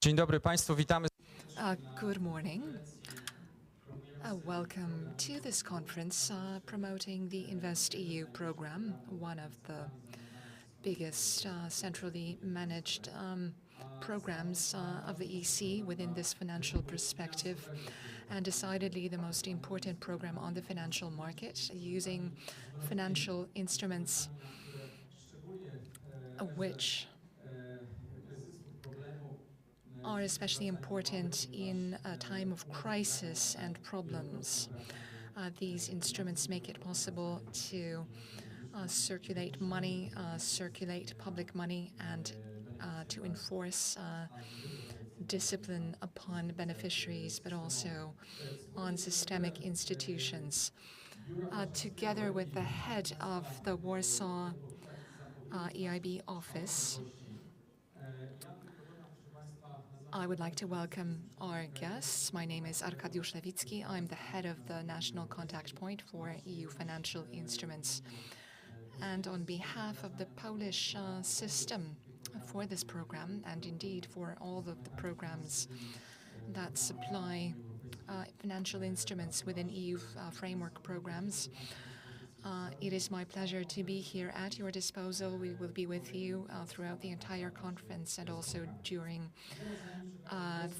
Dzień dobry Państwu, witamy. Good morning. Welcome to this conference promoting the InvestEU program, one of the biggest centrally managed programs of the EC within this financial perspective, and decidedly the most important program on the financial market, using financial instruments which are especially important in a time of crisis and problems. These instruments make it possible to circulate money, circulate public money, and to enforce discipline upon beneficiaries, but also on systemic institutions. Together with the head of the Warsaw EIB office, I would like to welcome our guests. My name is Arkadiusz Lewicki. I'm the head of the National Contact Point for EU Financial Instruments. And on behalf of the Polish system for this program, and indeed for all of the programs that supply financial instruments within EU framework programs, it is my pleasure to be here at your disposal. We will be with you throughout the entire conference and also during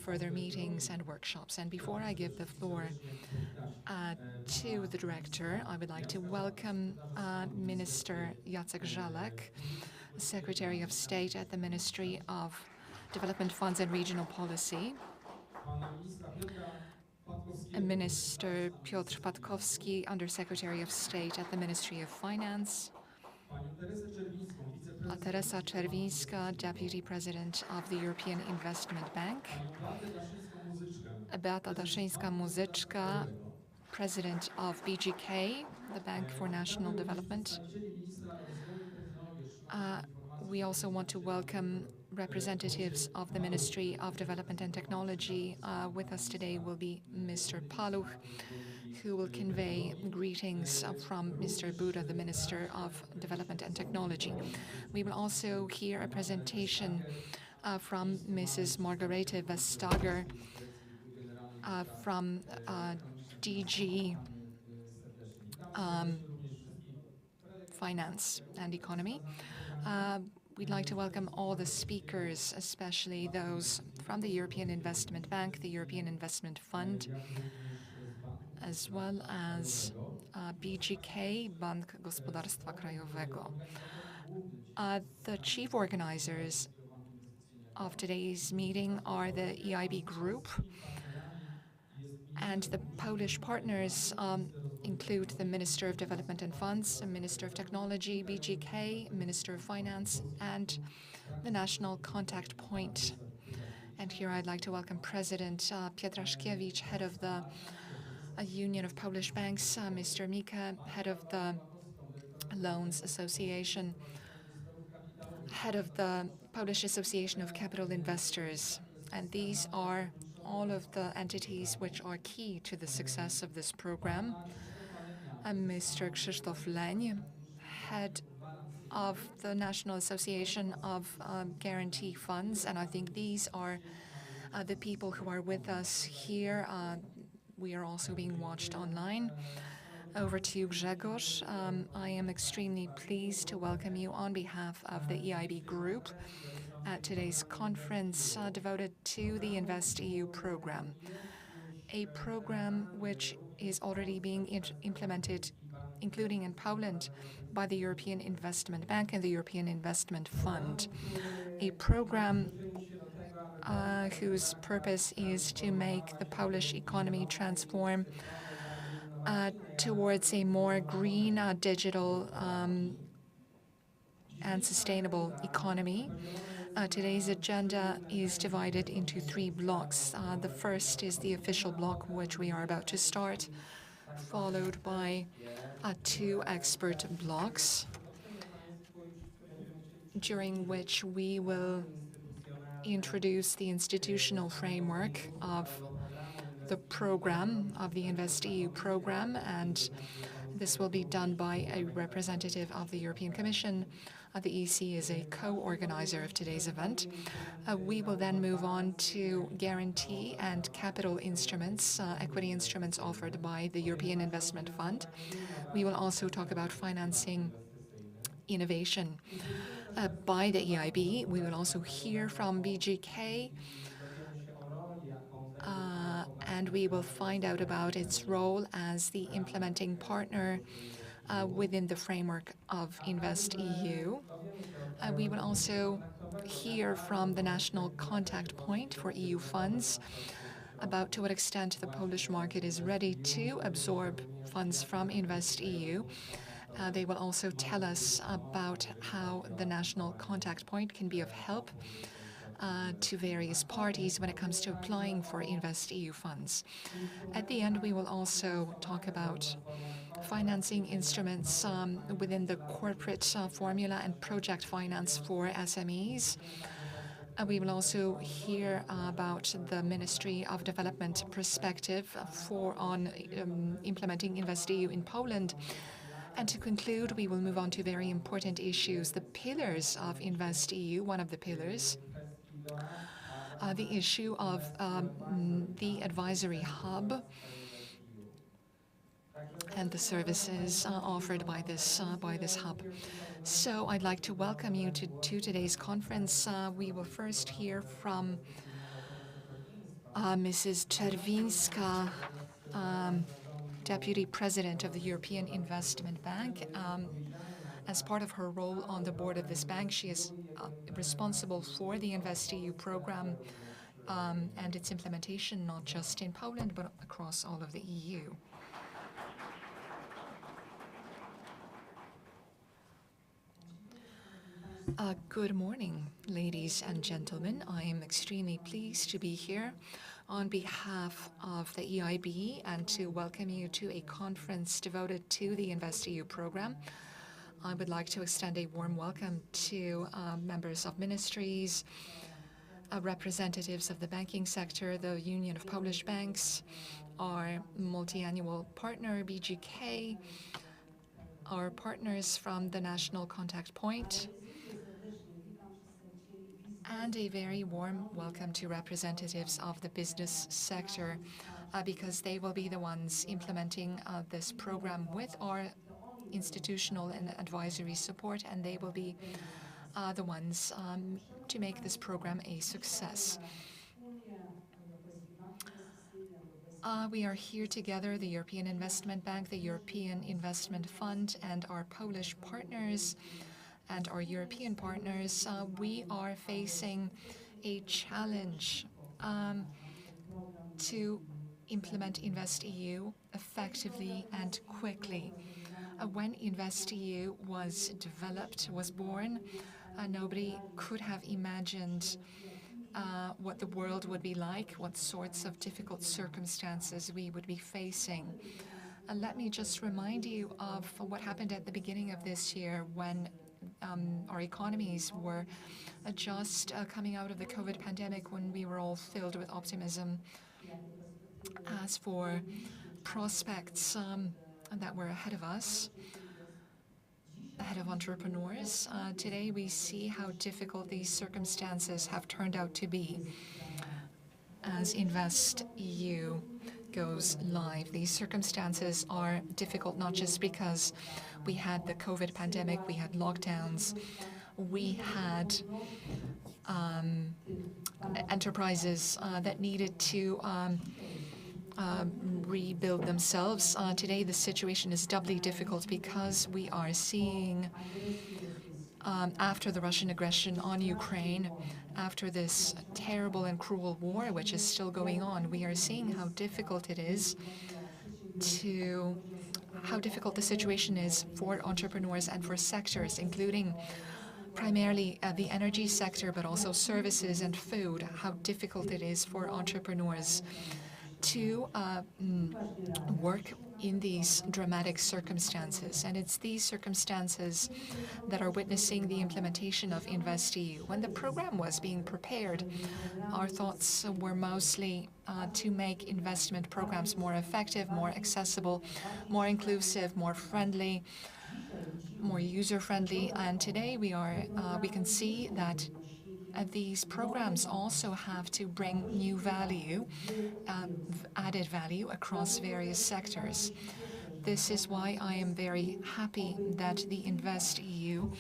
further meetings and workshops. And before I give the floor to the director, I would like to welcome Minister Jacek Żalek, Secretary of State at the Ministry of Development Funds and Regional Policy, Minister Piotr Patkowski, Undersecretary of State at the Ministry of Finance, Teresa Czerwińska, Deputy President of the European Investment Bank, Beata Daszyńska-Muzyczka, President of BGK, the Bank for National Development. We also want to welcome representatives of the Ministry of Development and Technology. With us today will be Mr. Paluch, who will convey greetings from Mr. Buda, the Minister of Development and Technology. We will also hear a presentation from Mrs. Margarete Vestager from DG Finance and Economy. We'd like to welcome all the speakers, especially those from the European Investment Bank, the European Investment Fund, as well as BGK, Bank Gospodarstwa Krajowego. The chief organizers of today's meeting are the EIB Group, and the Polish partners include the Minister of Development and Funds, the Minister of Technology, BGK, Minister of Finance, and the National Contact Point. And here I'd like to welcome President Piotr Aszkiewicz, head of the Union of Polish Banks, Mr. Mika, head of the Loans Association, head of the Polish Association of Capital Investors. And these are all of the entities which are key to the success of this program. Mr. Krzysztof Leń, head of the National Association of Guarantee Funds, and I think these are the people who are with us here. We are also being watched online. Over to you, Grzegorz. I am extremely pleased to welcome you on behalf of the EIB Group at today's conference devoted to the InvestEU program, a program which is already being implemented, including in Poland, by the European Investment Bank and the European Investment Fund, a program whose purpose is to make the Polish economy transform towards a more green, digital, and sustainable economy. Today's agenda is divided into three blocks. The first is the official block, which we are about to start, followed by two expert blocks, during which we will introduce the institutional framework of the program, of the InvestEU program, and this will be done by a representative of the European Commission, The EC is a co-organizer of today's event. We will then move on to guarantee and capital instruments, equity instruments offered by the European Investment Fund. We will also talk about financing innovation by the EIB. We will also hear from BGK, and we will find out about its role as the implementing partner within the framework of InvestEU. We will also hear from the national contact point for EU funds about to what extent the Polish market is ready to absorb funds from InvestEU. They will also tell us about how the national contact point can be of help to various parties when it comes to applying for InvestEU funds. At the end, we will also talk about financing instruments within the corporate formula and project finance for SMEs. We will also hear about the Ministry of Development perspective on implementing InvestEU in Poland. And to conclude, we will move on to very important issues, the pillars of InvestEU, one of the pillars, the issue of the advisory hub and the services offered by this hub. So I'd like to welcome you to today's conference. We will first hear from Mrs. Czerwińska, Deputy President of the European Investment Bank. As part of her role on the board of this bank, she is responsible for the InvestEU program and its implementation, not just in Poland, but across all of the EU. Good morning, ladies and gentlemen. I am extremely pleased to be here on behalf of the EIB and to welcome you to a conference devoted to the InvestEU program. I would like to extend a warm welcome to members of ministries, representatives of the banking sector, the Union of Polish Banks, our multi-annual partner, BGK, our partners from the National Contact Point, and a very warm welcome to representatives of the business sector, because they will be the ones implementing this program with our institutional and advisory support, and they will be the ones to make this program a success. We are here together, the European Investment Bank, the European Investment Fund, and our Polish partners and our European partners. We are facing a challenge to implement InvestEU effectively and quickly. When InvestEU was developed, was born, nobody could have imagined what the world would be like, what sorts of difficult circumstances we would be facing. Let me just remind you of what happened at the beginning of this year when our economies were just coming out of the COVID pandemic, when we were all filled with optimism as for prospects that were ahead of us, ahead of entrepreneurs. Today we see how difficult these circumstances have turned out to be as InvestEU goes live. These circumstances are difficult not just because we had the COVID pandemic, we had lockdowns, we had enterprises that needed to rebuild themselves. Today the situation is doubly difficult because we are seeing, after the Russian aggression on Ukraine, after this terrible and cruel war which is still going on, we are seeing how difficult it is how difficult the situation is for entrepreneurs and for sectors, including primarily the energy sector, but also services and food, how difficult it is for entrepreneurs to work in these dramatic circumstances. And it's these circumstances that are witnessing the implementation of InvestEU. When the program was being prepared, our thoughts were mostly to make investment programs more effective, more accessible, more inclusive, more friendly. more user-friendly. And today we can see that these programs also have to bring new value, added value across various sectors. This is why I am very happy that the InvestEU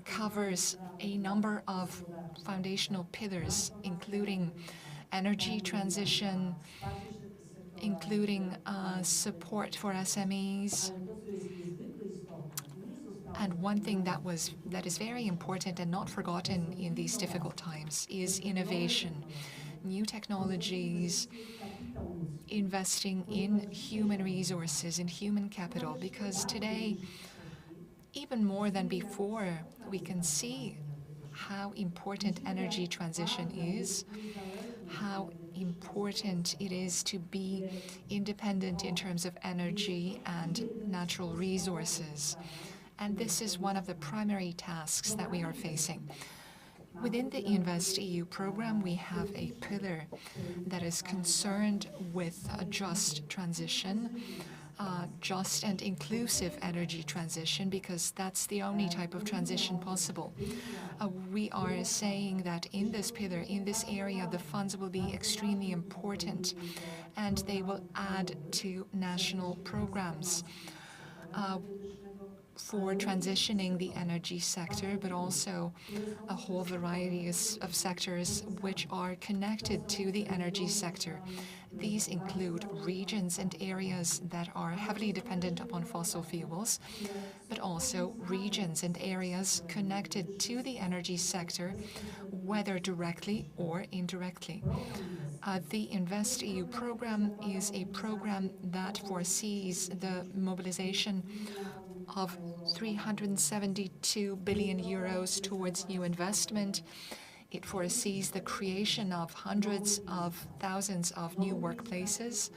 covers a number of foundational pillars, including energy transition, including support for SMEs. And one thing that is very important and not forgotten in these difficult times is innovation, new technologies, investing in human resources, in human capital, because today, even more than before, we can see how important energy transition is, how important it is to be independent in terms of energy and natural resources. And this is one of the primary tasks that we are facing. Within the InvestEU program, we have a pillar that is concerned with a just transition, just and inclusive energy transition, because that's the only type of transition possible. We are saying that in this pillar, in this area, the funds will be extremely important, and they will add to national programs for transitioning the energy sector, but also a whole variety of sectors which are connected to the energy sector. These include regions and areas that are heavily dependent upon fossil fuels, but also regions and areas connected to the energy sector, whether directly or indirectly. The InvestEU program is a program that foresees the mobilization of 372 billion euros towards new investment. It foresees the creation of hundreds of thousands of new workplaces,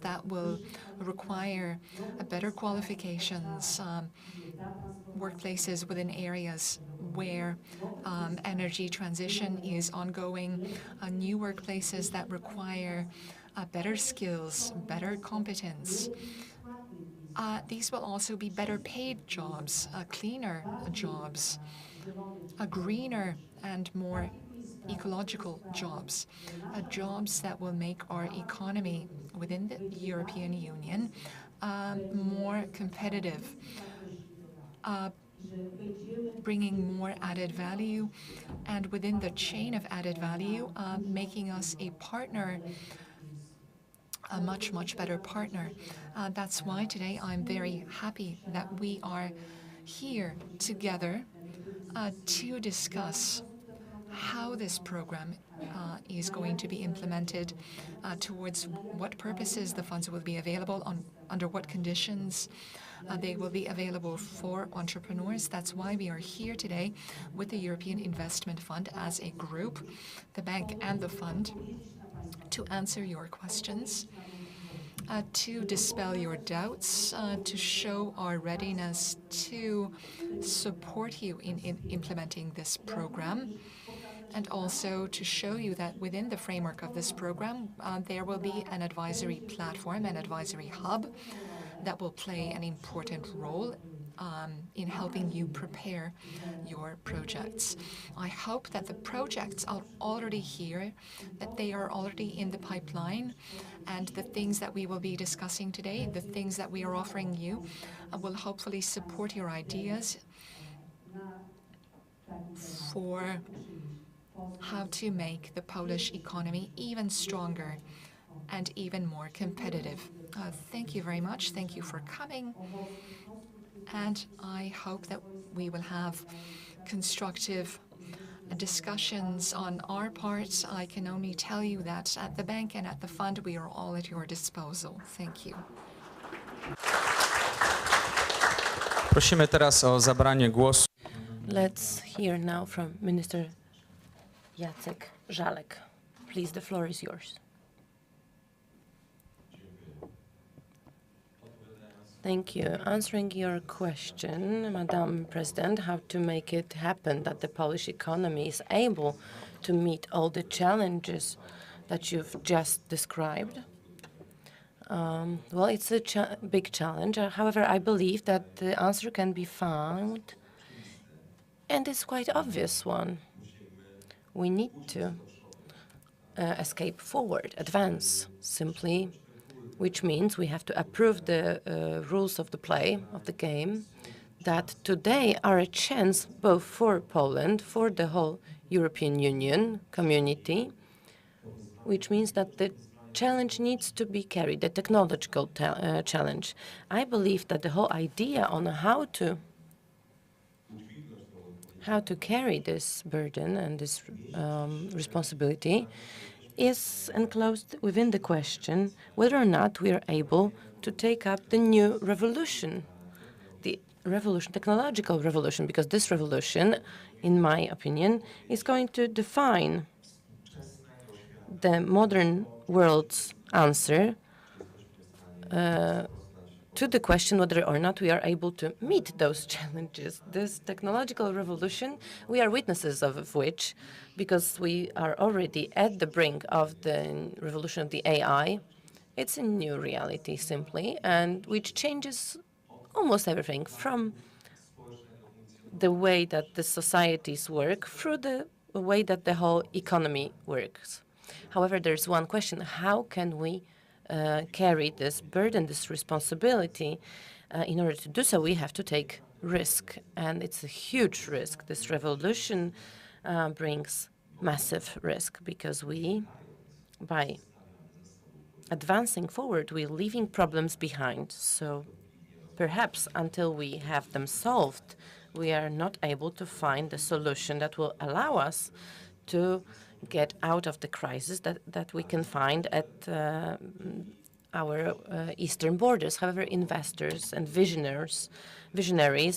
that will require better qualifications, workplaces within areas where energy transition is ongoing, new workplaces that require better skills, better competence. These will also be better paid jobs, cleaner jobs, greener and more ecological jobs, jobs that will make our economy within the European Union more competitive, bringing more added value, and within the chain of added value, making us a partner, a much, much better partner. That's why today I'm very happy that we are here together to discuss how this program is going to be implemented, towards what purposes the funds will be available, under what conditions they will be available for entrepreneurs. That's why we are here today with the European Investment Fund as a group, the bank and the fund, to answer your questions, to dispel your doubts, to show our readiness to support you in implementing this program, and also to show you that within the framework of this program, there will be an advisory platform, an advisory hub that will play an important role in helping you prepare your projects. I hope that the projects are already here, that they are already in the pipeline, and the things that we will be discussing today, the things that we are offering you, will hopefully support your ideas for how to make the Polish economy even stronger and even more competitive. Thank you very much. Thank you for coming. And I hope that we will have constructive discussions on our part. I can only tell you that at the bank and at the fund, we are all at your disposal. Thank you. Prosimy teraz o zabranie głosu. Let's hear now from Minister Jacek Żalek. Please, the floor is yours. Thank you. Answering your question, Madam President, how to make it happen that the Polish economy is able to meet all the challenges that you've just described. Well, it's a big challenge. However, I believe that the answer can be found, and it's quite obvious one. We need to escape forward, advance, simply, which means we have to approve the rules of the play, of the game, that today are a chance both for Poland, for the whole European Union community, which means that the challenge needs to be carried, the technological challenge. I believe that the whole idea on how to carry this burden and this responsibility is enclosed within the question whether or not we are able to take up the new revolution, the revolution, technological revolution, because this revolution, in my opinion, is going to define the modern world's answer to the question whether or not we are able to meet those challenges. This technological revolution, we are witnesses of which, because we are already at the brink of the revolution of the AI. It's a new reality, simply, and which changes almost everything from the way that the societies work through the way that the whole economy works. However, there's one question: how can we carry this burden, this responsibility? In order to do so, we have to take risk, and it's a huge risk. This revolution brings massive risk because by advancing forward, we're leaving problems behind. So perhaps until we have them solved, we are not able to find a solution that will allow us to get out of the crisis that we can find at our eastern borders. However, investors and visionaries,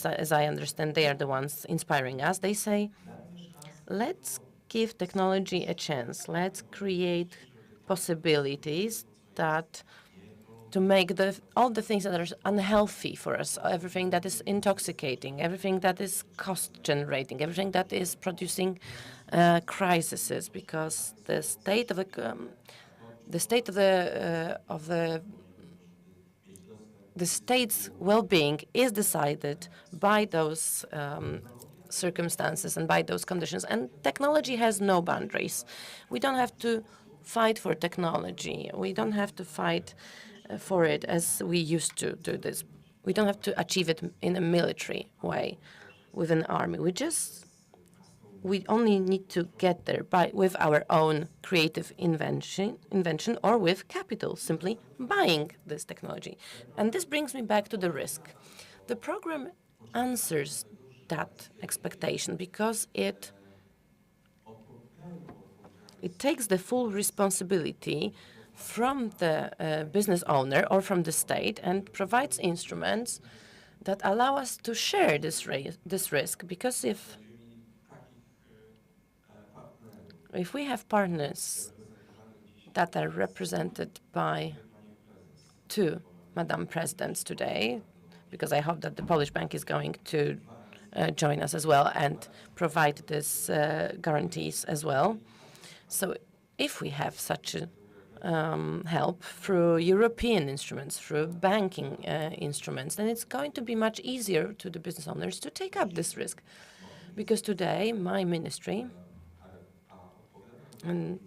as I understand, they are the ones inspiring us. They say, let's give technology a chance. Let's create possibilities to make all the things that are unhealthy for us, everything that is intoxicating, everything that is cost-generating, everything that is producing crises, because the state of the state's well-being is decided by those circumstances and by those conditions. And technology has no boundaries. We don't have to fight for technology. We don't have to fight for it as we used to do this. We don't have to achieve it in a military way with an army. We only need to get there with our own creative invention or with capital, simply buying this technology. And this brings me back to the risk. The program answers that expectation because it takes the full responsibility from the business owner or from the state and provides instruments that allow us to share this risk. Because if we have partners that are represented by two Madam Presidents today, because I hope that the Polish Bank is going to join us as well and provide these guarantees as well. So if we have such a help through European instruments, through banking instruments, then it's going to be much easier to the business owners to take up this risk. Because today, my ministry, and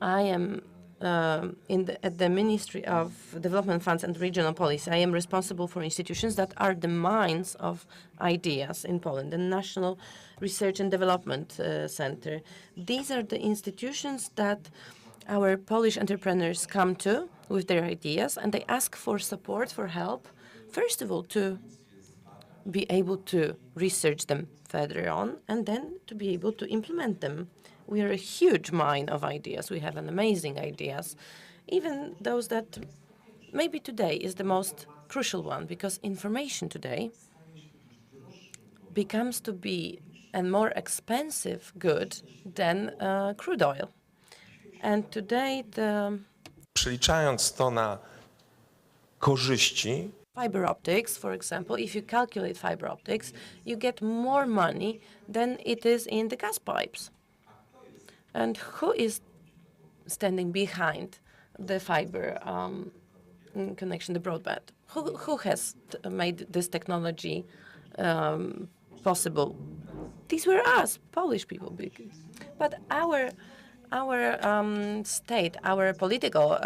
I am at the Ministry of Development Funds and Regional Policy, I am responsible for institutions that are the minds of ideas in Poland, the National Research and Development Center. These are the institutions that our Polish entrepreneurs come to with their ideas, and they ask for support, for help, first of all, to be able to research them further on, and then to be able to implement them. We are a huge mine of ideas. We have amazing ideas, even those that maybe today is the most crucial one, because information today becomes to be a more expensive good than crude oil. And today Przeliczając to na korzyści, fiber optics, for example, if you calculate fiber optics, you get more money than it is in the gas pipes. And who is standing behind the fiber connection, the broadband. Who has made this technology possible? These were us, Polish people. But our state, our political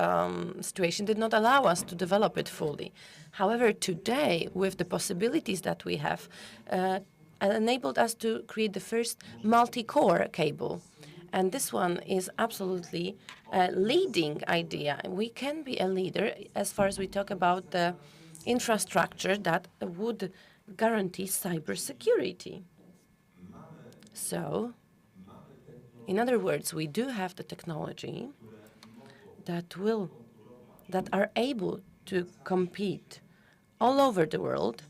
situation did not allow us to develop it fully. However, today, with the possibilities that we have, enabled us to create the first multi-core cable. And this one is absolutely a leading idea. We can be a leader as far as we talk about the infrastructure that would guarantee cybersecurity. So, in other words, we do have the technology that are able to compete all over the world,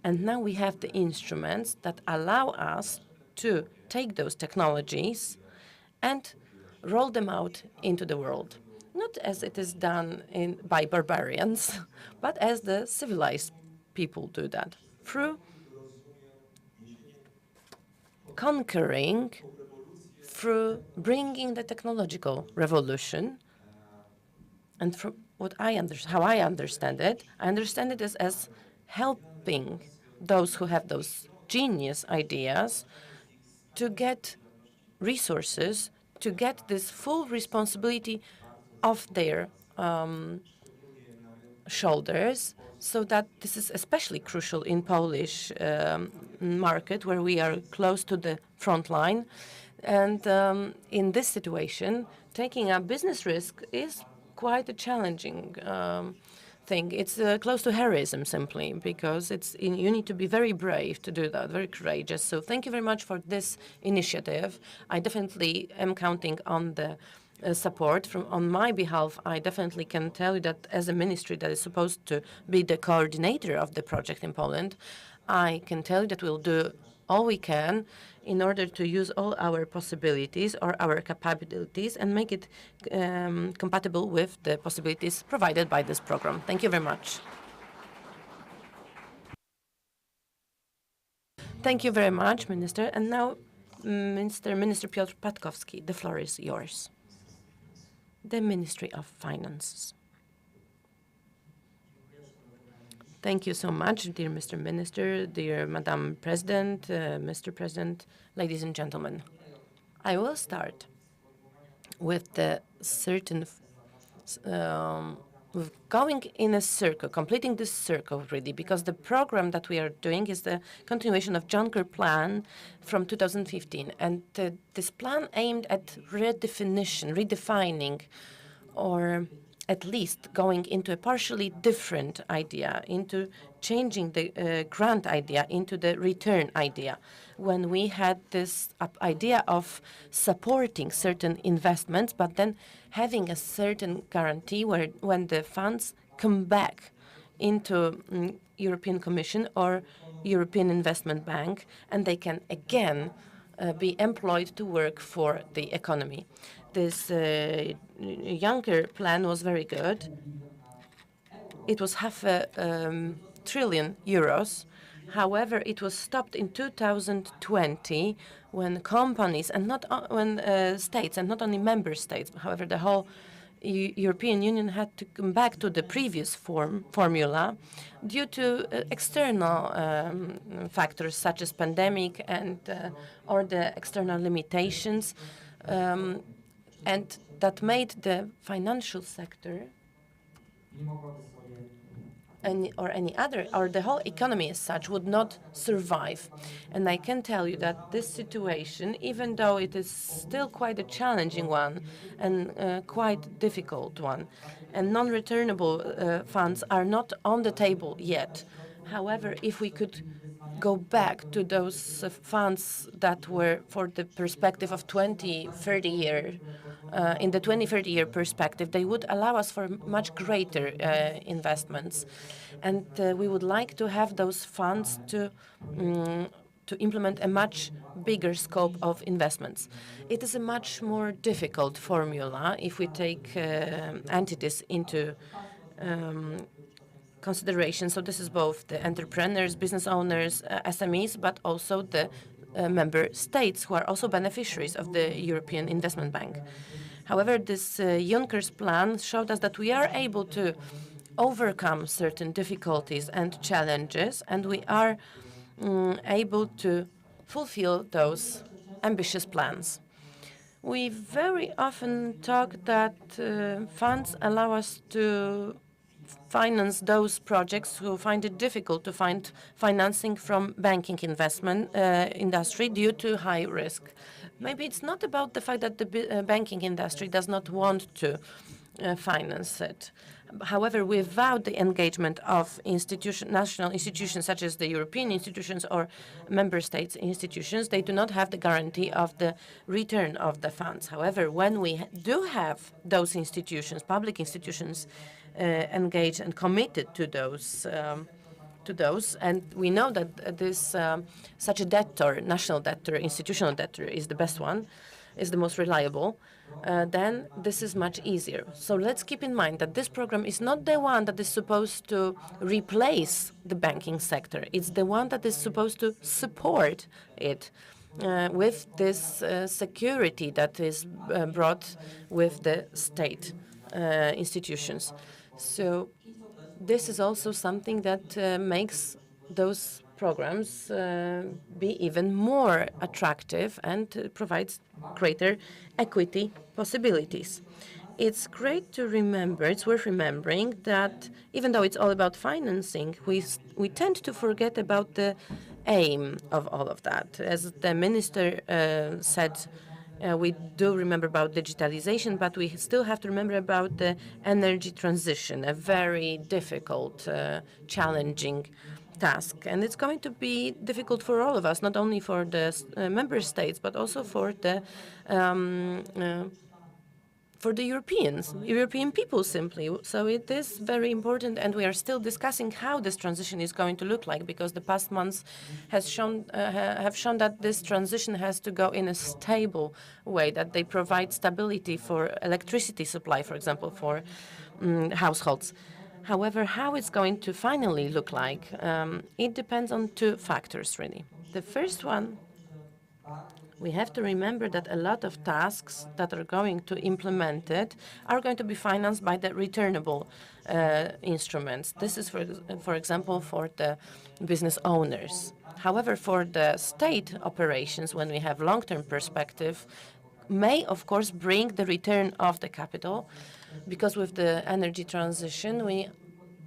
and now we have the instruments that allow us to take those technologies and roll them out into the world, not as it is done by barbarians, but as the civilized people do that, through conquering, through bringing the technological revolution. And from how I understand it as helping those who have those genius ideas to get resources, to get this full responsibility off their shoulders, so that this is especially crucial in Polish market, where we are close to the front line. And in this situation, taking a business risk is quite a challenging thing. It's close to heroism, simply, because you need to be very brave to do that, very courageous. So thank you very much for this initiative. I definitely am counting on the support on my behalf. I definitely can tell you that as a ministry that is supposed to be the coordinator of the project in Poland, I can tell you that we'll do all we can in order to use all our possibilities or our capabilities and make it compatible with the possibilities provided by this program. Thank you very much. Thank you very much, Minister. And now, Minister Piotr Patkowski, the floor is yours. The Ministry of Finances. Thank you so much, dear Mr. Minister, dear Madam President, Mr. President, ladies and gentlemen. I will start with with going in a circle, completing this circle, really, because the program that we are doing is the continuation of Juncker plan from 2015. And this plan aimed at redefining, or at least going into a partially different idea, into changing the grant idea into the return idea. When we had this idea of supporting certain investments, but then having a certain guarantee when the funds come back into European Commission or European Investment Bank, and they can again be employed to work for the economy. This Juncker plan was very good. It was €500 billion. However, it was stopped in 2020 when companies and not states, and not only member states, however, the whole European Union had to come back to the previous formula due to external factors such as pandemic and or the external limitations, and that made the financial sector or the whole economy as such would not survive. And I can tell you that this situation, even though it is still quite a challenging one and quite difficult one, and non-returnable funds are not on the table yet. However, if we could go back to those funds that were for the perspective of 20-30 years, in the 20-30 year perspective, they would allow us for much greater investments. And we would like to have those funds to implement a much bigger scope of investments. It is a much more difficult formula if we take entities into consideration. So this is both the entrepreneurs, business owners, SMEs, but also the member states who are also beneficiaries of the European Investment Bank. However, this Juncker's plan showed us that we are able to overcome certain difficulties and challenges, and we are able to fulfill those ambitious plans. We very often talk that funds allow us to finance those projects who find it difficult to find financing from banking investment industry due to high risk. Maybe it's not about the fact that the banking industry does not want to finance it. However, without the engagement of national institutions such as the European institutions or member states institutions, they do not have the guarantee of the return of the funds. However, when we do have those institutions, public institutions, engaged and committed to those, and we know that this such a debtor, national debtor, institutional debtor, is the best one, is the most reliable, then this is much easier. So let's keep in mind that this program is not the one that is supposed to replace the banking sector. It's the one that is supposed to support it with this security that is brought with the state institutions. So this is also something that makes those programs be even more attractive and provides greater equity possibilities. It's great to remember, it's worth remembering that even though it's all about financing, we tend to forget about the aim of all of that. As the minister said, we do remember about digitalization, but we still have to remember about the energy transition, a very difficult, challenging task. And it's going to be difficult for all of us, not only for the member states, but also for the European people simply. So it is very important, and we are still discussing how this transition is going to look like, because the past months have shown that this transition has to go in a stable way, that they provide stability for electricity supply, for example, for households. However, how it's going to finally look like, it depends on two factors, really. The first one, we have to remember that a lot of tasks that are going to implement it are going to be financed by the returnable instruments. This is, for example, for the business owners. However, for the state operations, when we have long-term perspective, may, of course, bring the return of the capital, because with the energy transition,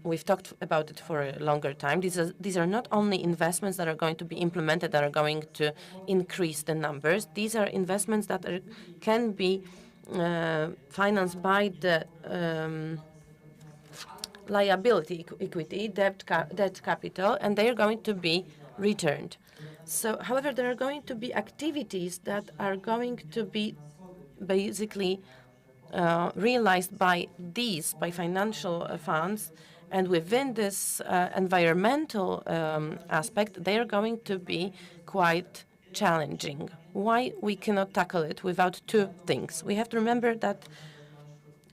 we've talked about it for a longer time. These are not only investments that are going to be implemented that are going to increase the numbers. These are investments that can be financed by the liability equity, debt capital, and they are going to be returned. So, however, there are going to be activities that are going to be basically realized by financial funds, and within this environmental aspect, they are going to be quite challenging. Why we cannot tackle it without two things? We have to remember that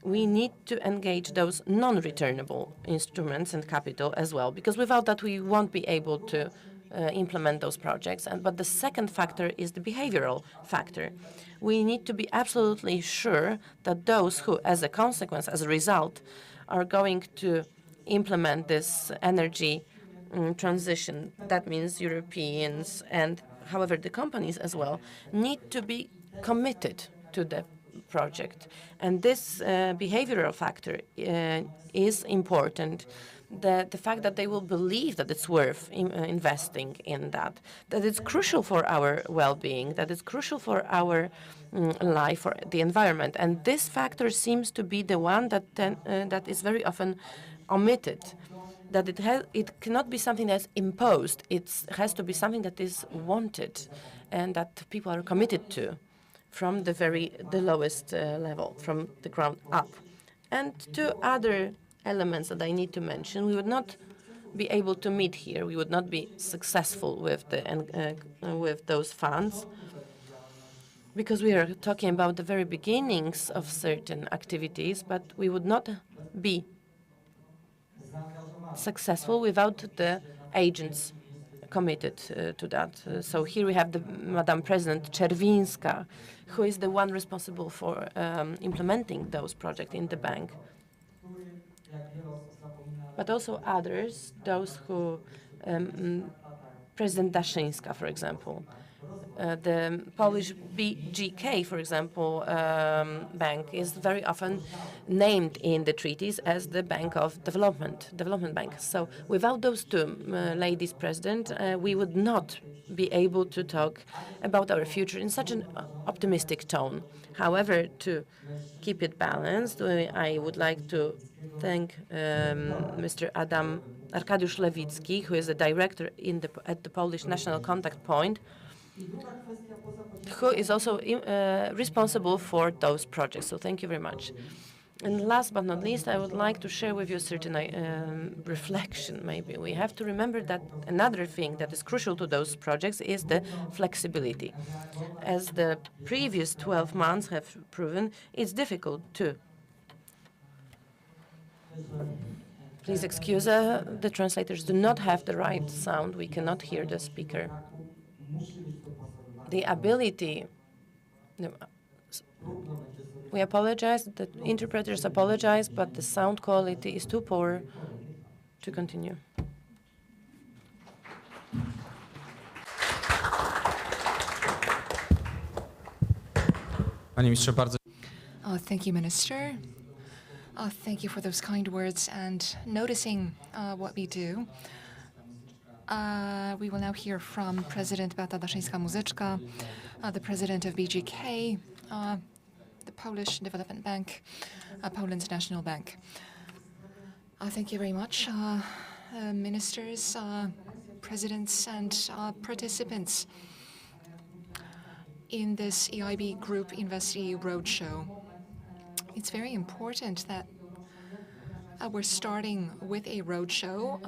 we need to engage those non-returnable instruments and capital as well, because without that we won't be able to implement those projects. But the second factor is the behavioral factor. We need to be absolutely sure that those who, as a consequence, as a result, are going to implement this energy transition, that means Europeans and, however, the companies as well, need to be committed to the project. And this behavioral factor is important. The fact that they will believe that it's worth investing in that it's crucial for our well-being, that it's crucial for our life, for the environment. And this factor seems to be the one that is very often omitted, that it cannot be something that's imposed. It has to be something that is wanted and that people are committed to from the lowest level, from the ground up. And two other elements that I need to mention. We would not be able to meet here. We would not be successful with those funds, because we are talking about the very beginnings of certain activities, but we would not be successful without the agents committed to that. So here we have Madam President Czerwińska, who is the one responsible for implementing those projects in the bank. but also others, those who, President Daszyńska, for example, the Polish BGK, for example, bank is very often named in the treaties as the Bank of Development Bank. So without those two ladies present, we would not be able to talk about our future in such an optimistic tone. However, to keep it balanced, I would like to thank Mr. Arkadiusz Lewicki, who is the director at the Polish National Contact Point, who is also responsible for those projects. So thank you very much. And last but not least, I would like to share with you a certain reflection. Maybe we have to remember that another thing that is crucial to those projects is the flexibility. As the previous 12 months have proven, it's difficult to. Please excuse, the translators do not have the right sound. We cannot hear the speaker. The ability, no, we apologize, the interpreters apologize, but the sound quality is too poor to continue. Panie ministrze, bardzo Thank you, Minister. Thank you for those kind words and noticing what we do. We will now hear from President Beata Daszyńska-Muzyczka, the President of BGK, the Polish Development Bank, Poland's national bank. Thank you very much, ministers, presidents, and participants in this EIB Group InvestEU Roadshow. It's very important that we're starting with a roadshow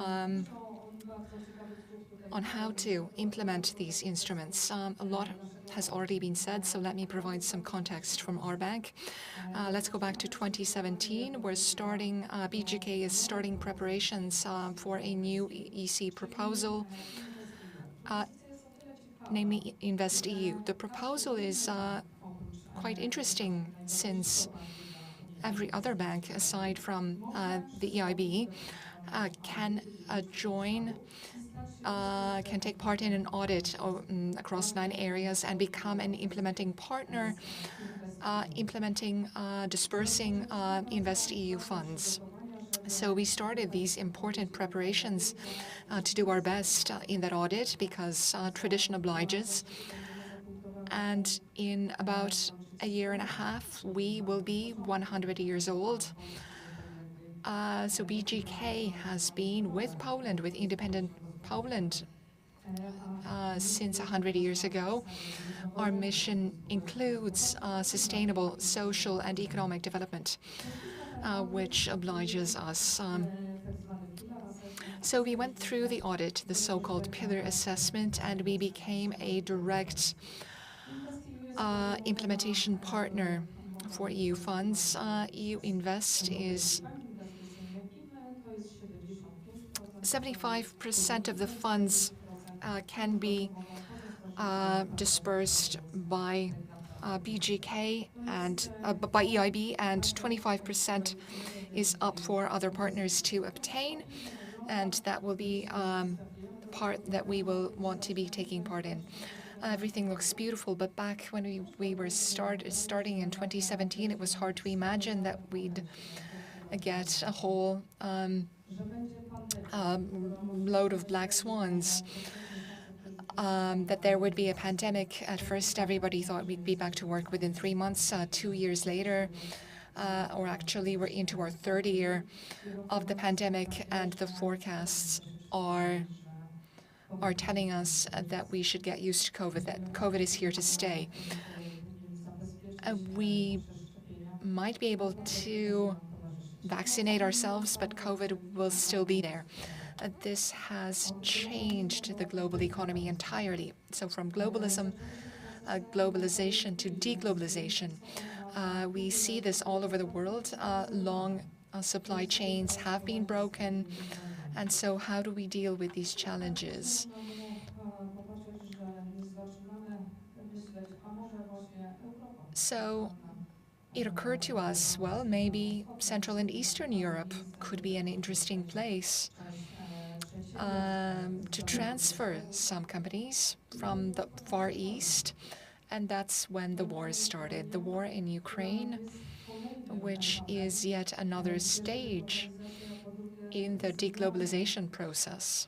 on how to implement these instruments. A lot has already been said, so let me provide some context from our bank. Let's go back to 2017. We're starting, BGK is starting preparations for a new EC proposal, namely InvestEU. The proposal is quite interesting since every other bank, aside from the EIB, can take part in an audit across 9 areas and become an implementing partner, dispersing InvestEU funds. So we started these important preparations to do our best in that audit because tradition obliges. And in about a year and a half, we will be 100 years old. So BGK has been with Poland, with independent Poland, since 100 years ago. Our mission includes sustainable social and economic development, which obliges us. So we went through the audit, the so-called pillar assessment, and we became a direct implementation partner for EU funds. EU Invest is 75% of the funds can be dispersed by BGK and by EIB, and 25% is up for other partners to obtain, and that will be the part that we will want to be taking part in. Everything looks beautiful, but back when we were starting in 2017, it was hard to imagine that we'd get a whole load of black swans, that there would be a pandemic. At first, everybody thought we'd be back to work within 3 months. 2 years later, or actually we're into our 3rd year of the pandemic, and the forecasts are telling us that we should get used to COVID, that COVID is here to stay. We might be able to vaccinate ourselves, but COVID will still be there. This has changed the global economy entirely. So from globalism, globalization to deglobalization. We see this all over the world. Long supply chains have been broken. And so how do we deal with these challenges? So it occurred to us, well, maybe Central and Eastern Europe could be an interesting place to transfer some companies from the Far East. And that's when the war started. The war in Ukraine, which is yet another stage in the deglobalization process.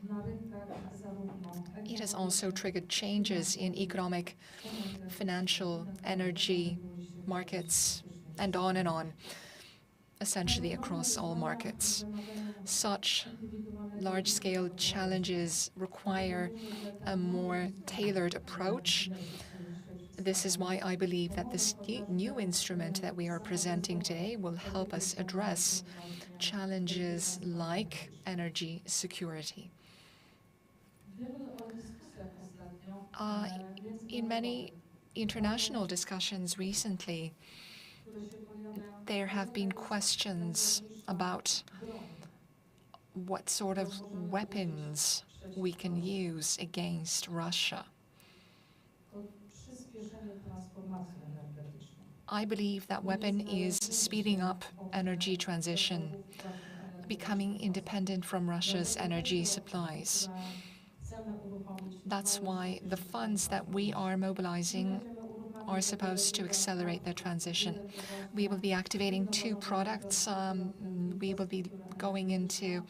It has also triggered changes in economic, financial, energy markets, and on, essentially across all markets. Such large-scale challenges require a more tailored approach. This is why I believe that this new instrument that we are presenting today will help us address challenges like energy security. In many international discussions recently, there have been questions about what sort of weapons we can use against Russia. I believe that weapon is speeding up energy transition, becoming independent from Russia's energy supplies. That's why the funds that we are mobilizing are supposed to accelerate the transition. We will be activating two products. We will be going into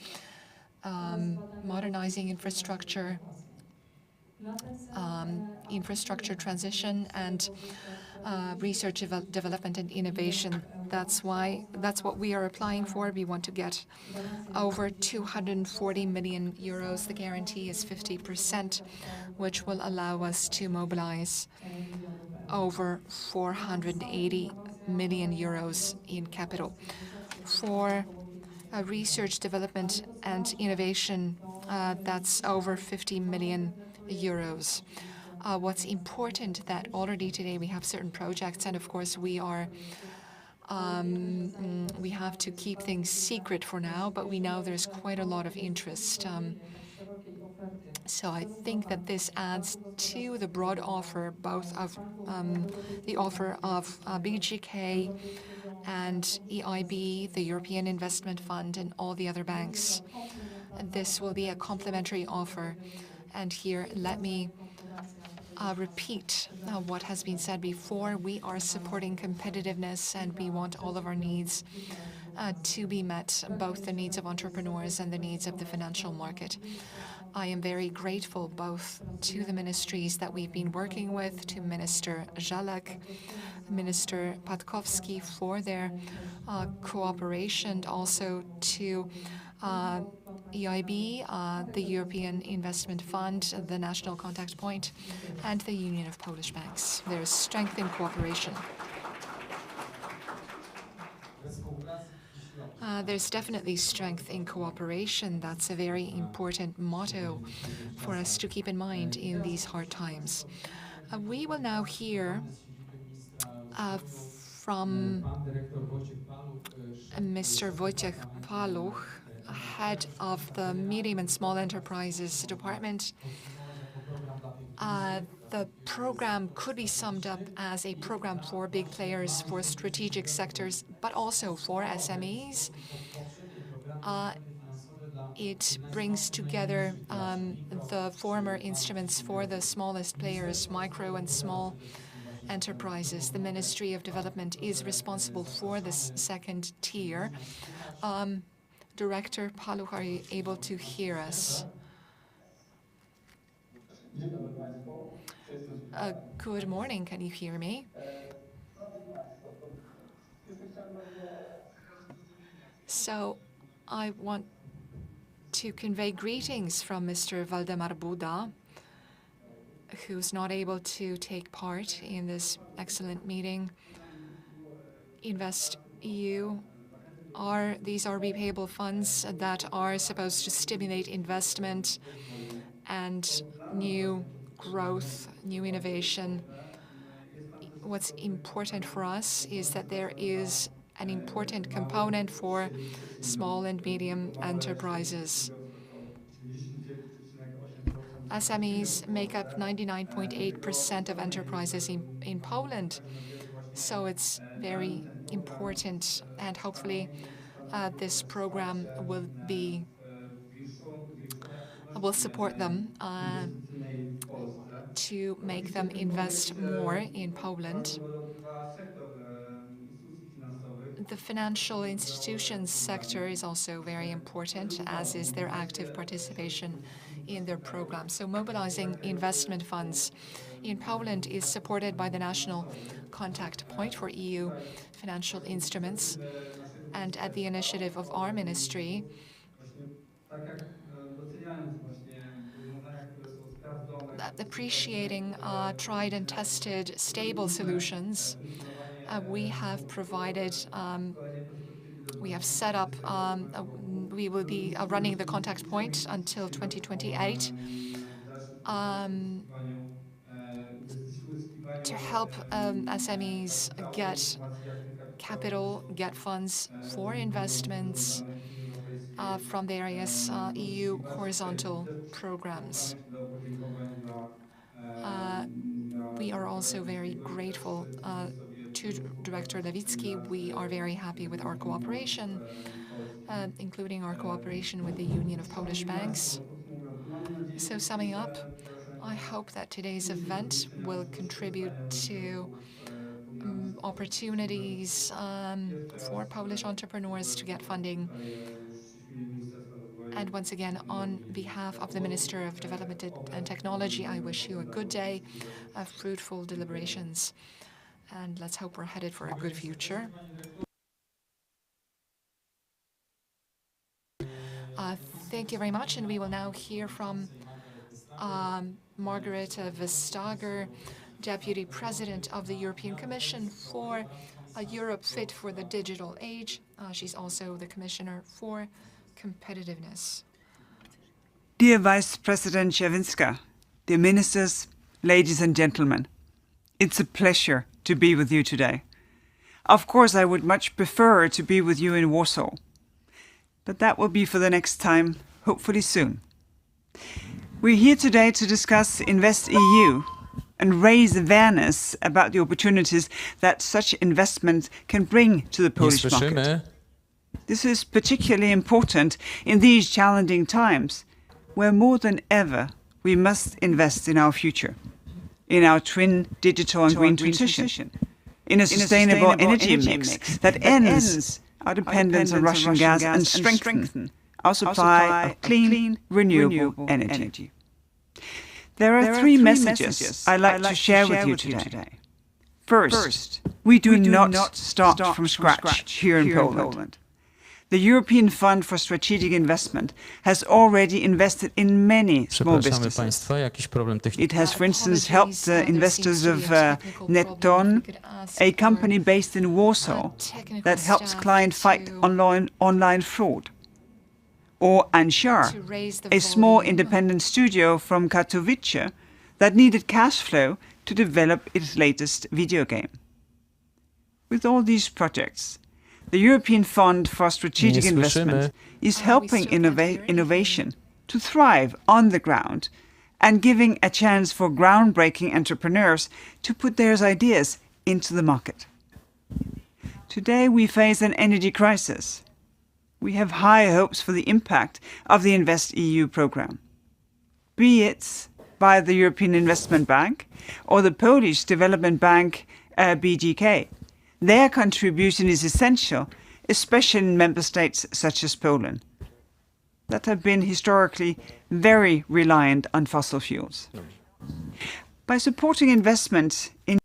modernizing infrastructure, transition, and research, development, and innovation. That's what we are applying for. We want to get over 240 million euros. The guarantee is 50%, which will allow us to mobilize over 480 million euros in capital. For research, development, and innovation, that's over 50 million euros. What's important that already today we have certain projects, and of course we have to keep things secret for now, but we know there's quite a lot of interest. So I think that this adds to the broad offer, both of the offer of BGK and EIB, the European Investment Fund, and all the other banks. This will be a complementary offer. And here, let me repeat what has been said before. We are supporting competitiveness, and we want all of our needs to be met, both the needs of entrepreneurs and the needs of the financial market. I am very grateful both to the ministries that we've been working with, to Minister Żalek, Minister Patkowski for their cooperation, also to EIB, the European Investment Fund, the National Contact Point, and the Union of Polish Banks. There is strength in cooperation. There's definitely strength in cooperation. That's a very important motto for us to keep in mind in these hard times. We will now hear from Mr. Wojciech Paluch, head of the Medium and Small Enterprises Department. The program could be summed up as a program for big players, for strategic sectors, but also for SMEs. It brings together the former instruments for the smallest players, micro and small enterprises. The Ministry of Development is responsible for this second tier. Director Paluch, are you able to hear us? Good morning, can you hear me? So I want to convey greetings from Mr. Waldemar Buda, who's not able to take part in this excellent meeting. InvestEU these are repayable funds that are supposed to stimulate investment and new growth, new innovation. What's important for us is that there is an important component for small and medium enterprises. SMEs make up 99.8% of enterprises in Poland. So it's very important, and hopefully this program will support them to make them invest more in Poland. The financial institutions sector is also very important, as is their active participation in their program. So mobilizing investment funds in Poland is supported by the national contact point for EU financial instruments. And at the initiative of our ministry, appreciating tried and tested stable solutions, we have set up, we will be running the contact point until 2028 to help SMEs get capital, get funds for investments from various EU horizontal programs. We are also very grateful to Director Lewicki. We are very happy with our cooperation, including our cooperation with the Union of Polish Banks. So summing up, I hope that today's event will contribute to opportunities for Polish entrepreneurs to get funding. And once again, on behalf of the Minister of Development and Technology, I wish you a good day of fruitful deliberations. And let's hope we're headed for a good future. Thank you very much. And we will now hear from Margareta Vestager, Deputy President of the European Commission for a Europe Fit for the Digital Age. She's also the Commissioner for Competitiveness. Dear Vice President Czerwinska, dear ministers, ladies and gentlemen, it's a pleasure to be with you today. Of course, I would much prefer to be with you in Warsaw, but that will be for the next time, hopefully soon. We're here today to discuss InvestEU and raise awareness about the opportunities that such investment can bring to the Polish market. This is particularly important in these challenging times, where more than ever we must invest in our future, in our twin digital and green transition, in a sustainable energy mix that ends our dependence on Russian gas and strengthen our supply of clean, renewable energy. There are three messages I'd like to share with you today. First, we do not start from scratch here in Poland. The European Fund for Strategic Investment has already invested in many small businesses. It has, for instance, helped the investors of Netton, a company based in Warsaw that helps clients fight online fraud. Or Anshar, a small independent studio from Katowice that needed cash flow to develop its latest video game. With all these projects, the European Fund for Strategic Investment is helping innovation to thrive on the ground and giving a chance for groundbreaking entrepreneurs to put their ideas into the market. Today we face an energy crisis. We have high hopes for the impact of the InvestEU program, be it by the European Investment Bank or the Polish Development Bank BGK. Their contribution is essential, especially in member states such as Poland, that have been historically very reliant on fossil fuels. By supporting investment in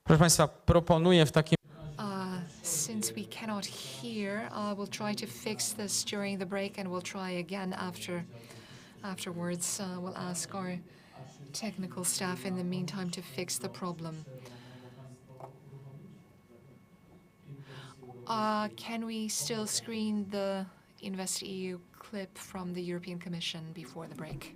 Proszę Państwa, proponuję w takim Since we cannot hear, we'll try to fix this during the break, and we'll try again afterwards. We'll ask our technical staff in the meantime to fix the problem. Can we still screen the InvestEU clip from the European Commission before the break?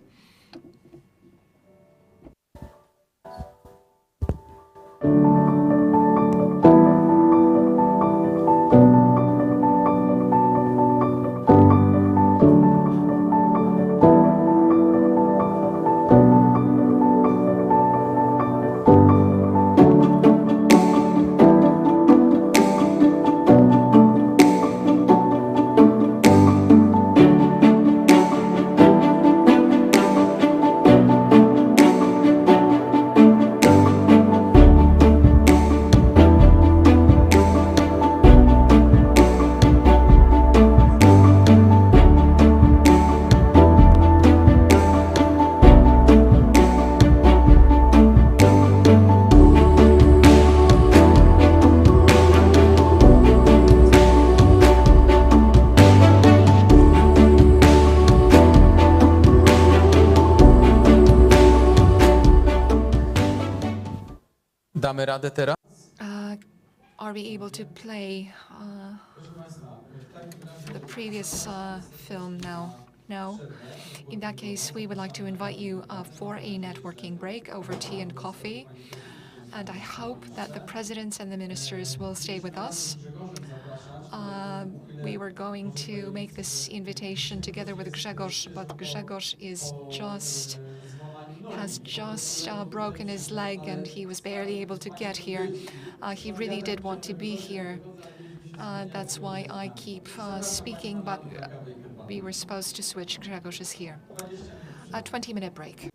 damy radę teraz? Are we able to play the previous film now? No. In that case, we would like to invite you for a networking break over tea and coffee. And I hope that the presidents and the ministers will stay with us. We were going to make this invitation together with Grzegorz, but Grzegorz has just broken his leg and he was barely able to get here. He really did want to be here. That's why I keep speaking, but we were supposed to switch. Grzegorz is here. A 20-minute break.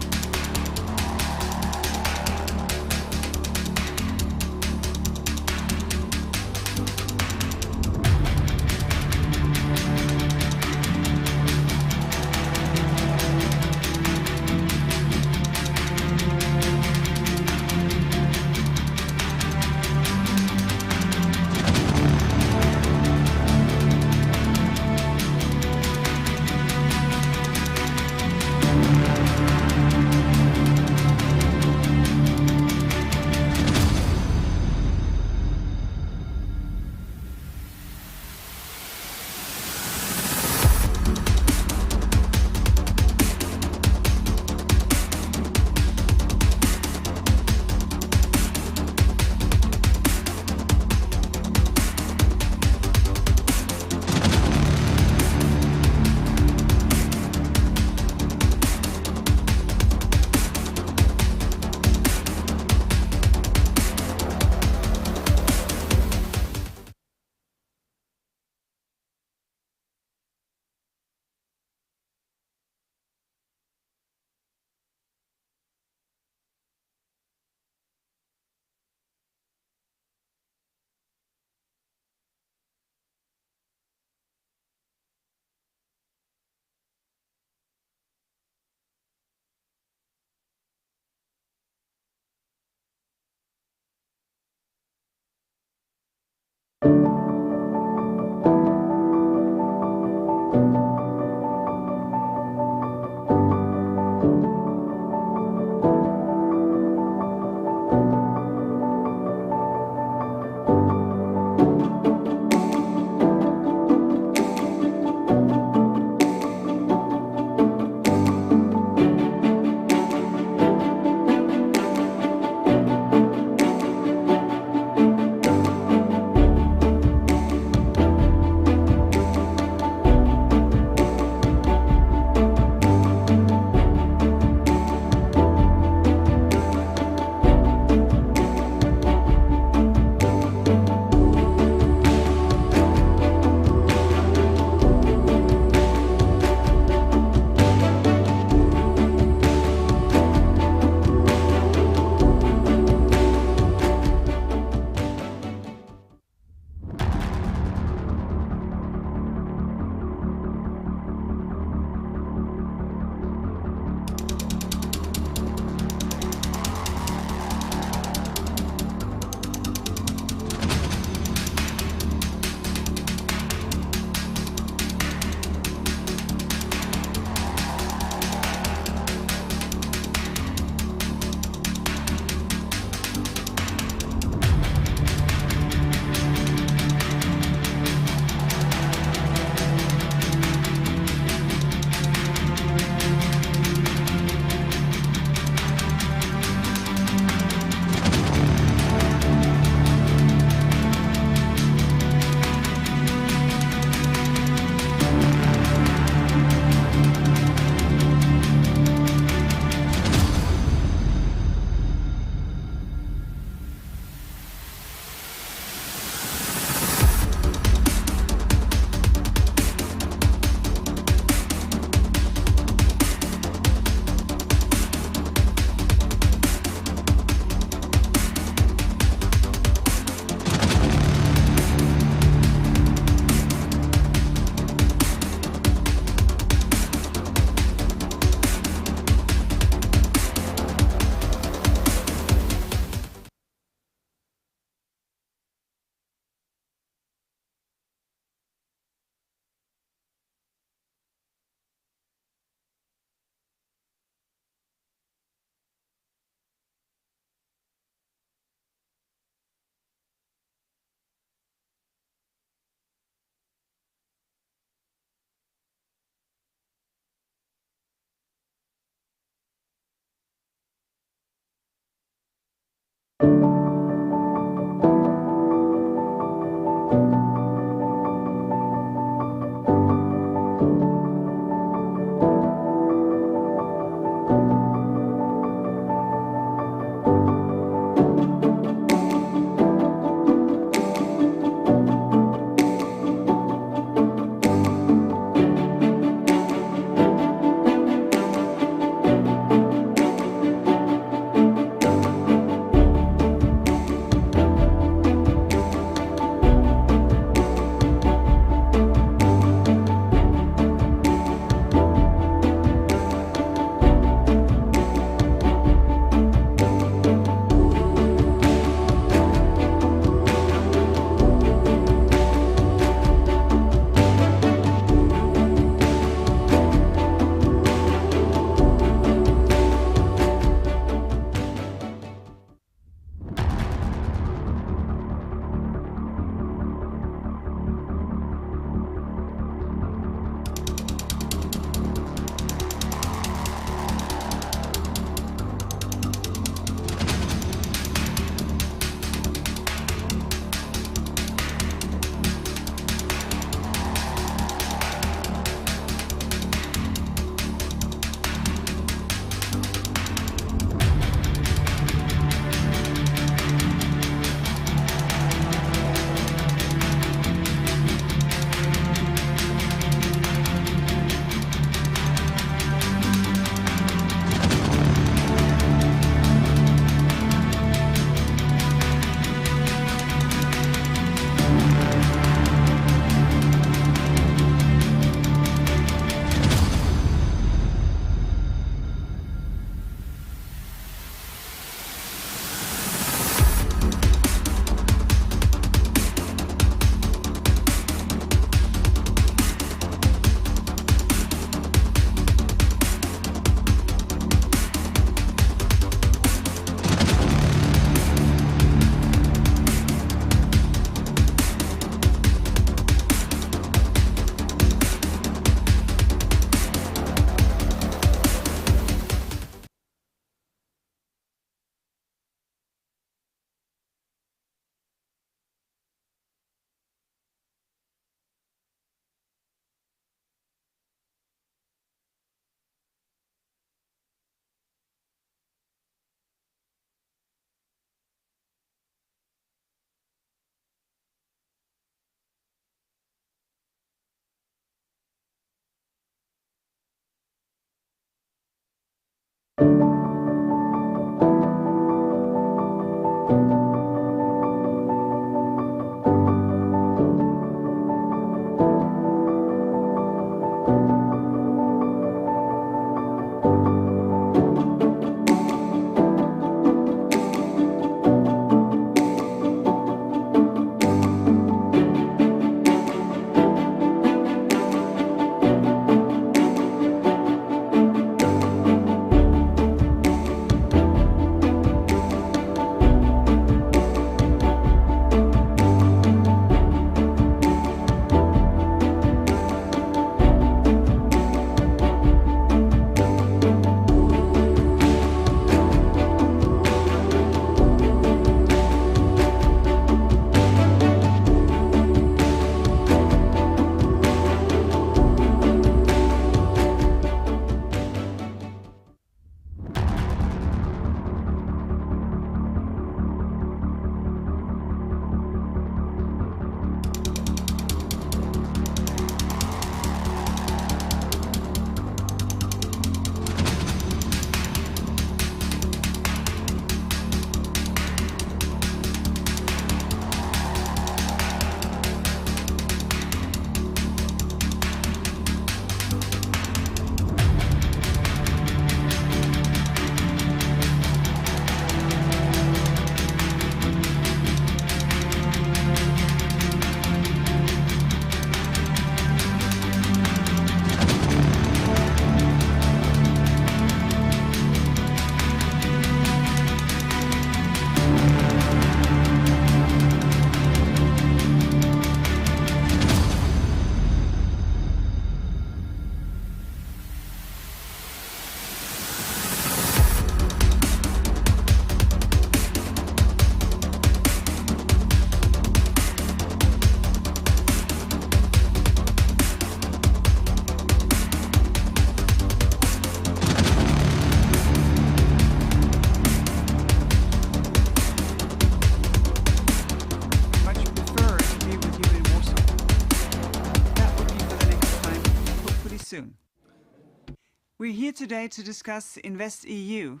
We're here today to discuss InvestEU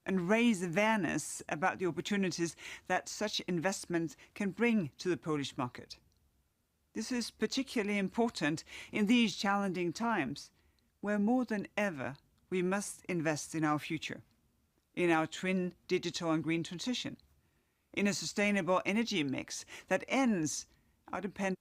and raise awareness about the opportunities that such investment can bring to the Polish market. This is particularly important in these challenging times, where more than ever we must invest in our future, in our twin digital and green transition, in a sustainable energy mix that ends our dependence.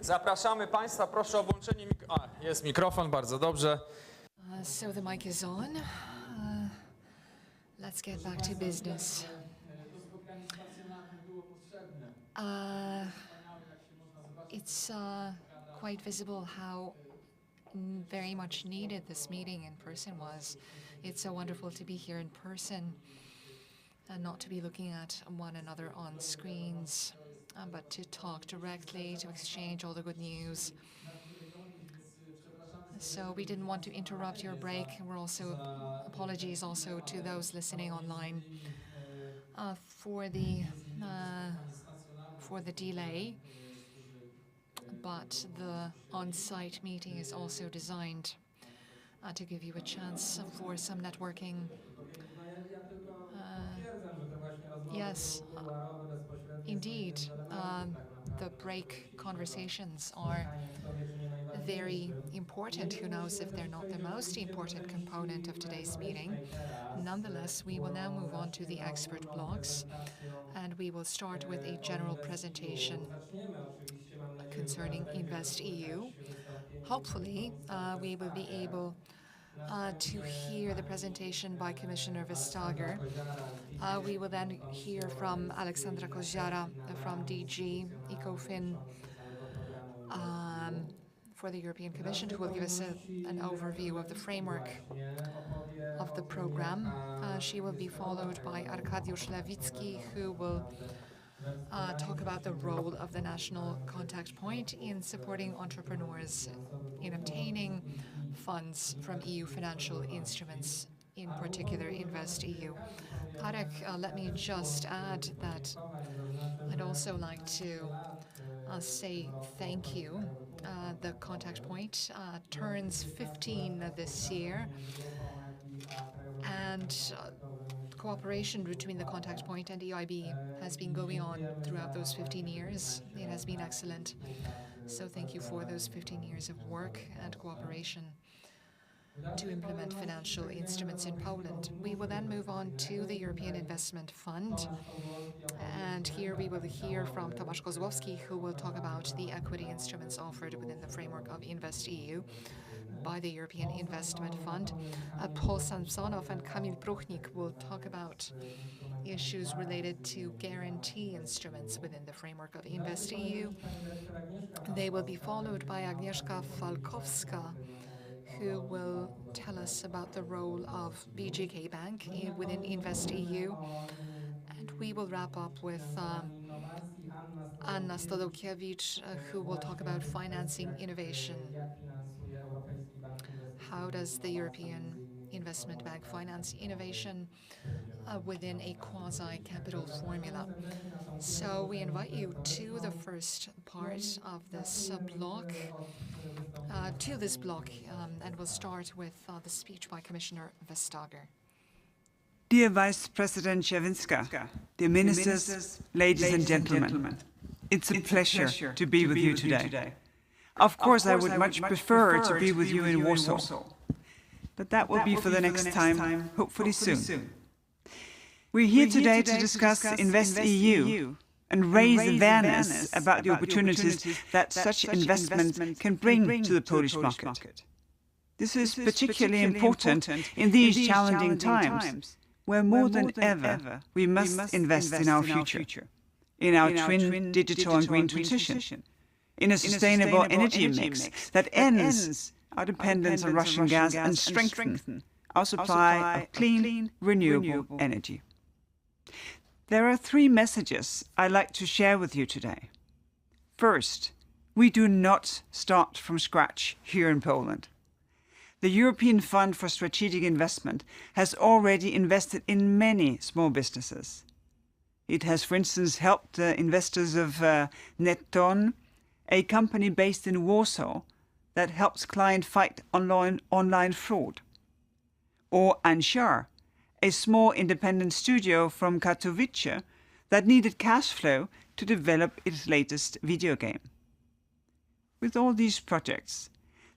Zapraszamy Państwa, proszę o włączenie jest mikrofon, bardzo dobrze. So the mic is on. Let's get back to business. It's quite visible how very much needed this meeting in person was. It's so wonderful to be here in person and not to be looking at one another on screens, but to talk directly, to exchange all the good news. So we didn't want to interrupt your break. We're also, apologies also to those listening online for the delay. But the on-site meeting is also designed to give you a chance for some networking. Yes, indeed, the break conversations are very important. Who knows if they're not the most important component of today's meeting. Nonetheless, we will now move on to the expert blocks, and we will start with a general presentation concerning InvestEU. Hopefully, we will be able to hear the presentation by Commissioner Vestager. We will then hear from Aleksandra Koziara from DG ECOFIN for the European Commission, who will give us an overview of the framework of the program. She will be followed by Arkadiusz Lewicki, who will talk about the role of the national contact point in supporting entrepreneurs in obtaining funds from EU financial instruments, in particular InvestEU. Arek, let me just add that I'd also like to say thank you. The contact point turns 15 this year, and cooperation between the contact point and EIB has been going on throughout those 15 years. It has been excellent. So thank you for those 15 years of work and cooperation to implement financial instruments in Poland. We will then move on to the European Investment Fund. And here we will hear from Tomasz Kozłowski, who will talk about the equity instruments offered within the framework of InvestEU by the European Investment Fund. Paul Samsonov and Kamil Pruchnik will talk about issues related to guarantee instruments within the framework of InvestEU. They will be followed by Agnieszka Falkowska, who will tell us about the role of BGK Bank within InvestEU. And we will wrap up with Anna Stodokiewicz, who will talk about financing innovation. How does the European Investment Bank finance innovation within a quasi-capital formula? So we invite you to the first part of this block, and we'll start with the speech by Commissioner Vestager. Dear Vice President Czawinska, dear ministers, ladies and gentlemen, it's a pleasure to be with you today. Of course, I would much prefer to be with you in Warsaw, but that will be for the next time, hopefully soon. We're here today to discuss InvestEU and raise awareness about the opportunities that such investment can bring to the Polish market. This is particularly important in these challenging times, where more than ever we must invest in our future, in our twin digital and green transition, in a sustainable energy mix that ends our dependence on Russian gas and strengthen our supply of clean, renewable energy. There are three messages I'd like to share with you today. First, we do not start from scratch here in Poland. The European Fund for Strategic Investment has already invested in many small businesses. It has, for instance, helped investors of Netton, a company based in Warsaw that helps clients fight online fraud, or Anshar, a small independent studio from Katowice that needed cash flow to develop its latest video game. With all these projects,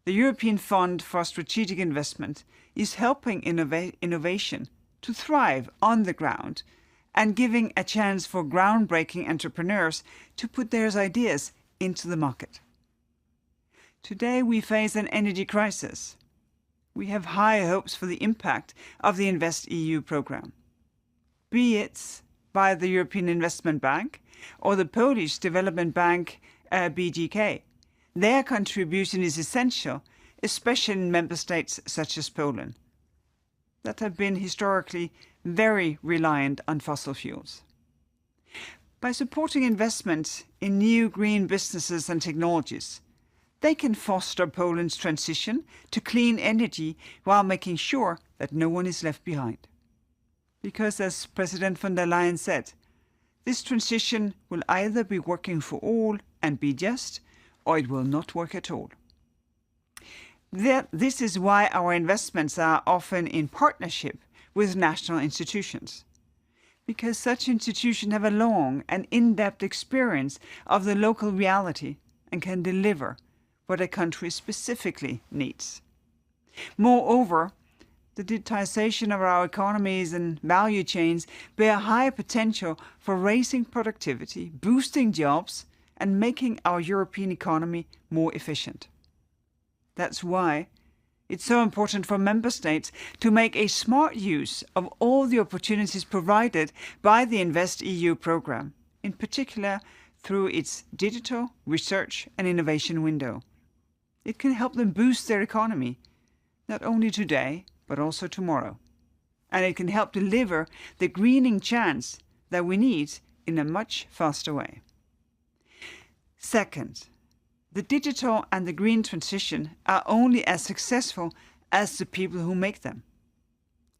the European Fund for Strategic Investment is helping innovation to thrive on the ground and giving a chance for groundbreaking entrepreneurs to put their ideas into the market. Today we face an energy crisis. We have high hopes for the impact of the InvestEU program, be it by the European Investment Bank or the Polish Development Bank BGK. Their contribution is essential especially in member states such as Poland, that have been historically very reliant on fossil fuels. By supporting investment in new green businesses and technologies, they can foster Poland's transition to clean energy while making sure that no one is left behind. Because, as President von der Leyen said, this transition will either be working for all and be just, or it will not work at all. This is why our investments are often in partnership with national institutions, because such institutions have a long and in-depth experience of the local reality and can deliver what a country specifically needs. Moreover, the digitization of our economies and value chains bear high potential for raising productivity, boosting jobs, and making our European economy more efficient. That's why it's so important for member states to make a smart use of all the opportunities provided by the InvestEU program, in particular through its digital, research and innovation window. It can help them boost their economy, not only today, but also tomorrow. And it can help deliver the greening chance that we need in a much faster way. Second, the digital and the green transition are only as successful as the people who make them.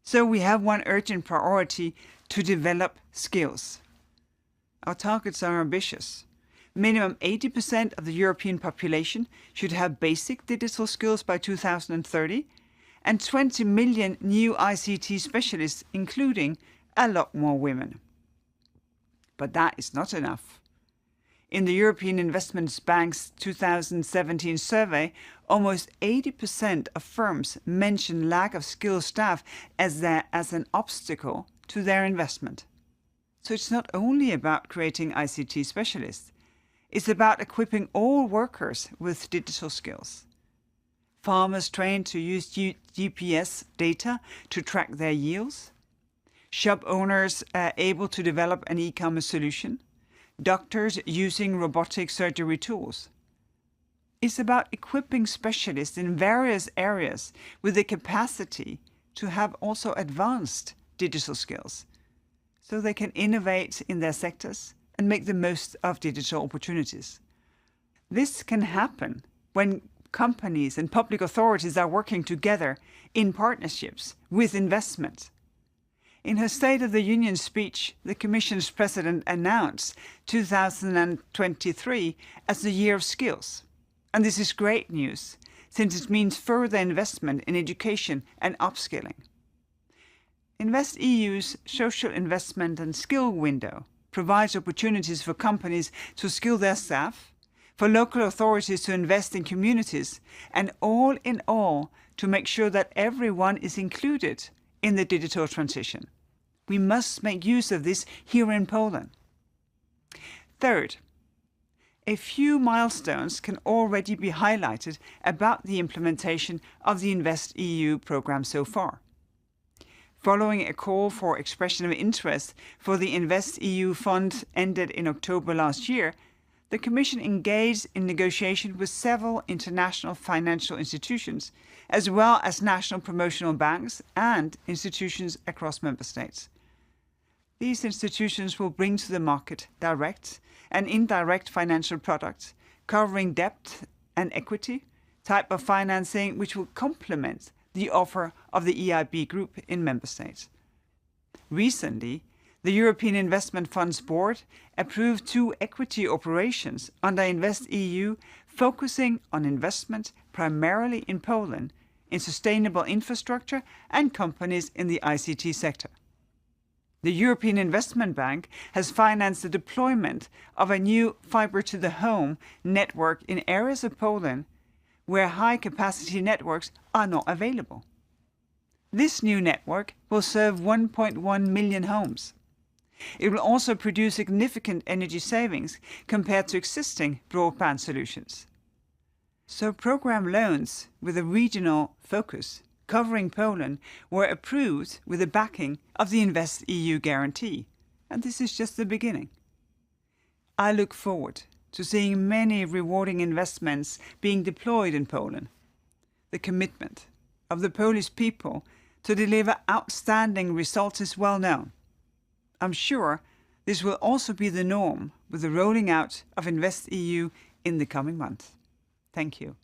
So we have one urgent priority: to develop skills. Our targets are ambitious. Minimum 80% of the European population should have basic digital skills by 2030, and 20 million new ICT specialists, including a lot more women. But that is not enough. In the European Investment Bank's 2017 survey, almost 80% of firms mention lack of skilled staff as an obstacle to their investment. So it's not only about creating ICT specialists. It's about equipping all workers with digital skills. Farmers trained to use GPS data to track their yields. Shop owners able to develop an e-commerce solution. Doctors using robotic surgery tools. It's about equipping specialists in various areas with the capacity to have also advanced digital skills, so they can innovate in their sectors and make the most of digital opportunities. This can happen when companies and public authorities are working together in partnerships with investment. In her State of the Union speech, the Commission's President announced 2023 as the Year of Skills. And this is great news, since it means further investment in education and upskilling. InvestEU's social investment and skill window provides opportunities for companies to skill their staff, for local authorities to invest in communities, and all in all, to make sure that everyone is included in the digital transition. We must make use of this here in Poland. Third, a few milestones can already be highlighted about the implementation of the InvestEU program so far. Following a call for expression of interest for the InvestEU fund ended in October last year, the Commission engaged in negotiation with several international financial institutions, as well as national promotional banks and institutions across member states. These institutions will bring to the market direct and indirect financial products covering debt and equity, type of financing which will complement the offer of the EIB group in member states. Recently, the European Investment Funds Board approved 2 equity operations under InvestEU focusing on investment primarily in Poland in sustainable infrastructure and companies in the ICT sector. The European Investment Bank has financed the deployment of a new fiber-to-the-home network in areas of Poland where high-capacity networks are not available. This new network will serve 1.1 million homes. It will also produce significant energy savings compared to existing broadband solutions. So program loans with a regional focus covering Poland were approved with the backing of the InvestEU guarantee, and this is just the beginning. I look forward to seeing many rewarding investments being deployed in Poland. The commitment of the Polish people to deliver outstanding results is well known. I'm sure this will also be the norm with the rolling out of InvestEU in the coming months. Thank you.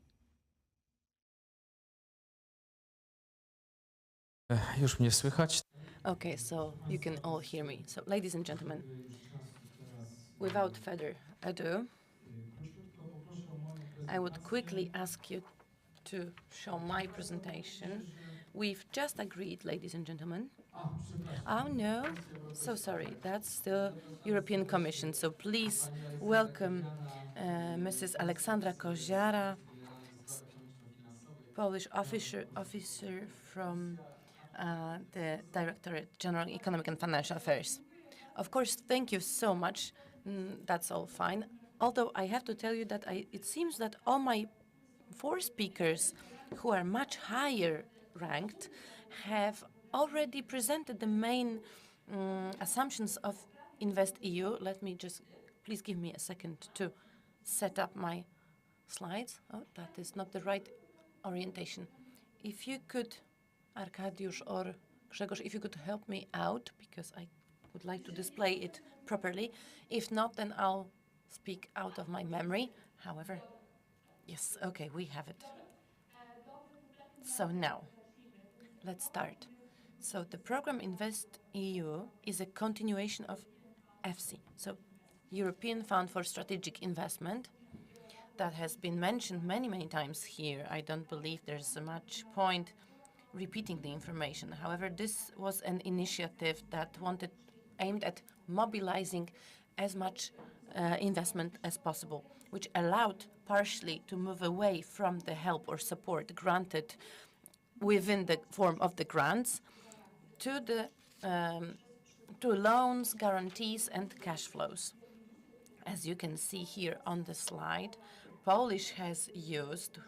Już mnie słychać. Okay, so you can all hear me. So, ladies and gentlemen, without further ado, I would quickly ask you to show my presentation. We've just agreed, ladies and gentlemen. Oh, no, so sorry, that's the European Commission. So please welcome Mrs. Aleksandra Koziara, Polish officer from the Directorate General Economic and Financial Affairs. Of course, thank you so much. That's all fine. Although I have to tell you that it seems that all my four speakers, who are much higher ranked, have already presented the main assumptions of InvestEU. Let me just, please give me a second to set up my slides. Oh, that is not the right orientation. If you could, Arkadiusz or Grzegorz, if you could help me out, because I would like to display it properly. If not, then I'll speak out of my memory. However, yes, okay, we have it. So now, let's start. So the program InvestEU is a continuation of EFSI, so European Fund for Strategic Investment, that has been mentioned many, many times here. I don't believe there's much point repeating the information. However, this was an initiative that aimed at mobilizing as much investment as possible, which allowed partially to move away from the help or support granted within the form of the grants to the to loans, guarantees, and cash flows. As you can see here on the slide, Polish has used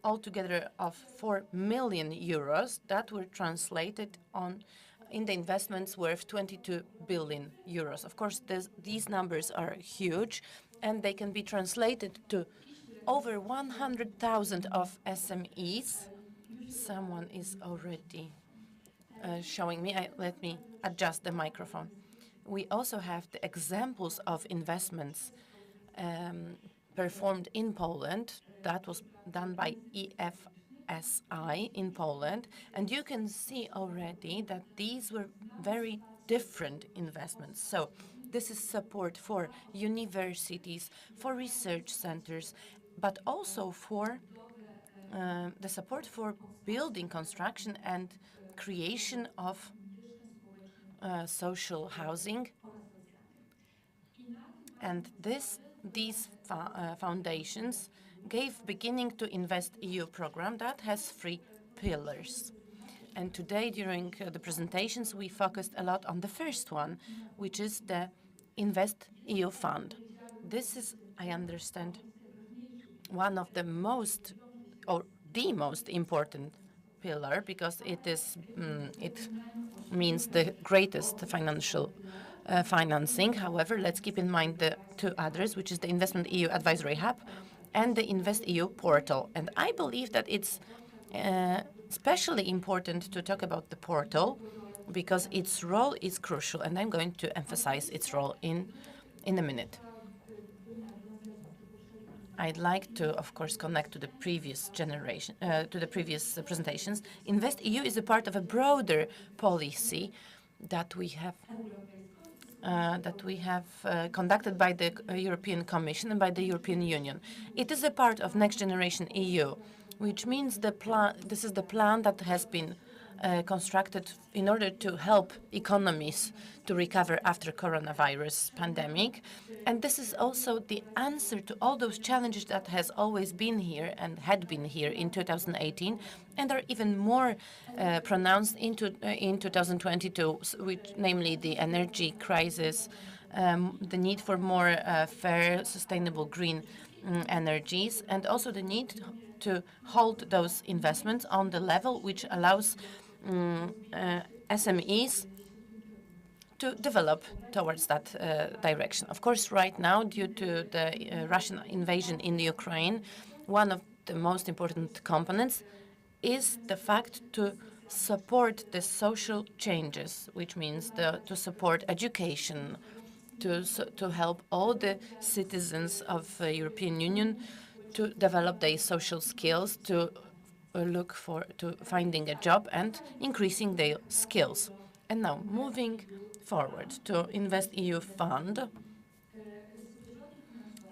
altogether of 4 million euros that were translated in the investments worth 22 billion euros. Of course, these numbers are huge, and they can be translated to over 100,000 of SMEs. Someone is already showing me. Let me adjust the microphone. We also have the examples of investments performed in Poland. That was done by EFSI in Poland. And you can see already that these were very different investments. So this is support for universities, for research centers, but also for the support for building construction and creation of social housing. And these foundations gave beginning to InvestEU program that has 3 pillars. And today, during the presentations, we focused a lot on the first one, which is the InvestEU fund. This is, I understand, one of the most, or the most important pillar, because it means the greatest financial financing. However, let's keep in mind the 2 others, which is the InvestEU Advisory Hub and the InvestEU portal. And I believe that it's especially important to talk about the portal because its role is crucial, and I'm going to emphasize its role in a minute. I'd like to, of course, connect to the previous generation, to the previous presentations. InvestEU is a part of a broader policy that we have conducted by the European Commission and by the European Union. It is a part of Next Generation EU, which means this is the plan that has been constructed in order to help economies to recover after coronavirus pandemic. And this is also the answer to all those challenges that has always been here and had been here in 2018 and are even more pronounced in 2022, which, namely the energy crisis, the need for more fair, sustainable green energies, and also the need to hold those investments on the level which allows SMEs to develop towards that direction. Of course, right now, due to the Russian invasion in Ukraine, one of the most important components is the fact to support the social changes, which means to support education, to help all the citizens of the European Union to develop their social skills, to look to finding a job and increasing their skills. And now, moving forward to InvestEU Fund.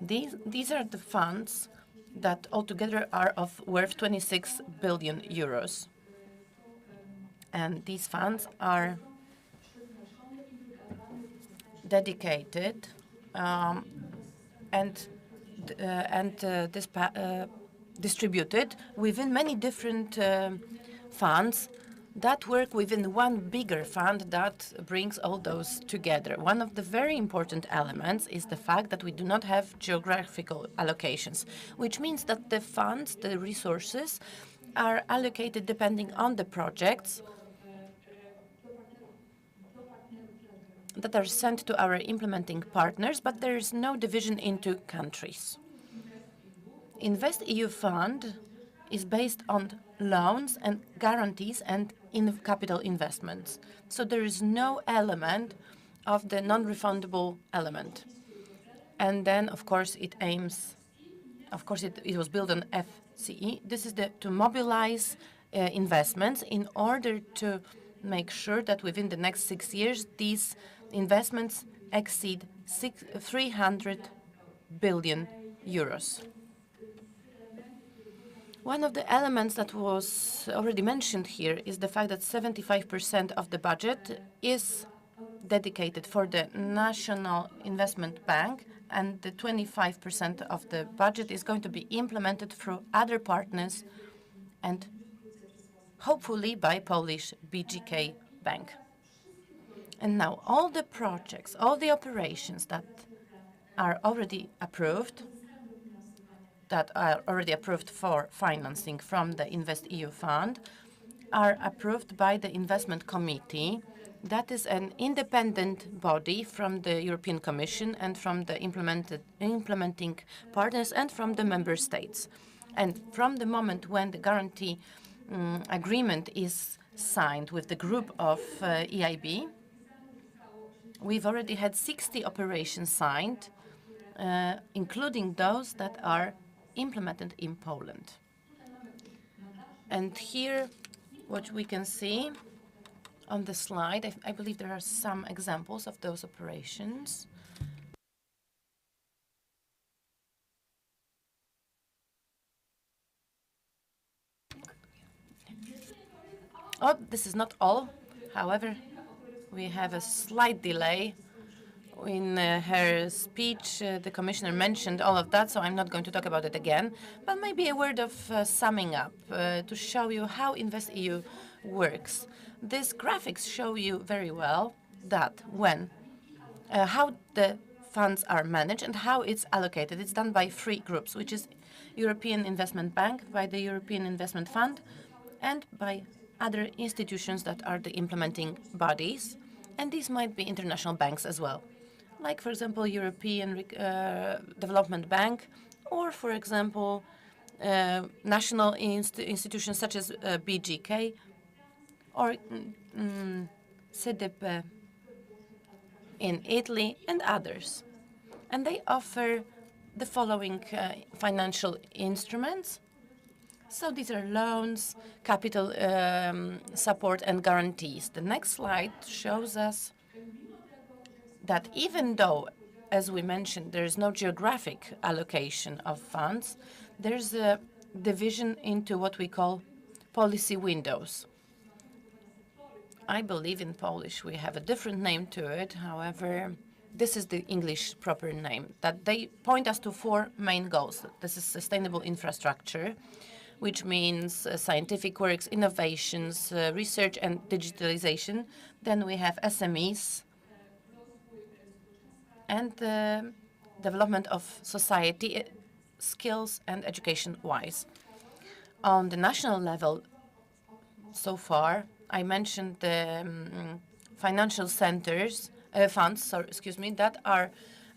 These are the funds that altogether are worth 26 billion euros. And these funds are dedicated and distributed within many different funds that work within one bigger fund that brings all those together. One of the very important elements is the fact that we do not have geographical allocations, which means that the funds, the resources, are allocated depending on the projects that are sent to our implementing partners, but there is no division into countries. InvestEU Fund is based on loans and guarantees and capital investments. So there is no element of the non-refundable element. And then, of course, it was built on FCE. This is to mobilize investments in order to make sure that within the next 6 years, these investments exceed 300 billion euros. One of the elements that was already mentioned here is the fact that 75% of the budget is dedicated for the National Investment Bank, and the 25% of the budget is going to be implemented through other partners and hopefully by Polish BGK Bank. And now all the projects, all the operations that are already approved, for financing from the InvestEU Fund, are approved by the Investment Committee. That is an independent body from the European Commission and from the implementing partners and from the member states. And from the moment when the guarantee agreement is signed with the group of EIB, we've already had 60 operations signed, including those that are implemented in Poland. And here, what we can see on the slide, I believe there are some examples of those operations. Oh, this is not all. However, we have a slight delay. In her speech, the Commissioner mentioned all of that, so I'm not going to talk about it again. But maybe a word of summing up to show you how InvestEU works. These graphics show you very well that how the funds are managed and how it's allocated. It's done by 3 groups, which is European Investment Bank, by the European Investment Fund, and by other institutions that are the implementing bodies. And these might be international banks as well, like, for example, European Development Bank, or, for example, national institutions such as BGK or CDP in Italy and others. And they offer the following financial instruments. So these are loans, capital support, and guarantees. The next slide shows us that even though, as we mentioned, there is no geographic allocation of funds, there's a division into what we call policy windows. I believe in Polish we have a different name to it. However, this is the English proper name, that they point us to 4 main goals. This is sustainable infrastructure, which means scientific works, innovations, research and digitalization. Then we have SMEs, and the development of society, skills and education-wise. On the national level, so far, I mentioned the financial centers, funds, that are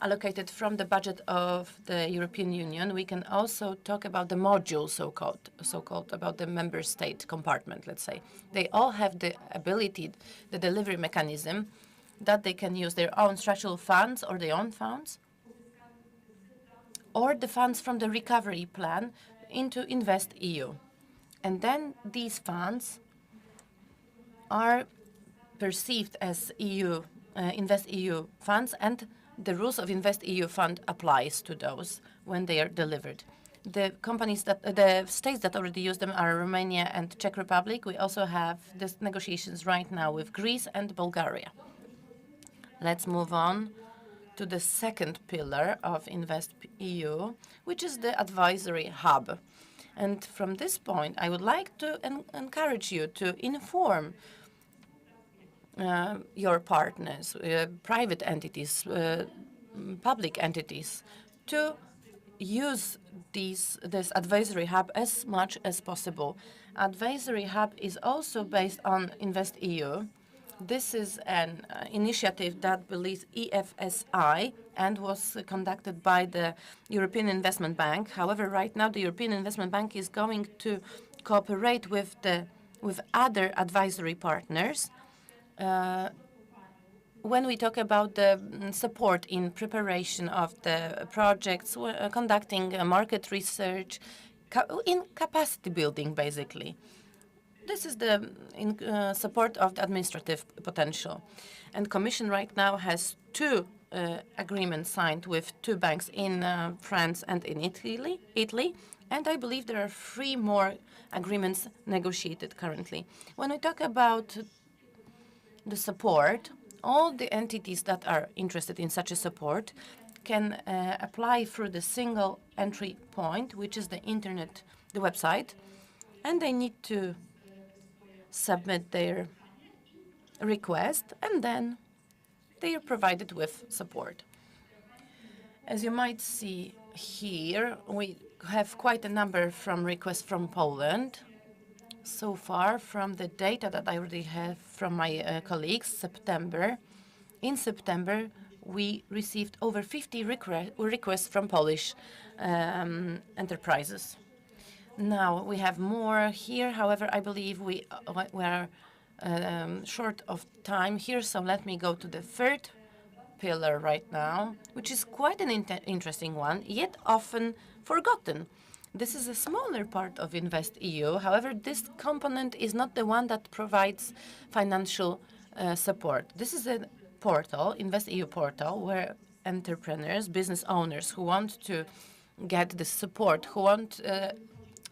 allocated from the budget of the European Union. We can also talk about the module, so-called about the member state compartment, let's say. They all have the ability, the delivery mechanism, that they can use their own structural funds or their own funds, or the funds from the recovery plan into InvestEU. And then these funds are perceived as InvestEU funds, and the rules of InvestEU fund applies to those when they are delivered. The states that already use them are Romania and Czech Republic. We also have these negotiations right now with Greece and Bulgaria. Let's move on to the second pillar of InvestEU, which is the advisory hub. And from this point, I would like to encourage you to inform your partners, private entities, public entities, to use this advisory hub as much as possible. Advisory hub is also based on InvestEU. This is an initiative that believes EFSI and was conducted by the European Investment Bank. However, right now the European Investment Bank is going to cooperate with other advisory partners when we talk about the support in preparation of the projects, conducting market research, in capacity building, basically. This is the support of the administrative potential. And Commission right now has two agreements signed with two banks in France and in Italy. And I believe there are 3 more agreements negotiated currently. When we talk about the support, all the entities that are interested in such a support can apply through the single entry point, which is the internet, the website, and they need to submit their request, and then they are provided with support. As you might see here, we have quite a number from requests from Poland. So far, from the data that I already have from my colleagues, in September, we received over 50 requests from Polish enterprises. Now, we have more here. However, I believe we are short of time here, so let me go to the third pillar right now, which is quite an interesting one, yet often forgotten. This is a smaller part of InvestEU. However, this component is not the one that provides financial support. This is a portal, InvestEU portal, where entrepreneurs, business owners who want to get the support, who want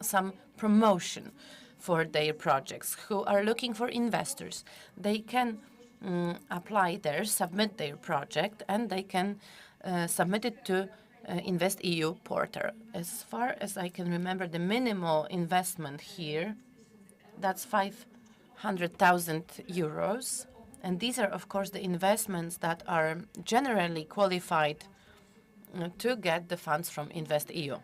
some promotion for their projects, who are looking for investors, they can apply there, submit their project, and they can submit it to InvestEU portal. As far as I can remember, the minimal investment here, that's 500,000 euros. And these are, of course, the investments that are generally qualified to get the funds from InvestEU.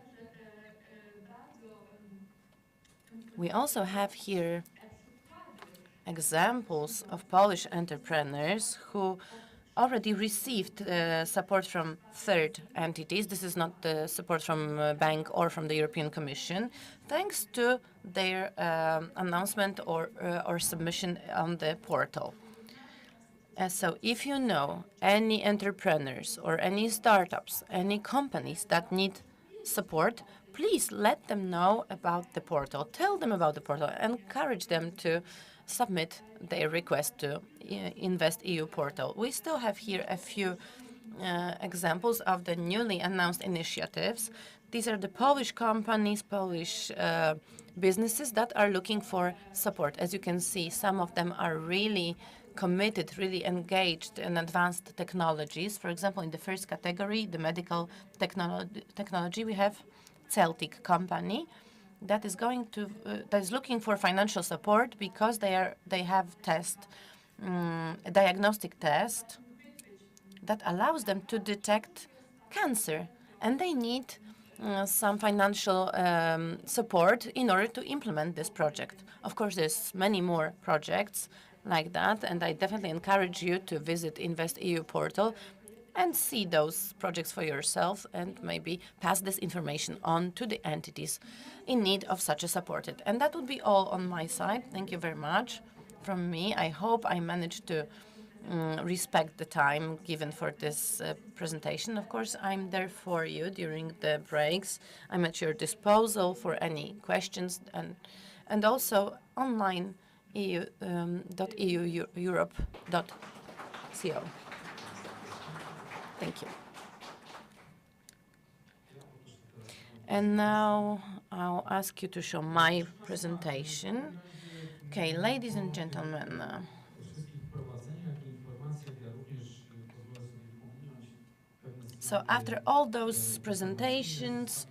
We also have here examples of Polish entrepreneurs who already received support from third entities. This is not the support from a bank or from the European Commission, thanks to their announcement or submission on the portal. So if you know any entrepreneurs or any startups, any companies that need support, please let them know about the portal. Tell them about the portal. Encourage them to submit their request to InvestEU portal. We still have here a few examples of the newly announced initiatives. These are the Polish companies, Polish businesses that are looking for support. As you can see, some of them are really committed, really engaged in advanced technologies. For example, in the first category, the medical technology, we have Celtic company that is looking for financial support because they have a diagnostic test that allows them to detect cancer, and they need some financial support in order to implement this project. Of course, there's many more projects like that, and I definitely encourage you to visit InvestEU portal. and see those projects for yourself and maybe pass this information on to the entities in need of such a support. And that would be all on my side. Thank you very much from me. I hope I managed to respect the time given for this presentation. Of course, I'm there for you during the breaks. I'm at your disposal for any questions, and also online EU.europe.co. Thank you. And now I'll ask you to show my presentation. Okay, ladies and gentlemen. So after all those presentations,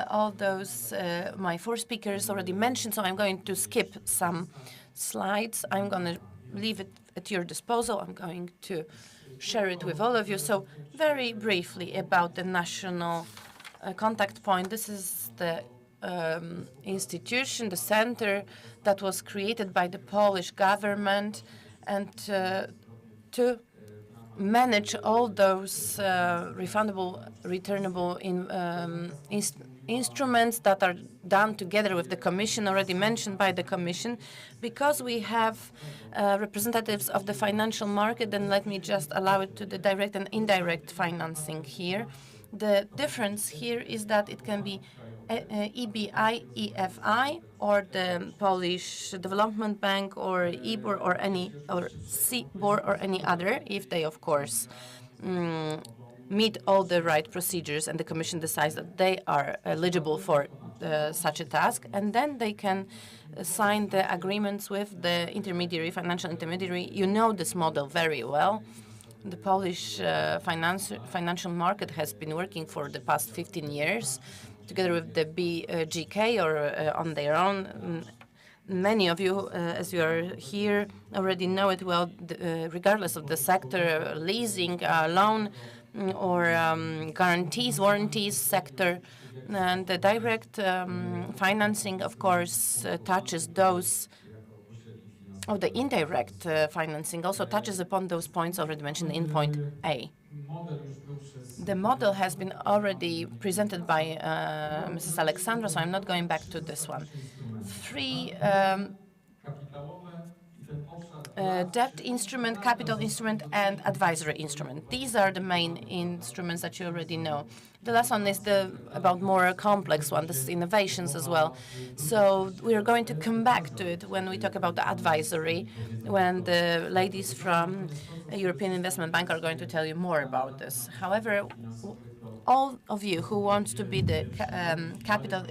all those my four speakers already mentioned, so I'm going to skip some slides. I'm going to leave it at your disposal. I'm going to share it with all of you. So very briefly about the national contact point. This is the institution, the center that was created by the Polish government, and to manage all those refundable, returnable instruments that are done together with the Commission, already mentioned by the Commission. Because we have representatives of the financial market, then let me just allow it to the direct and indirect financing here. The difference here is that it can be EBI, EFI, or the Polish Development Bank, or IBOR, or CBOR, or any other, if they, of course, meet all the right procedures and the Commission decides that they are eligible for such a task, and then they can sign the agreements with the intermediary, financial intermediary. You know this model very well. The Polish financial market has been working for the past 15 years together with the BGK or on their own. Many of you, as you are here, already know it well, regardless of the sector, leasing, loan, or guarantees, warranties sector. And the direct financing, of course, touches those. Oh, the indirect financing also touches upon those points already mentioned in point A. The model has been already presented by Mrs. Alexandra, so I'm not going back to this one. Three debt instrument, capital instrument, and advisory instrument. These are the main instruments that you already know. The last one is about more complex one. This is innovations as well. So we are going to come back to it when we talk about the advisory, when the ladies from European Investment Bank are going to tell you more about this. However, all of you who want to be the capital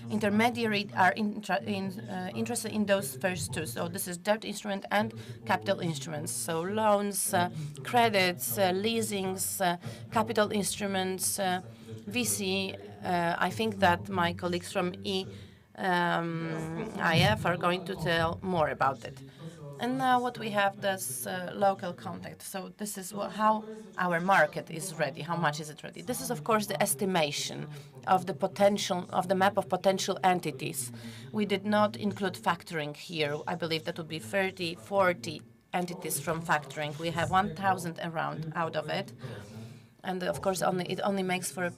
intermediary are interested in those first two. So this is debt instrument and capital instruments. So loans, credits, leasings, capital instruments, VC. I think that my colleagues from EIF are going to tell more about it. And now what we have this local contact. So this is how our market is ready. How much is it ready? This is, of course, the estimation of the potential, of the map of potential entities. We did not include factoring here. I believe that would be 30, 40 entities from factoring. We have 1,000 around out of it. And of course, it only makes for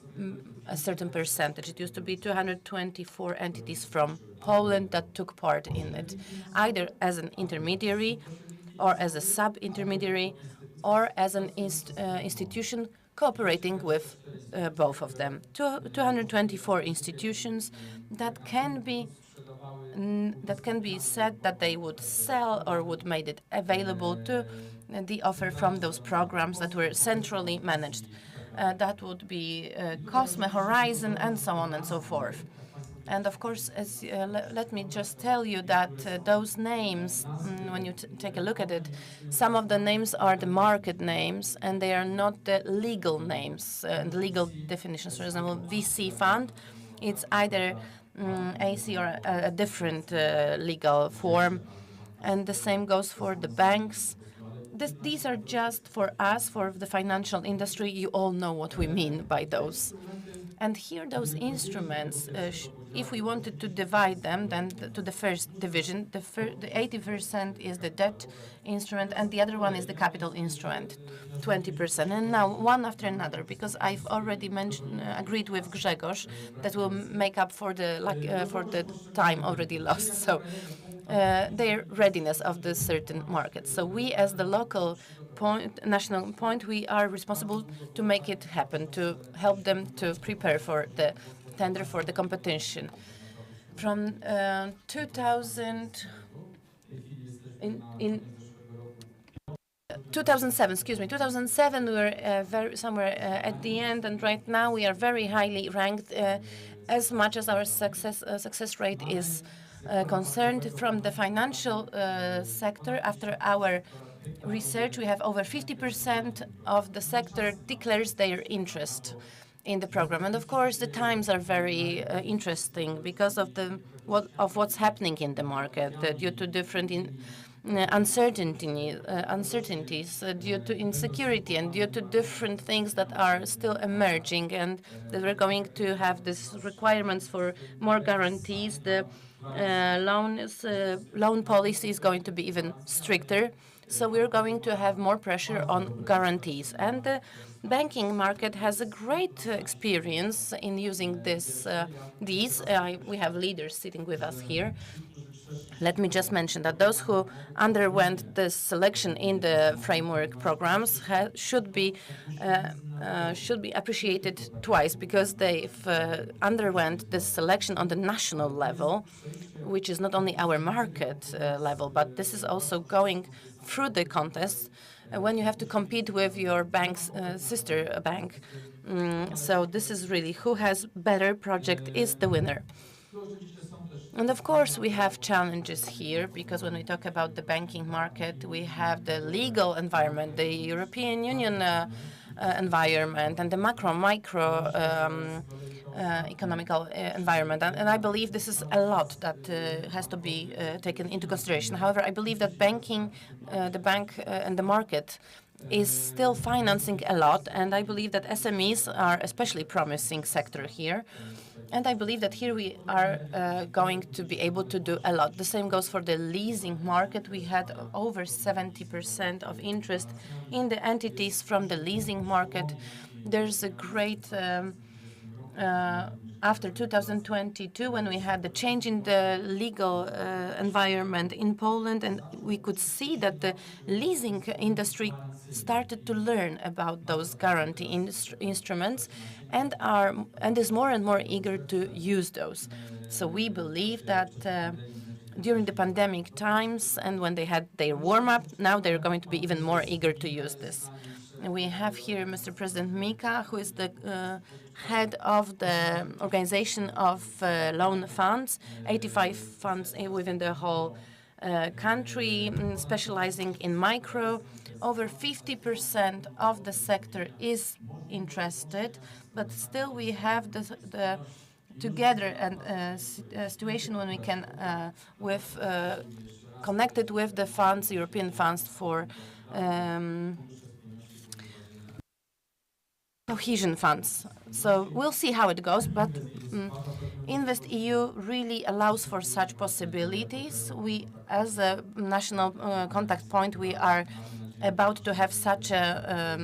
a certain percentage. It used to be 224 entities from Poland that took part in it, either as an intermediary or as a sub-intermediary or as an institution cooperating with both of them. 224 institutions that can be said that they would sell or would make it available to the offer from those programs that were centrally managed. That would be Cosme, Horizon, and so on and so forth. And of course, let me just tell you that those names, when you take a look at it, some of the names are the market names, and they are not the legal names, the legal definitions. For example, VC fund, it's either AC or a different legal form, and the same goes for the banks. These are just for us, for the financial industry. You all know what we mean by those. And here, those instruments, if we wanted to divide them, then to the first division, the 80% is the debt instrument, and the other one is the capital instrument, 20%. And now, one after another, because I've already agreed with Grzegorz that will make up for the time already lost. So their readiness of the certain markets. So we, as the local point, national point, we are responsible to make it happen, to help them to prepare for the tender, for the competition. From 2007, we were somewhere at the end, and right now we are very highly ranked, as much as our success rate is concerned. From the financial sector, after our research, we have over 50% of the sector declares their interest in the program. And of course, the times are very interesting because of what's happening in the market due to different uncertainties, due to insecurity, and due to different things that are still emerging, and that we're going to have these requirements for more guarantees. The loan policy is going to be even stricter. So we're going to have more pressure on guarantees. And the banking market has a great experience in using these. We have leaders sitting with us here. Let me just mention that those who underwent this selection in the framework programs should be appreciated twice, because they've underwent this selection on the national level, which is not only our market level, but this is also going through the contest when you have to compete with your bank's sister bank. So this is really who has better project is the winner. And of course, we have challenges here, because when we talk about the banking market, we have the legal environment, the European Union environment, and the micro economical environment. And I believe this is a lot that has to be taken into consideration. However, I believe that the bank and the market is still financing a lot, and I believe that SMEs are especially promising sector here. And I believe that here we are going to be able to do a lot. The same goes for the leasing market. We had over 70% of interest in the entities from the leasing market. There's a great, after 2022, when we had the change in the legal environment in Poland, and we could see that the leasing industry started to learn about those guarantee instruments, and is more and more eager to use those. So we believe that during the pandemic times, and when they had their warm-up, now they're going to be even more eager to use this. And we have here Mr. President Mika, who is the head of the organization of loan funds, 85 funds within the whole country, specializing in micro. Over 50% of the sector is interested, but still we have the together and situation when we can connected with the funds, European funds for cohesion funds. So we'll see how it goes, but InvestEU really allows for such possibilities. We, as a national contact point, we are about to have such a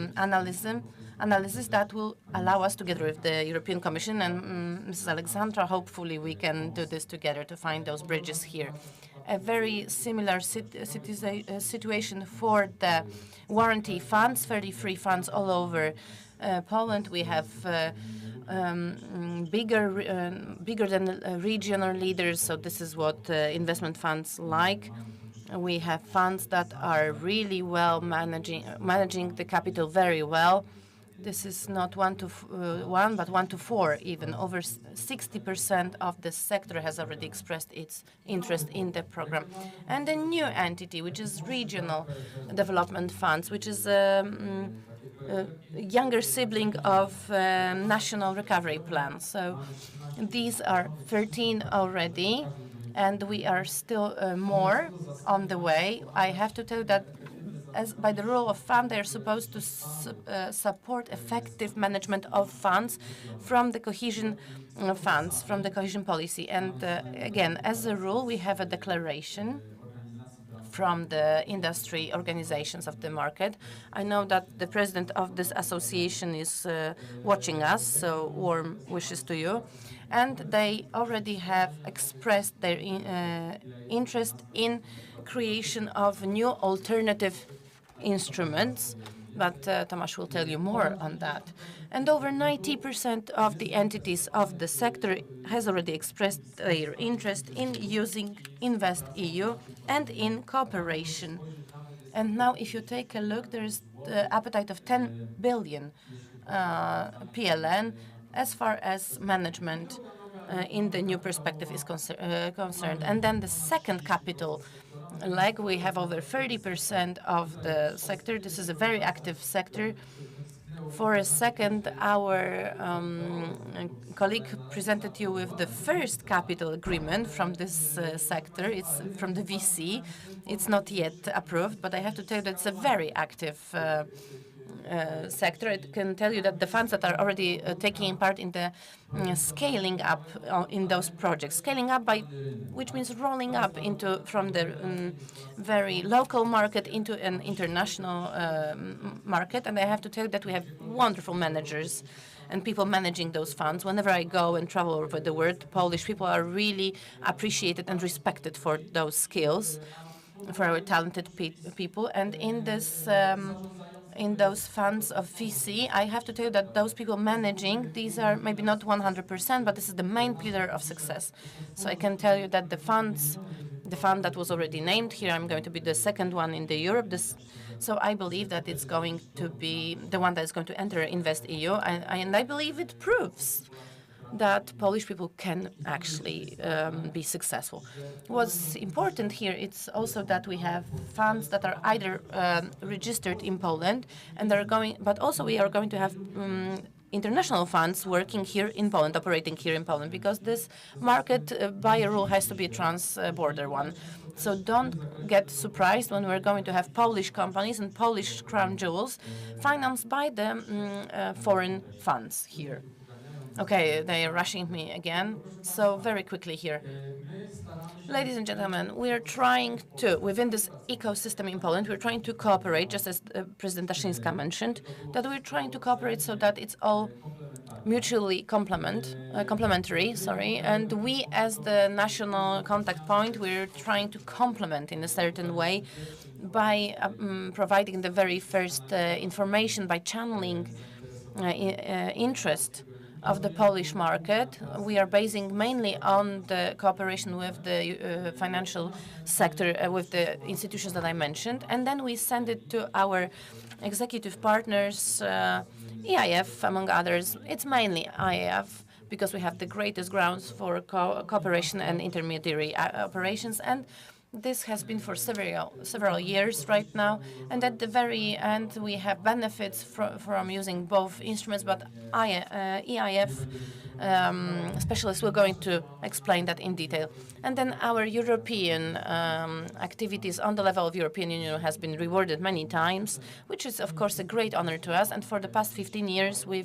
analysis that will allow us, together with the European Commission and Mrs. Alexandra, hopefully we can do this together to find those bridges here. A very similar situation for the warranty funds, 33 funds all over Poland. We have bigger than regional leaders, so this is what investment funds like. We have funds that are really well managing the capital very well. This is not 1 to 1, but 1 to 4 even. Over 60% of the sector has already expressed its interest in the program. And a new entity, which is regional development funds, which is a younger sibling of national recovery plan. So these are 13 already, and we are still more on the way. I have to tell you that as by the rule of thumb, they are supposed to support effective management of funds from the cohesion funds, from the cohesion policy. And again, as a rule, we have a declaration from the industry organizations of the market. I know that the president of this association is watching us, so warm wishes to you. And they already have expressed their interest in creation of new alternative instruments, but Tomasz will tell you more on that. And over 90% of the entities of the sector has already expressed their interest in using InvestEU and in cooperation. And now if you take a look, there is the appetite of 10 billion PLN as far as management in the new perspective is concerned. And then the second capital leg, we have over 30% of the sector. This is a very active sector. For a second, our colleague presented you with the first capital agreement from this sector. It's from the VC. It's not yet approved, but I have to tell you that it's a very active sector. I can tell you that the funds that are already taking part in the scaling up in those projects, scaling up by, which means rolling up into from the very local market into an international market. And I have to tell you that we have wonderful managers and people managing those funds. Whenever I go and travel over the world, Polish people are really appreciated and respected for those skills, for our talented people. And in this in those funds of VC, I have to tell you that those people managing, these are maybe not 100%, but this is the main pillar of success. So I can tell you that the fund that was already named here, I'm going to be the second one in the Europe. So I believe that it's going to be the one that is going to enter InvestEU, and I believe it proves that Polish people can actually be successful. What's important here is also that we have funds that are either registered in Poland and are going, but also we are going to have international funds working here in Poland, operating here in Poland, because this market by a rule has to be a trans-border one. So don't get surprised when we're going to have Polish companies and Polish crown jewels financed by the foreign funds here. Okay, they are rushing me again. So very quickly here. Ladies and gentlemen, we are trying to, within this ecosystem in Poland, we're trying to cooperate, just as President Daszyńska mentioned, that we're trying to cooperate so that it's all mutually complementary, and we as the national contact point, we're trying to complement in a certain way by providing the very first information, by channeling interest of the Polish market. We are basing mainly on the cooperation with the financial sector, with the institutions that I mentioned, and then we send it to our executive partners, EIF, among others. It's mainly IAF because we have the greatest grounds for cooperation and intermediary operations, and this has been for several years right now. And at the very end, we have benefits from using both instruments, but EIF specialists will going to explain that in detail. And then our European activities on the level of European Union has been rewarded many times, which is, of course, a great honor to us. And for the past 15 years, we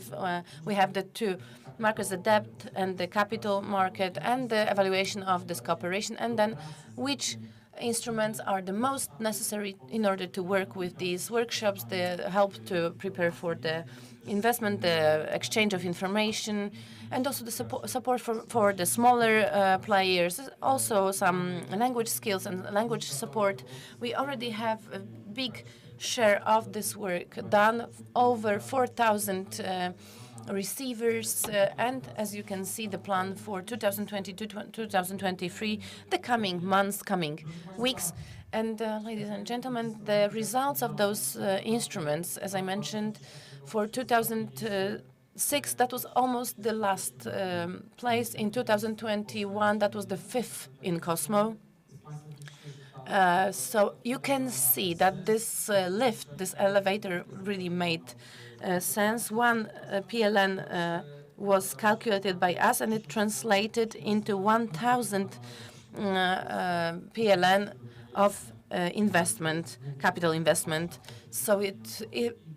have the two markets, the debt and the capital market, and the evaluation of this cooperation, and then which instruments are the most necessary in order to work with these workshops, the help to prepare for the investment, the exchange of information, and also the support for the smaller players, also some language skills and language support. We already have a big share of this work done, over 4,000 receivers, and as you can see, the plan for 2022-2023, the coming months, coming weeks. And ladies and gentlemen, the results of those instruments, as I mentioned, for 2006, that was almost the last place. In 2021, that was the 5th in Cosmo. So you can see that this lift, this elevator really made sense. One PLN was calculated by us, and it translated into 1,000 PLN of investment, capital investment. So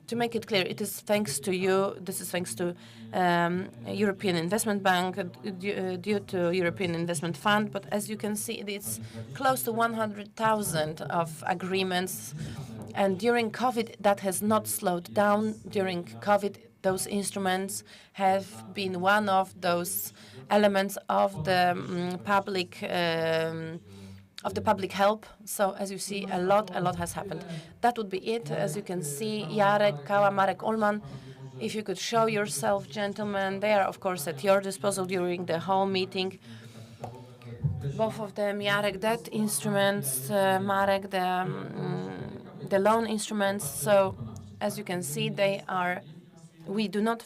to make it clear, it is thanks to you. This is thanks to European Investment Bank, due to European Investment Fund. But as you can see, it's close to 100,000 of agreements. And during COVID, that has not slowed down. During COVID, those instruments have been one of those elements of the public help. So as you see, a lot has happened. That would be it. As you can see, Jarek Kała, Marek Ullman, if you could show yourself, gentlemen, they are of course at your disposal during the whole meeting. Both of them, Jarek, debt instruments, Marek, the loan instruments. So as you can see, we do not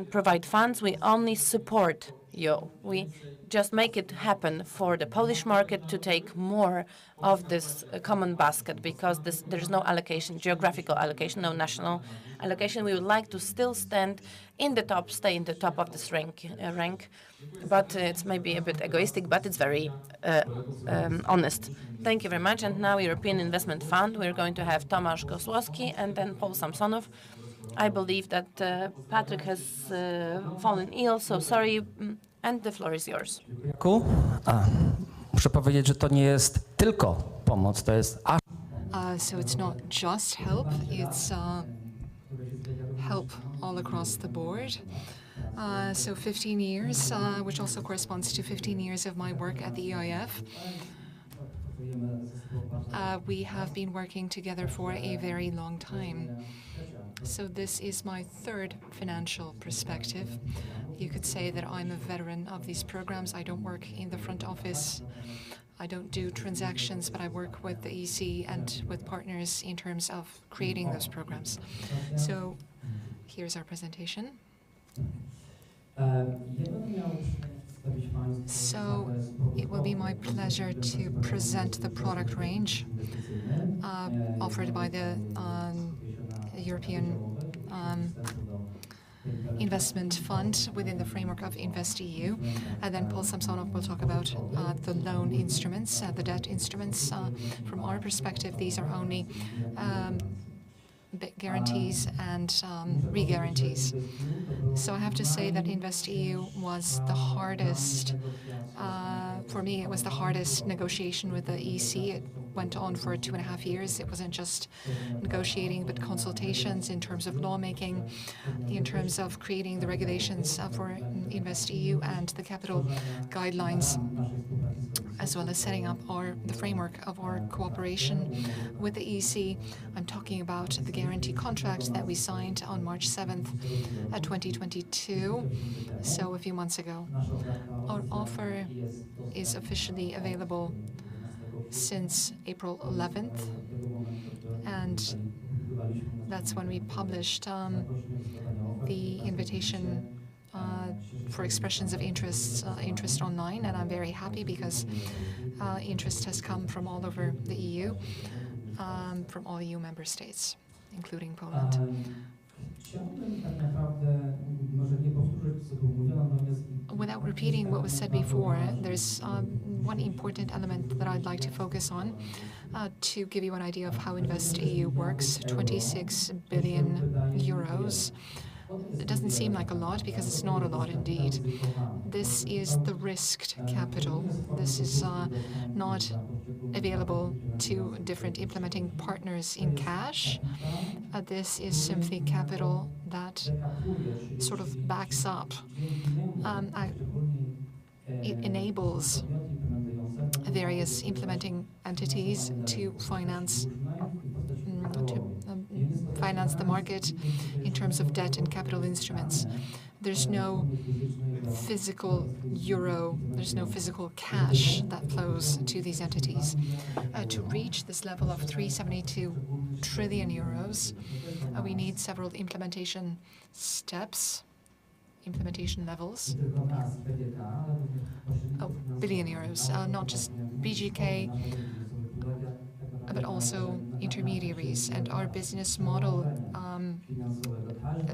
provide funds, we only support you. We just make it happen for the Polish market to take more of this common basket, because there's no allocation, geographical allocation, no national allocation. We would like to still stand in the top, stay in the top of this rank. But it's maybe a bit egoistic, but it's very honest. Thank you very much. And now European Investment Fund, we're going to have Tomasz Gosłowski and then Paul Samsonow. I believe that Patrick has fallen ill, so sorry, and the floor is yours. Muszę powiedzieć, że to nie jest tylko pomoc, to jest aż. So it's not just help, it's help all across the board. So 15 years, which also corresponds to 15 years of my work at the EIF. We have been working together for a very long time. So this is my third financial perspective. You could say that I'm a veteran of these programs. I don't work in the front office. I don't do transactions, but I work with the EC and with partners in terms of creating those programs. So here's our presentation. So it will be my pleasure to present the product range offered by the European Investment Fund within the framework of InvestEU. And then Paul Samsonow will talk about the loan instruments, the debt instruments. From our perspective, these are only guarantees and re-guarantees. So I have to say that InvestEU was the hardest, for me it was the hardest negotiation with the EC. It went on for 2.5 years. It wasn't just negotiating, but consultations in terms of lawmaking, in terms of creating the regulations for InvestEU and the capital guidelines, as well as setting up the framework of our cooperation with the EC. I'm talking about the guarantee contract that we signed on March 7th, 2022, so a few months ago. Our offer is officially available since April 11th, and that's when we published the invitation for expressions of interest online, and I'm very happy because interest has come from all over the EU, from all EU member states, including Poland. Without repeating what was said before, there's one important element that I'd like to focus on to give you an idea of how InvestEU works. 26 billion euros. It doesn't seem like a lot because it's not a lot indeed. This is the risked capital. This is not available to different implementing partners in cash. This is simply capital that sort of backs up. It enables various implementing entities to finance the market in terms of debt and capital instruments. There's no physical euro, there's no physical cash that flows to these entities. To reach this level of 372 trillion euros, we need several implementation steps, implementation levels. Billion euros, not just BGK, but also intermediaries. And our business model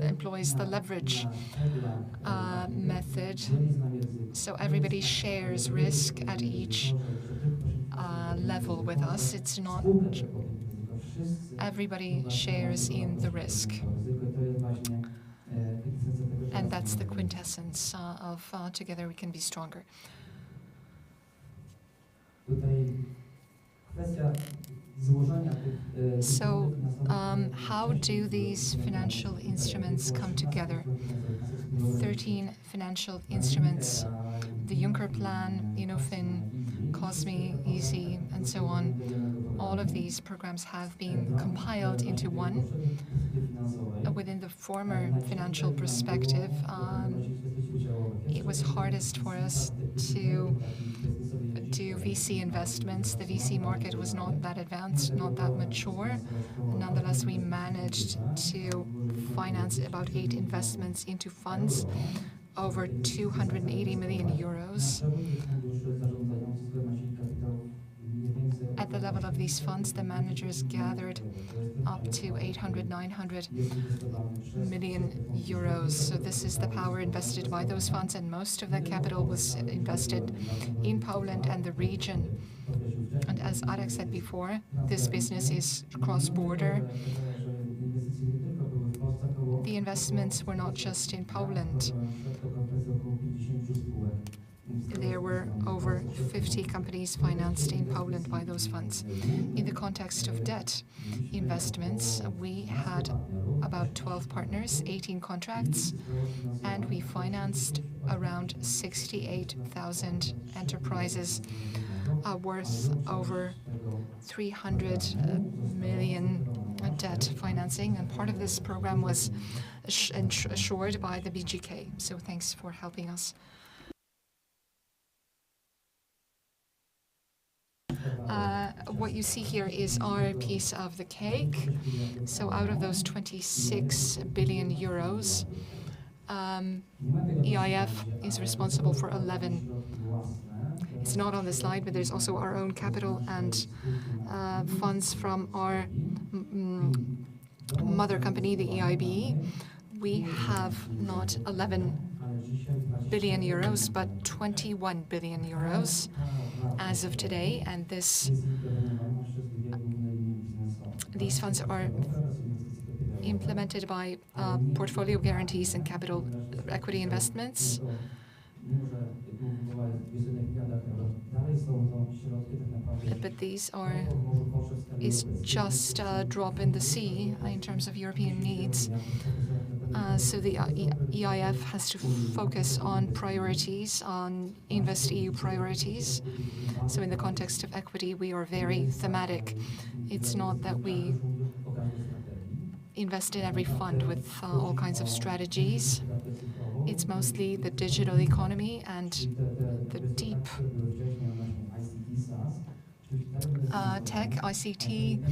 employs the leverage method. So everybody shares risk at each level with us. It's not everybody shares in the risk. And that's the quintessence of Together We Can Be Stronger. So, how do these financial instruments come together? 13 financial instruments, the Juncker Plan, Innofin, COSME, EASY, and so on. All of these programs have been compiled into one. Within the former financial perspective, it was hardest for us to do VC investments. The VC market was not that advanced, not that mature. Nonetheless, we managed to finance about 8 investments into funds, over 280 million euros. At the level of these funds, the managers gathered up to 800, 900 million euros. So this is the power invested by those funds, and most of the capital was invested in Poland and the region. And as Arek said before, this business is cross-border. The investments were not just in Poland. There were over 50 companies financed in Poland by those funds. In the context of debt investments, we had about 12 partners, 18 contracts, and we financed around 68,000 enterprises worth over 300 million debt financing. And part of this program was assured by the BGK. So thanks for helping us. What you see here is our piece of the cake. So out of those 26 billion euros, EIF is responsible for 11. It's not on the slide, but there's also our own capital and funds from our mother company, the EIB. We have not 11 billion euros, but 21 billion euros as of today, and these funds are implemented by portfolio guarantees and capital equity investments. But these is just a drop in the sea in terms of European needs. So the EIF has to focus on priorities, on InvestEU priorities. So in the context of equity, we are very thematic. It's not that we invest in every fund with all kinds of strategies. It's mostly the digital economy and the deep tech, ICT.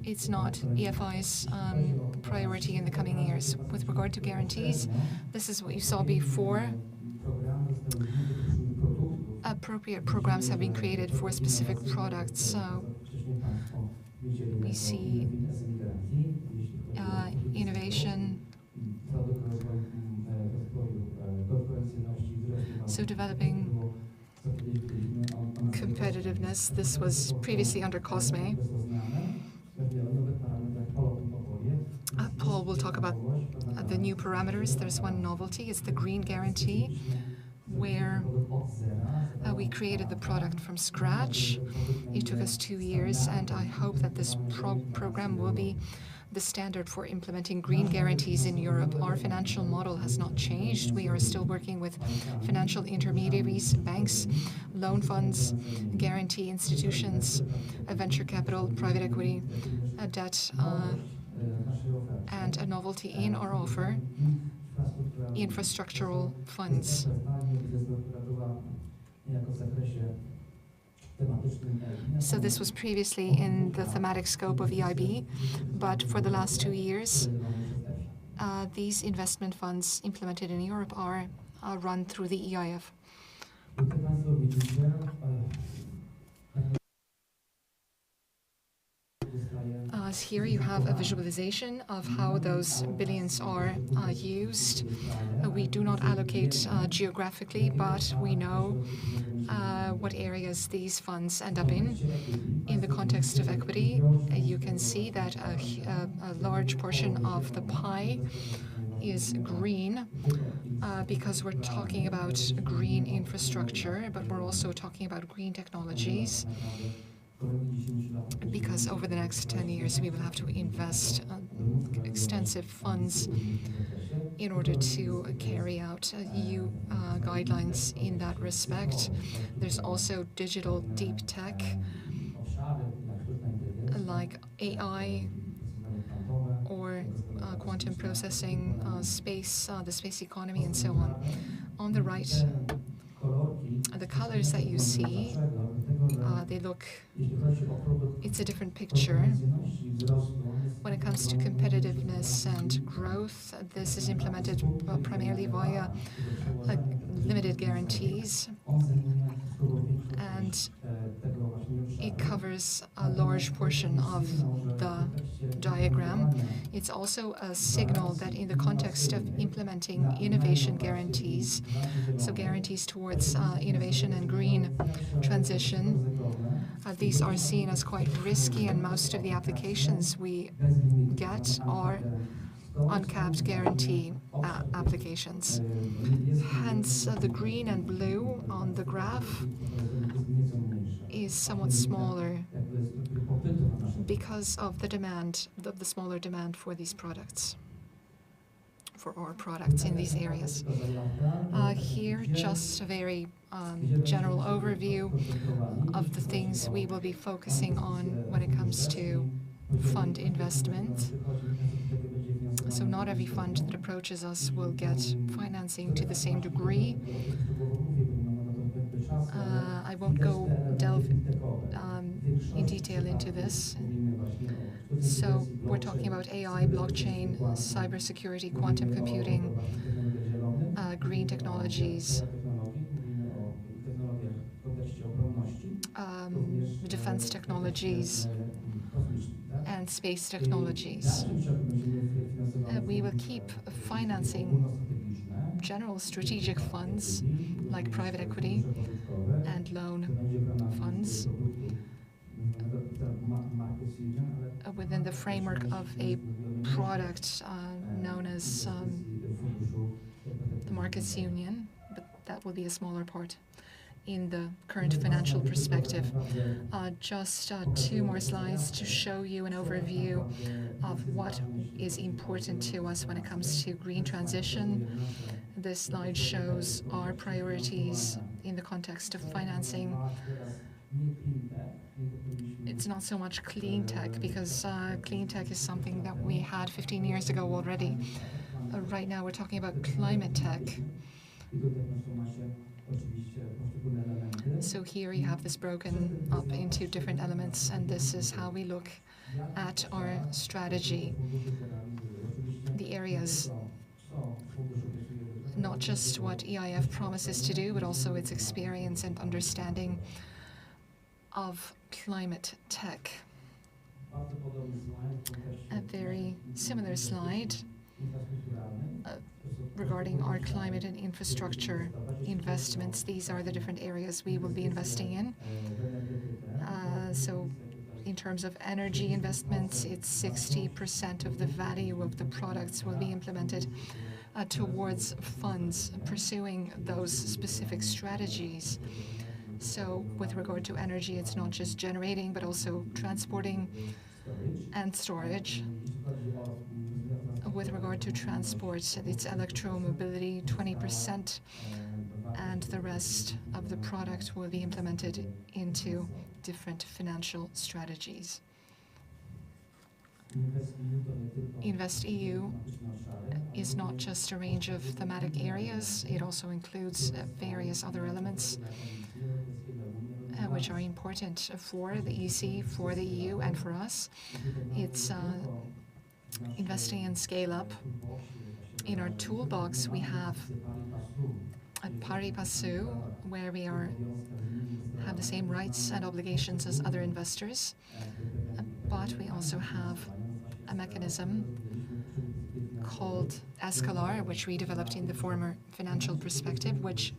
It's not EFI's priority in the coming years. With regard to guarantees, this is what you saw before. Appropriate programs have been created for specific products. So we see innovation. So developing competitiveness. This was previously under COSME. Paul will talk about the new parameters. There's one novelty. It's the green guarantee, where we created the product from scratch. It took us 2 years, and I hope that this program will be the standard for implementing green guarantees in Europe. Our financial model has not changed. We are still working with financial intermediaries, banks, loan funds, guarantee institutions, venture capital, private equity, debt, and a novelty in our offer, infrastructural funds. So this was previously in the thematic scope of EIB, but for the last 2 years, these investment funds implemented in Europe are run through the EIF. Here you have a visualization of how those billions are used. We do not allocate geographically, but we know what areas these funds end up in. In the context of equity, you can see that a large portion of the pie is green because we're talking about green infrastructure, but we're also talking about green technologies because over the next 10 years we will have to invest extensive funds in order to carry out EU guidelines in that respect. There's also digital deep tech like AI or quantum processing, space, the space economy, and so on. On the right, the colors that you see, it's a different picture. When it comes to competitiveness and growth, this is implemented primarily via limited guarantees, and it covers a large portion of the diagram. It's also a signal that in the context of implementing innovation guarantees, so guarantees towards innovation and green transition, these are seen as quite risky, and most of the applications we get are uncapped guarantee applications. Hence, the green and blue on the graph is somewhat smaller because of the demand, the smaller demand for these products, for our products in these areas. Here, just a very general overview of the things we will be focusing on when it comes to fund investment. So not every fund that approaches us will get financing to the same degree. I won't delve in detail into this. So we're talking about AI, blockchain, cybersecurity, quantum computing, green technologies, defense technologies, and space technologies. We will keep financing general strategic funds like private equity and loan funds within the framework of a product known as the Markets Union, but that will be a smaller part in the current financial perspective. Just 2 more slides to show you an overview of what is important to us when it comes to green transition. This slide shows our priorities in the context of financing. It's not so much clean tech, because clean tech is something that we had 15 years ago already. Right now we're talking about climate tech. So here you have this broken up into different elements, and this is how we look at our strategy. The areas, not just what EIF promises to do, but also its experience and understanding of climate tech. A very similar slide regarding our climate and infrastructure investments. These are the different areas we will be investing in. So in terms of energy investments, it's 60% of the value of the products will be implemented towards funds pursuing those specific strategies. So with regard to energy, it's not just generating, but also transporting and storage. With regard to transport, it's electromobility, 20%, and the rest of the product will be implemented into different financial strategies. InvestEU is not just a range of thematic areas, it also includes various other elements which are important for the EC, for the EU, and for us. It's investing in scale-up. In our toolbox, we have a pari passu, where we have the same rights and obligations as other investors, but we also have a mechanism called Escalar, which we developed in the former financial perspective, which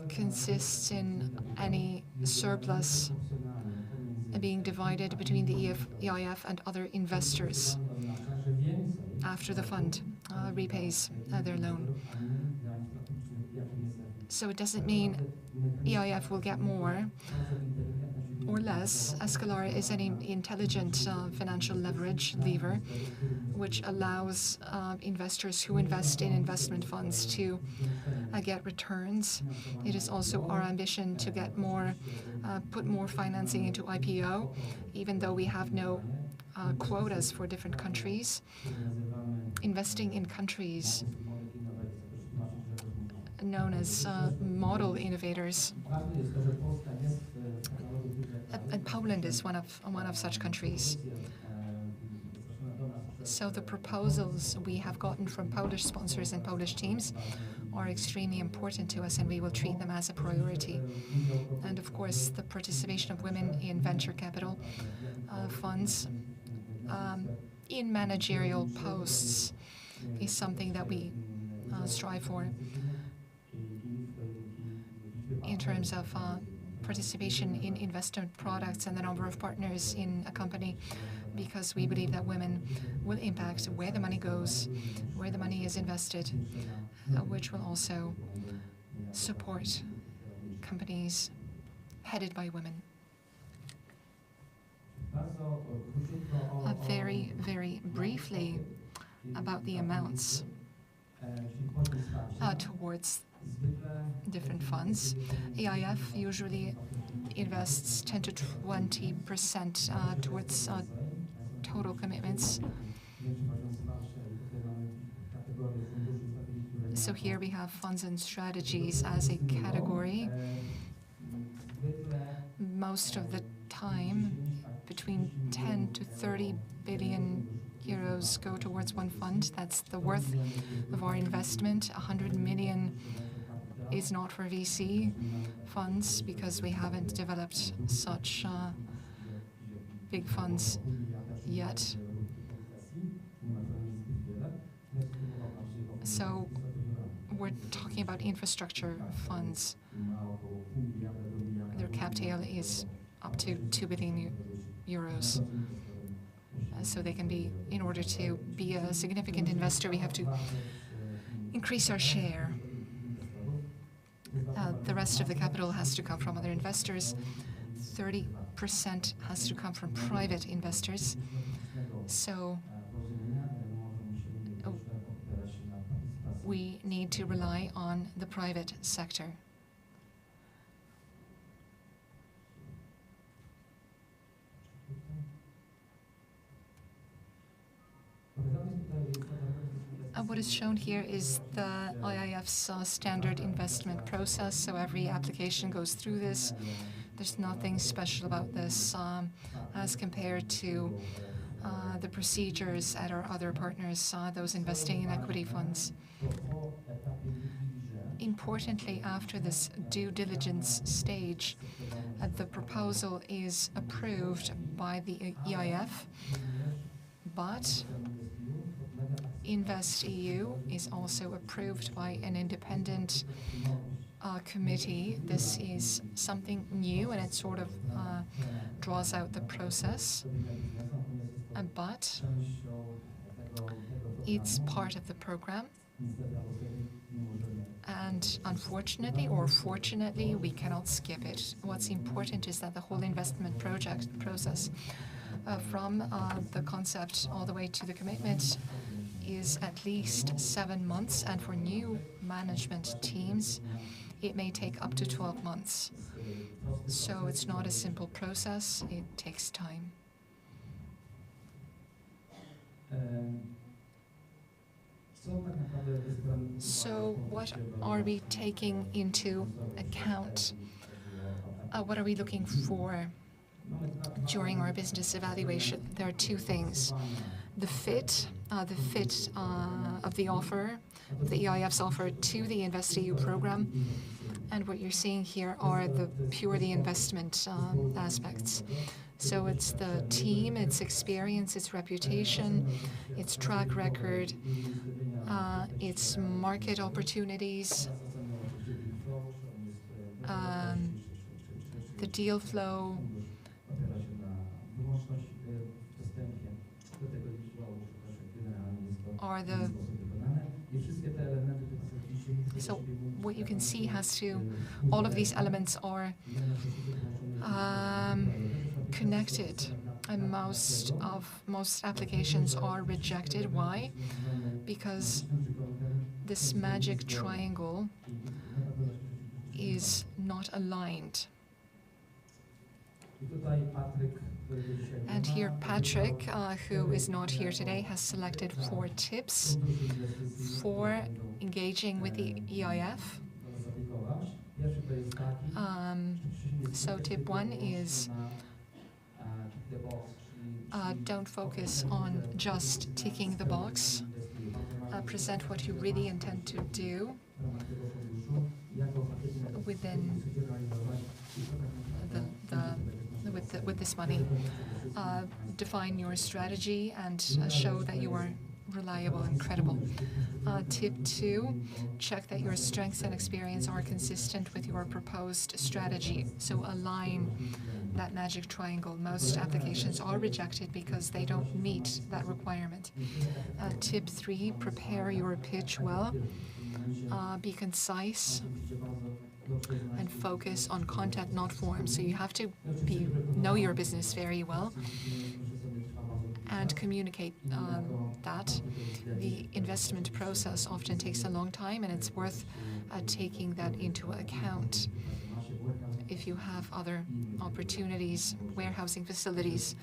consists in any surplus being divided between the EIF and other investors after the fund repays their loan. So it doesn't mean EIF will get more or less. Escalar is an intelligent financial lever which allows investors who invest in investment funds to get returns. It is also our ambition to get more, put more financing into IPO, even though we have no quotas for different countries. Investing in countries known as model innovators. And Poland is one of such countries. So the proposals we have gotten from Polish sponsors and Polish teams are extremely important to us, and we will treat them as a priority. And of course, the participation of women in venture capital funds in managerial posts is something that we strive for. In terms of participation in investment products and the number of partners in a company, because we believe that women will impact where the money goes, where the money is invested, which will also support companies headed by women. Very, very briefly about the amounts towards different funds. EIF usually invests 10 to 20% towards total commitments. So here we have funds and strategies as a category. Most of the time, between 10 to 30 billion euros go towards one fund. That's the worth of our investment. 100 million is not for VC funds because we haven't developed such big funds yet. So we're talking about infrastructure funds. Their cap tail is up to 2 billion euros. So they can be, in order to be a significant investor, we have to increase our share. The rest of the capital has to come from other investors. 30% has to come from private investors. So we need to rely on the private sector. What is shown here is the IIF's standard investment process. So every application goes through this. There's nothing special about this as compared to the procedures at our other partners, those investing in equity funds. Importantly, after this due diligence stage, the proposal is approved by the EIF, but InvestEU is also approved by an independent committee. This is something new, and it sort of draws out the process, but it's part of the program. And unfortunately or fortunately, we cannot skip it. What's important is that the whole investment process, from the concept all the way to the commitment, is at least 7 months, and for new management teams, it may take up to 12 months. So it's not a simple process, it takes time. So what are we taking into account? What are we looking for during our business evaluation? There are two things. The fit of the offer, the EIF's offer to the InvestEU program, And what you're seeing here are the purely investment aspects. So it's the team, its experience, its reputation, its track record, its market opportunities, the deal flow, are the... So what you can see has to, all of these elements are connected, and most applications are rejected. Why? Because this magic triangle is not aligned. And here Patrick, who is not here today, has selected 4 tips for engaging with the EIF. So tip 1 is don't focus on just ticking the box. Present what you really intend to do within with this money. Define your strategy and show that you are reliable and credible. Tip 2, check that your strengths and experience are consistent with your proposed strategy. So align that magic triangle. Most applications are rejected because they don't meet that requirement. Tip 3, prepare your pitch well. Be concise and focus on content, not form. So you have to know your business very well and communicate that. The investment process often takes a long time, and it's worth taking that into account. If you have other opportunities, warehousing facilities,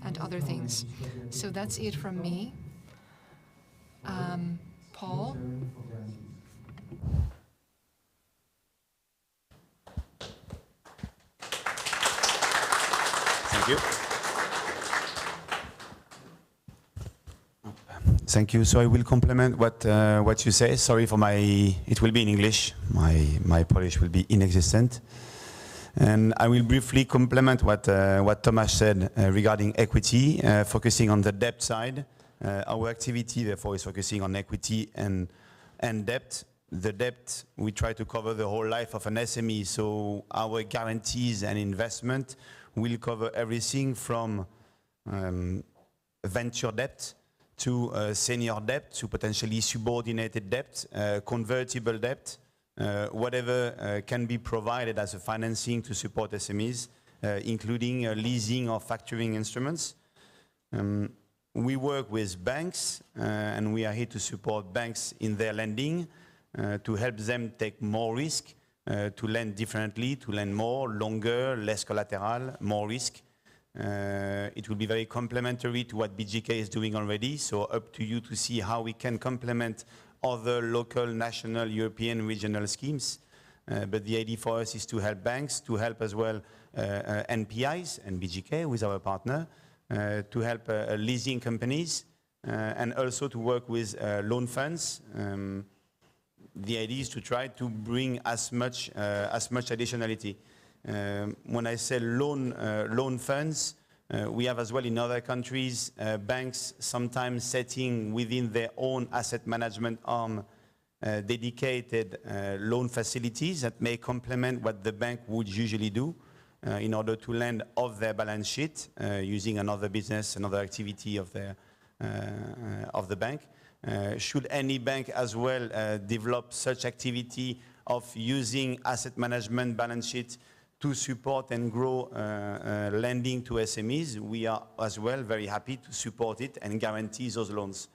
and other things. So that's it from me. Paul? Thank you. Thank you. So I will complement what you say. Sorry for it will be in English. My Polish will be inexistent. And I will briefly complement what Thomas said regarding equity, focusing on the debt side. Our activity, therefore, is focusing on equity and debt. The debt, we try to cover the whole life of an SME, so our guarantees and investment will cover everything from venture debt to senior debt to potentially subordinated debt, convertible debt, whatever can be provided as a financing to support SMEs, including leasing or factoring instruments. We work with banks, and we are here to support banks in their lending, to help them take more risk, to lend differently, to lend more, longer, less collateral, more risk. It will be very complementary to what BGK is doing already, so up to you to see how we can complement other local, national, European, regional schemes. But the idea for us is to help banks, to help as well NPIs and BGK with our partner, to help leasing companies, and also to work with loan funds. The idea is to try to bring as much additionality. When I say loan funds, we have as well in other countries banks sometimes setting within their own asset management arm dedicated loan facilities that may complement what the bank would usually do in order to lend off their balance sheet using another business, another activity of the bank. Should any bank as well develop such activity of using asset management balance sheet to support and grow lending to SMEs, we are as well very happy to support it and guarantee those loans.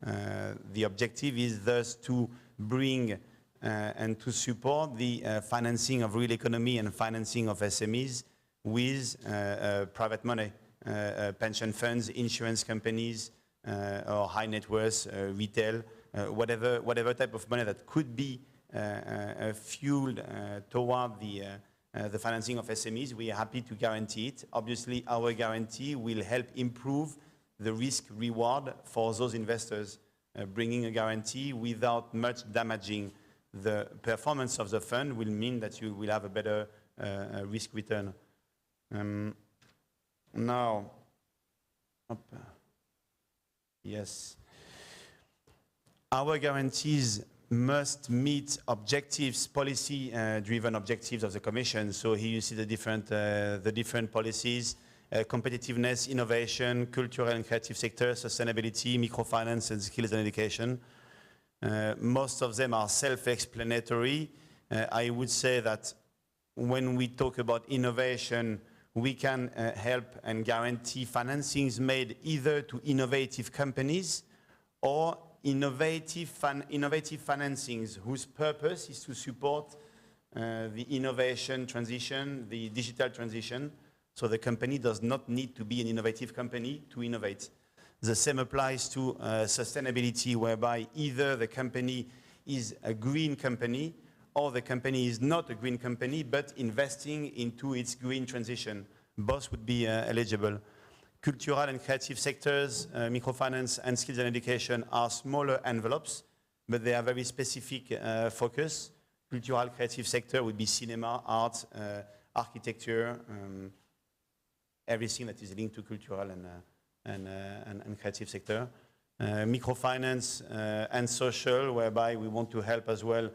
The objective is thus to bring and to support the financing of real economy and financing of SMEs with private money, pension funds, insurance companies, or high net worth, retail, whatever type of money that could be fueled toward the financing of SMEs. We are happy to guarantee it. Obviously, our guarantee will help improve the risk reward for those investors, bringing a guarantee without much damaging the performance of the fund will mean that you will have a better risk return. Now, yes. Our guarantees must meet objectives, policy-driven objectives of the Commission. So here you see the different policies, competitiveness, innovation, cultural and creative sector, sustainability, microfinance, and skills and education. Most of them are self-explanatory. I would say that when we talk about innovation, we can help and guarantee financings made either to innovative companies or innovative financings whose purpose is to support the innovation transition, the digital transition. So the company does not need to be an innovative company to innovate. The same applies to sustainability, whereby either the company is a green company or the company is not a green company but investing into its green transition. Both would be eligible. Cultural and creative sectors, microfinance and skills and education are smaller envelopes, but they are very specific focus. Cultural creative sector would be cinema, art, architecture, everything that is linked to cultural and creative sector. Microfinance and social, whereby we want to help as well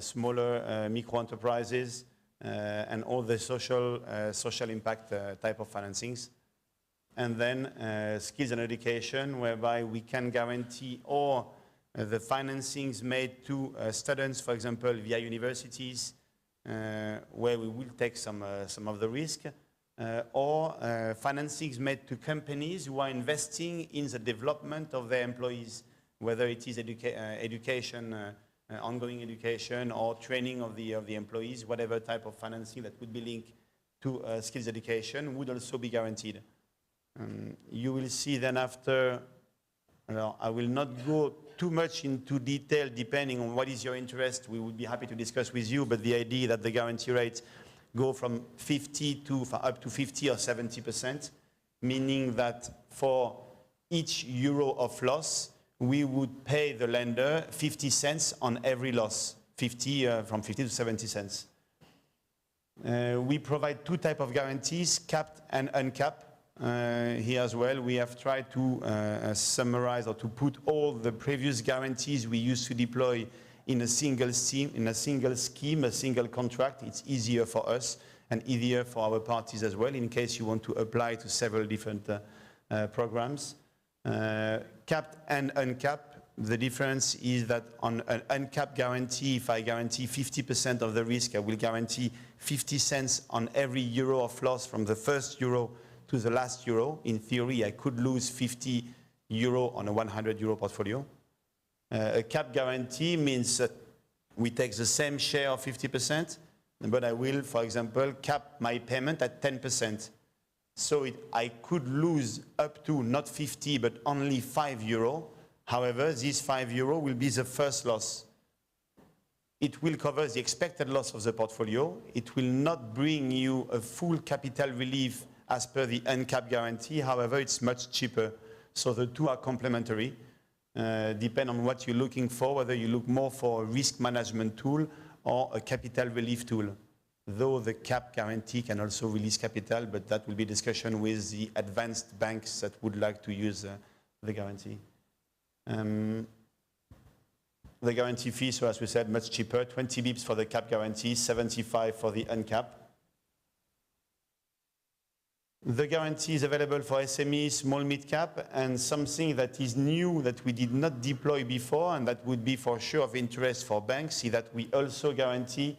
smaller micro enterprises and all the social impact type of financings. And then skills and education, whereby we can guarantee all the financings made to students, for example, via universities, where we will take some of the risk, or financings made to companies who are investing in the development of their employees, whether it is education, ongoing education, or training of the employees. Whatever type of financing that would be linked to skills education would also be guaranteed. You will see then after, I will not go too much into detail depending on what is your interest. We would be happy to discuss with you, but the idea that the guarantee rates go from 50 to up to 50 or 70%, meaning that for each euro of loss, we would pay the lender 50 cents on every loss, from 50 to 70 cents. We provide two types of guarantees, capped and uncapped. Here as well, we have tried to summarize or to put all the previous guarantees we used to deploy in a single scheme, a single contract. It's easier for us and easier for our parties as well, in case you want to apply to several different programs. Capped and uncapped, the difference is that on an uncapped guarantee, if I guarantee 50% of the risk, I will guarantee 50 cents on every euro of loss from the first euro to the last euro. In theory, I could lose 50 euro on a 100 euro portfolio. A cap guarantee means that we take the same share of 50%, but I will, for example, cap my payment at 10%. So I could lose up to not 50, but only 5 euro. However, this 5 euro will be the first loss. It will cover the expected loss of the portfolio. It will not bring you a full capital relief as per the uncapped guarantee. However, it's much cheaper. So the two are complementary. Depend on what you're looking for, whether you look more for a risk management tool or a capital relief tool. Though the cap guarantee can also release capital, but that will be discussion with the advanced banks that would like to use the guarantee. The guarantee fee, so as we said, much cheaper, 20 bips for the cap guarantee, 75 for the uncapped. The guarantee is available for SME, small mid-cap, and something that is new that we did not deploy before, and that would be for sure of interest for banks, is that we also guarantee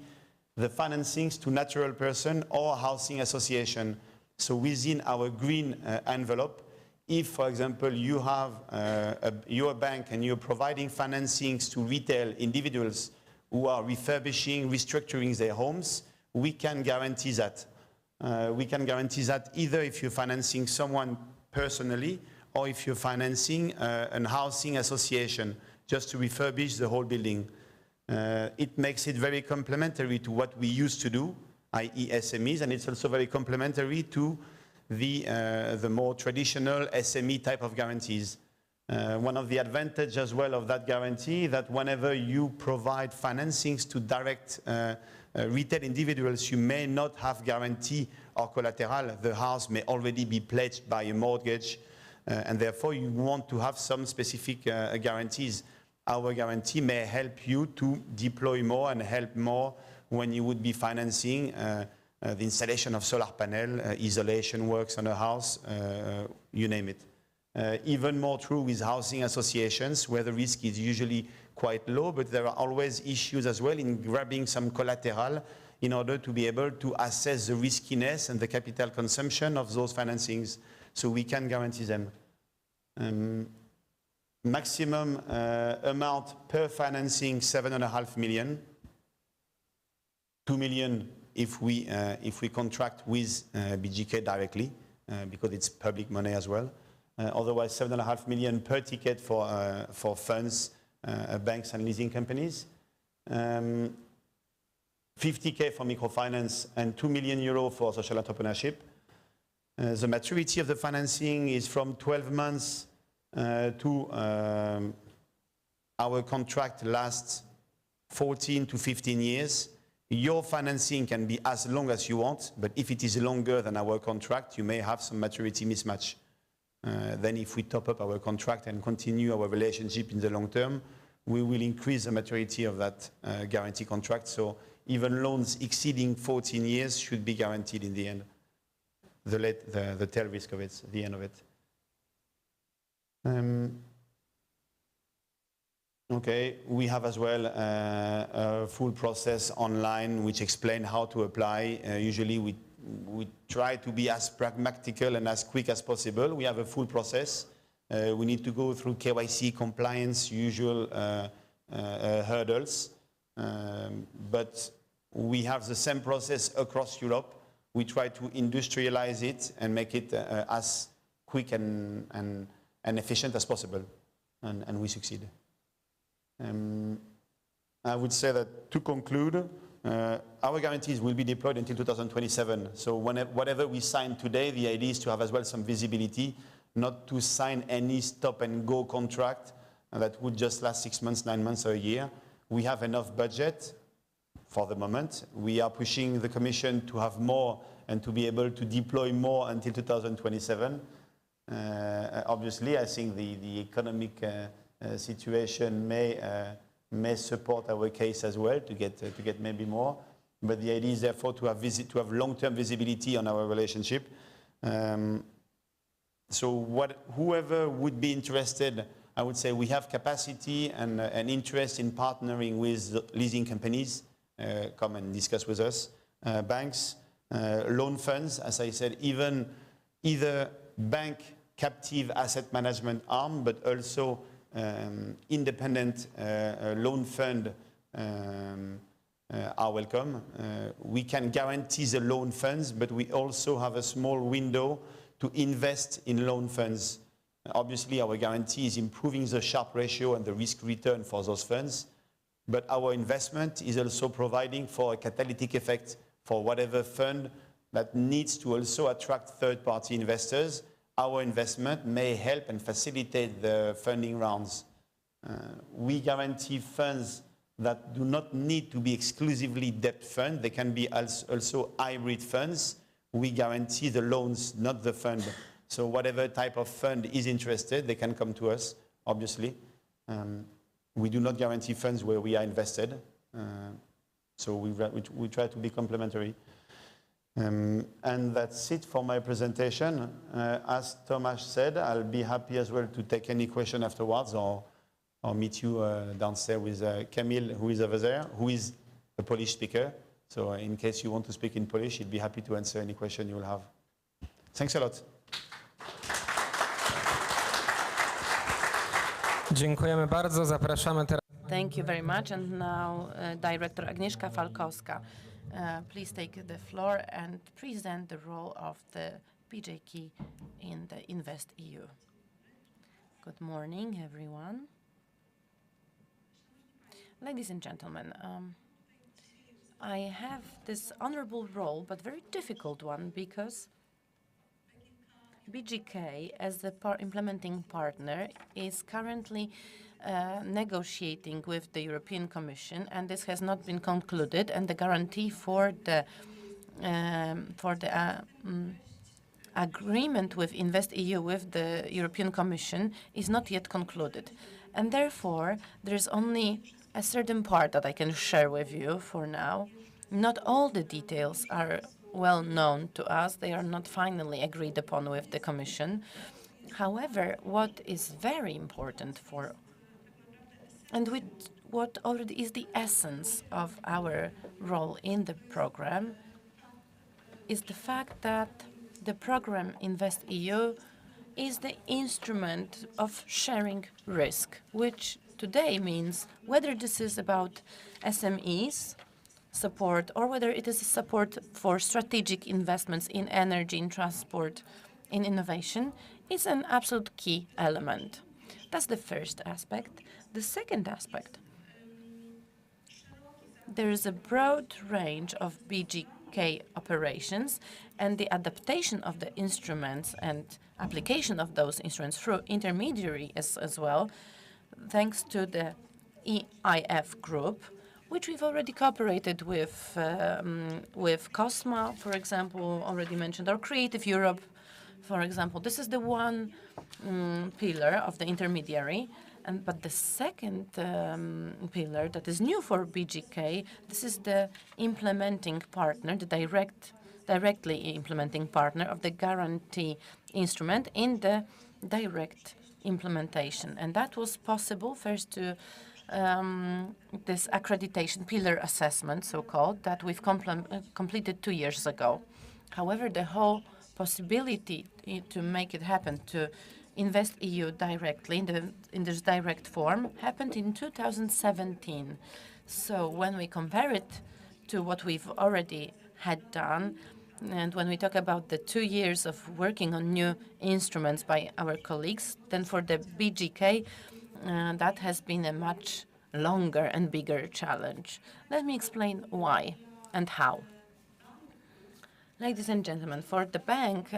the financings to natural person or housing association. So within our green envelope, if, for example, you have you're a bank and you're providing financings to retail individuals who are refurbishing, restructuring their homes, we can guarantee that. We can guarantee that either if you're financing someone personally or if you're financing a housing association just to refurbish the whole building. It makes it very complementary to what we used to do, i.e. SMEs, and it's also very complementary to the more traditional SME type of guarantees. One of the advantages as well of that guarantee that whenever you provide financings to direct retail individuals, you may not have guarantee or collateral. The house may already be pledged by a mortgage, and therefore you want to have some specific guarantees. Our guarantee may help you to deploy more and help more when you would be financing the installation of solar panel, isolation works on a house, you name it. Even more true with housing associations, where the risk is usually quite low, but there are always issues as well in grabbing some collateral in order to be able to assess the riskiness and the capital consumption of those financings, so we can guarantee them. Maximum amount per financing, 7.5 million. 2 million if we contract with BGK directly, because it's public money as well. Otherwise, 7.5 million per ticket for funds, banks and leasing companies. 50K for microfinance and 2 million euro for social entrepreneurship. The maturity of the financing is from 12 months to our contract lasts 14 to 15 years. Your financing can be as long as you want, but if it is longer than our contract, you may have some maturity mismatch. Then if we top up our contract and continue our relationship in the long term, we will increase the maturity of that guarantee contract. So even loans exceeding 14 years should be guaranteed in the end. The tail risk of it, the end of it. Okay, we have as well a full process online which explain how to apply. Usually we try to be as pragmatical and as quick as possible. We have a full process. We need to go through KYC compliance, usual hurdles. But we have the same process across Europe. We try to industrialize it and make it as quick and efficient as possible. And we succeed. I would say that to conclude, our guarantees will be deployed until 2027. So whatever we sign today, the idea is to have as well some visibility, not to sign any stop and go contract that would just last 6 months, 9 months, or a year. We have enough budget for the moment. We are pushing the Commission to have more and to be able to deploy more until 2027. Obviously, I think the economic situation may support our case as well to get maybe more. But the idea is therefore to have long-term visibility on our relationship. So whoever would be interested, I would say we have capacity and interest in partnering with leasing companies. Come and discuss with us. Banks, loan funds, as I said, even either bank captive asset management arm, but also independent loan fund are welcome. We can guarantee the loan funds, but we also have a small window to invest in loan funds. Obviously, our guarantee is improving the Sharpe ratio and the risk return for those funds, but our investment is also providing for a catalytic effect for whatever fund that needs to also attract third-party investors. Our investment may help and facilitate the funding rounds. We guarantee funds that do not need to be exclusively debt funds. They can be also hybrid funds. We guarantee the loans, not the fund. So whatever type of fund is interested, they can come to us, obviously. We do not guarantee funds where we are invested. So we try to be complementary. And that's it for my presentation. As Thomas said, I'll be happy as well to take any question afterwards or meet you downstairs with Camille, who is over there, who is a Polish speaker. So in case you want to speak in Polish, he'd be happy to answer any question you will have. Thanks a lot. Dziękujemy bardzo. Zapraszamy teraz. Thank you very much. And now Director Agnieszka Falkowska. Please take the floor and present the role of the BJK in the InvestEU. Good morning, everyone. Ladies and gentlemen, I have this honorable role, but very difficult one, because BGK, as the implementing partner, is currently negotiating with the European Commission, and this has not been concluded, and the guarantee for the agreement with InvestEU with the European Commission is not yet concluded. And therefore, there is only a certain part that I can share with you for now. Not all the details are well known to us. They are not finally agreed upon with the Commission. However, what is very important and what already is the essence of our role in the program is the fact that the program InvestEU is the instrument of sharing risk, which today means whether this is about SMEs support or whether it is support for strategic investments in energy, in transport, in innovation, is an absolute key element. That's the first aspect. The second aspect, there is a broad range of BGK operations, and the adaptation of the instruments and application of those instruments through intermediary as well, thanks to the EIF group, which we've already cooperated with COSMA, for example, already mentioned, or Creative Europe, for example. This is the one pillar of the intermediary. But the second pillar that is new for BGK, this is the implementing partner, the directly implementing partner of the guarantee instrument in the direct implementation. And that was possible first to this accreditation pillar assessment, so-called, that we've completed 2 years ago. However, the whole possibility to make it happen, to InvestEU directly in this direct form, happened in 2017. So when we compare it to what we've already had done, and when we talk about the 2 years of working on new instruments by our colleagues, then for the BGK, that has been a much longer and bigger challenge. Let me explain why and how. Ladies and gentlemen, for the bank,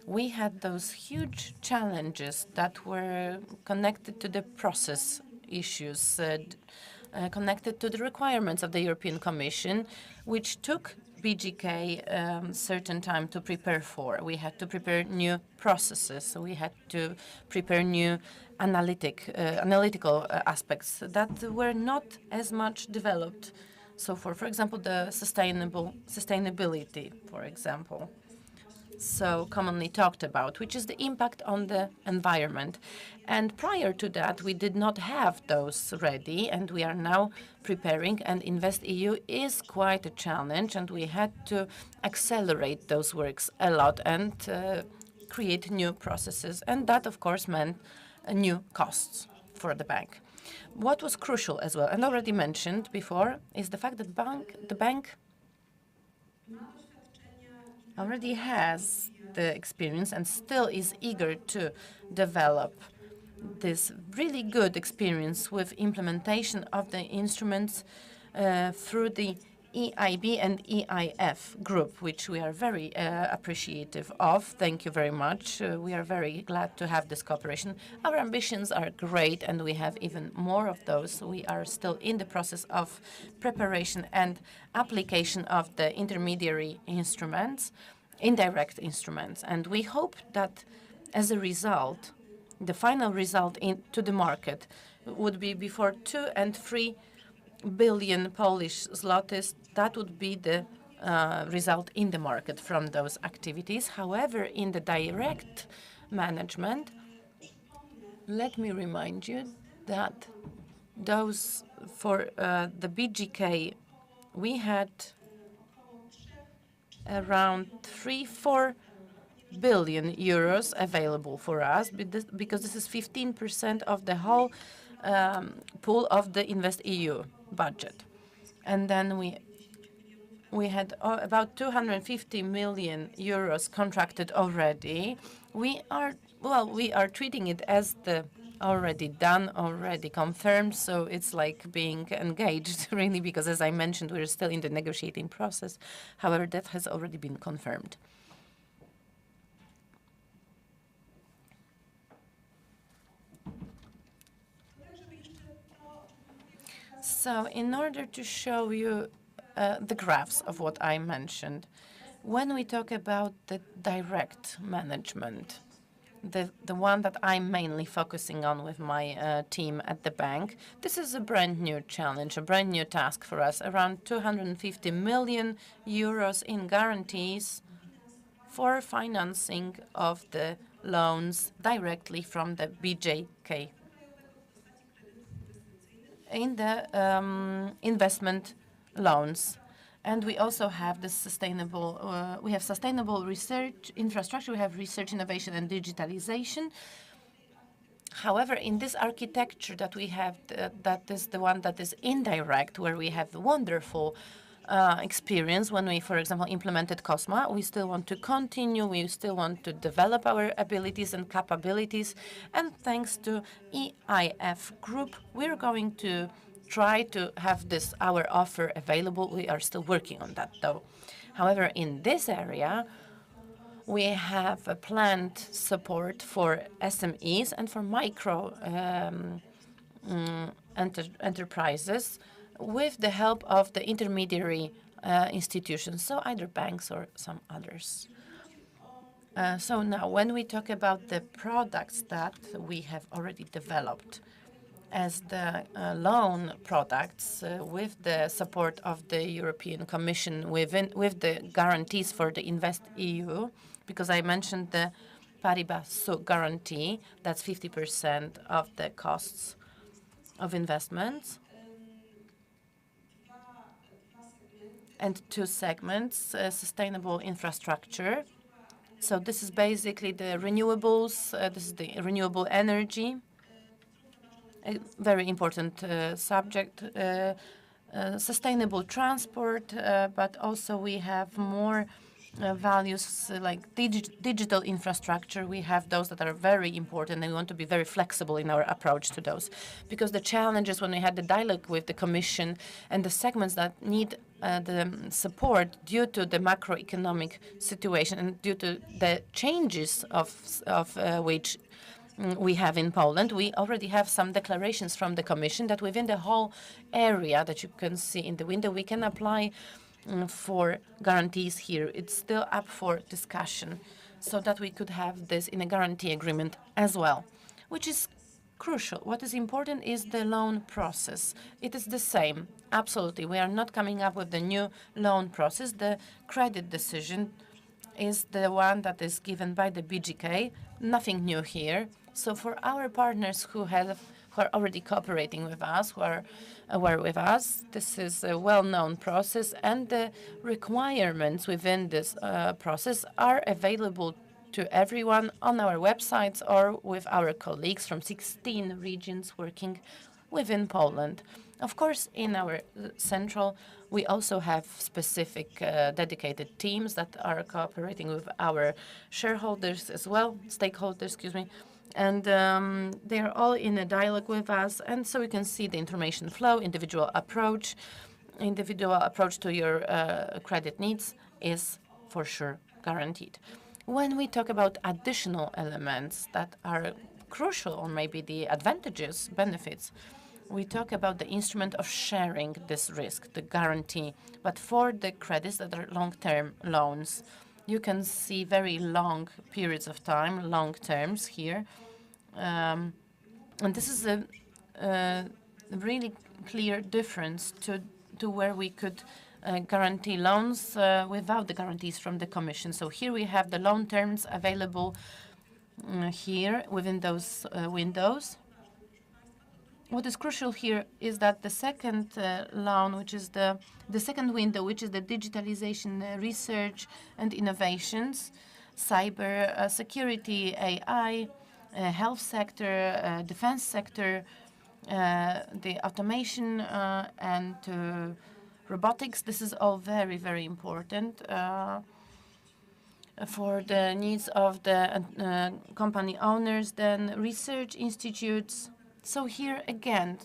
we had those huge challenges that were connected to the process issues, connected to the requirements of the European Commission, which took BGK certain time to prepare for. We had to prepare new processes. We had to prepare new analytical aspects that were not as much developed. So for example, the sustainability, for example, so commonly talked about, which is the impact on the environment. And prior to that, we did not have those ready, and we are now preparing, and InvestEU is quite a challenge, and we had to accelerate those works a lot and create new processes. And that, of course, meant new costs for the bank. What was crucial as well, and already mentioned before, is the fact that the bank already has the experience and still is eager to develop this really good experience with implementation of the instruments through the EIB and EIF group, which we are very appreciative of. Thank you very much. We are very glad to have this cooperation. Our ambitions are great, and we have even more of those. We are still in the process of preparation and application of the intermediary instruments, indirect instruments, and we hope that as a result, the final result to the market would be before 2 and 3 billion Polish zlotys. That would be the result in the market from those activities. However, in the direct management, let me remind you that those for the BGK, we had around 3-4 billion euros available for us, because this is 15% of the whole pool of the InvestEU budget. And then we had about 250 million euros contracted already. We are treating it as the already done, already confirmed, so it's like being engaged, really, because as I mentioned, we're still in the negotiating process. However, that has already been confirmed. So in order to show you the graphs of what I mentioned, when we talk about the direct management, the one that I'm mainly focusing on with my team at the bank, this is a brand new challenge, a brand new task for us, around 250 million euros in guarantees for financing of the loans directly from the BJK in the investment loans. And we also have the sustainable research infrastructure, we have research, innovation, and digitalization. However, in this architecture that we have, that is the one that is indirect, where we have wonderful experience when we, for example, implemented COSMA. We still want to continue, we still want to develop our abilities and capabilities. And thanks to EIF Group, we're going to try to have our offer available. We are still working on that, though. However, in this area, we have a planned support for SMEs and for micro enterprises with the help of the intermediary institutions, so either banks or some others. So now, when we talk about the products that we have already developed as the loan products with the support of the European Commission with the guarantees for the InvestEU, because I mentioned the Paribas guarantee, that's 50% of the costs of investments. And two segments, sustainable infrastructure. So this is basically the renewables, this is the renewable energy, a very important subject, sustainable transport, but also we have more values like digital infrastructure. We have those that are very important, and we want to be very flexible in our approach to those. Because the challenges when we had the dialogue with the Commission and the segments that need the support due to the macroeconomic situation and due to the changes of which we have in Poland, we already have some declarations from the Commission that within the whole area that you can see in the window, we can apply for guarantees here. It's still up for discussion so that we could have this in a guarantee agreement as well, which is crucial. What is important is the loan process. It is the same, absolutely. We are not coming up with the new loan process. The credit decision is the one that is given by the BGK, nothing new here. So for our partners who are already cooperating with us, who are aware with us, this is a well-known process, and the requirements within this process are available to everyone on our websites or with our colleagues from 16 regions working within Poland. Of course, in our central, we also have specific dedicated teams that are cooperating with our shareholders as well, stakeholders, excuse me, and they are all in a dialogue with us, and so we can see the information flow, individual approach to your credit needs is for sure guaranteed. When we talk about additional elements that are crucial, or maybe the advantages, benefits, we talk about the instrument of sharing this risk, the guarantee. But for the credits that are long-term loans, you can see very long periods of time, long terms here. And this is a really clear difference to where we could guarantee loans without the guarantees from the Commission. So here we have the loan terms available here within those windows. What is crucial here is that the second loan, which is the second window, which is the digitalization, research and innovations, cyber security, AI, health sector, defense sector, the automation and robotics. This is all very, very important for the needs of the company owners, then research institutes. So here again,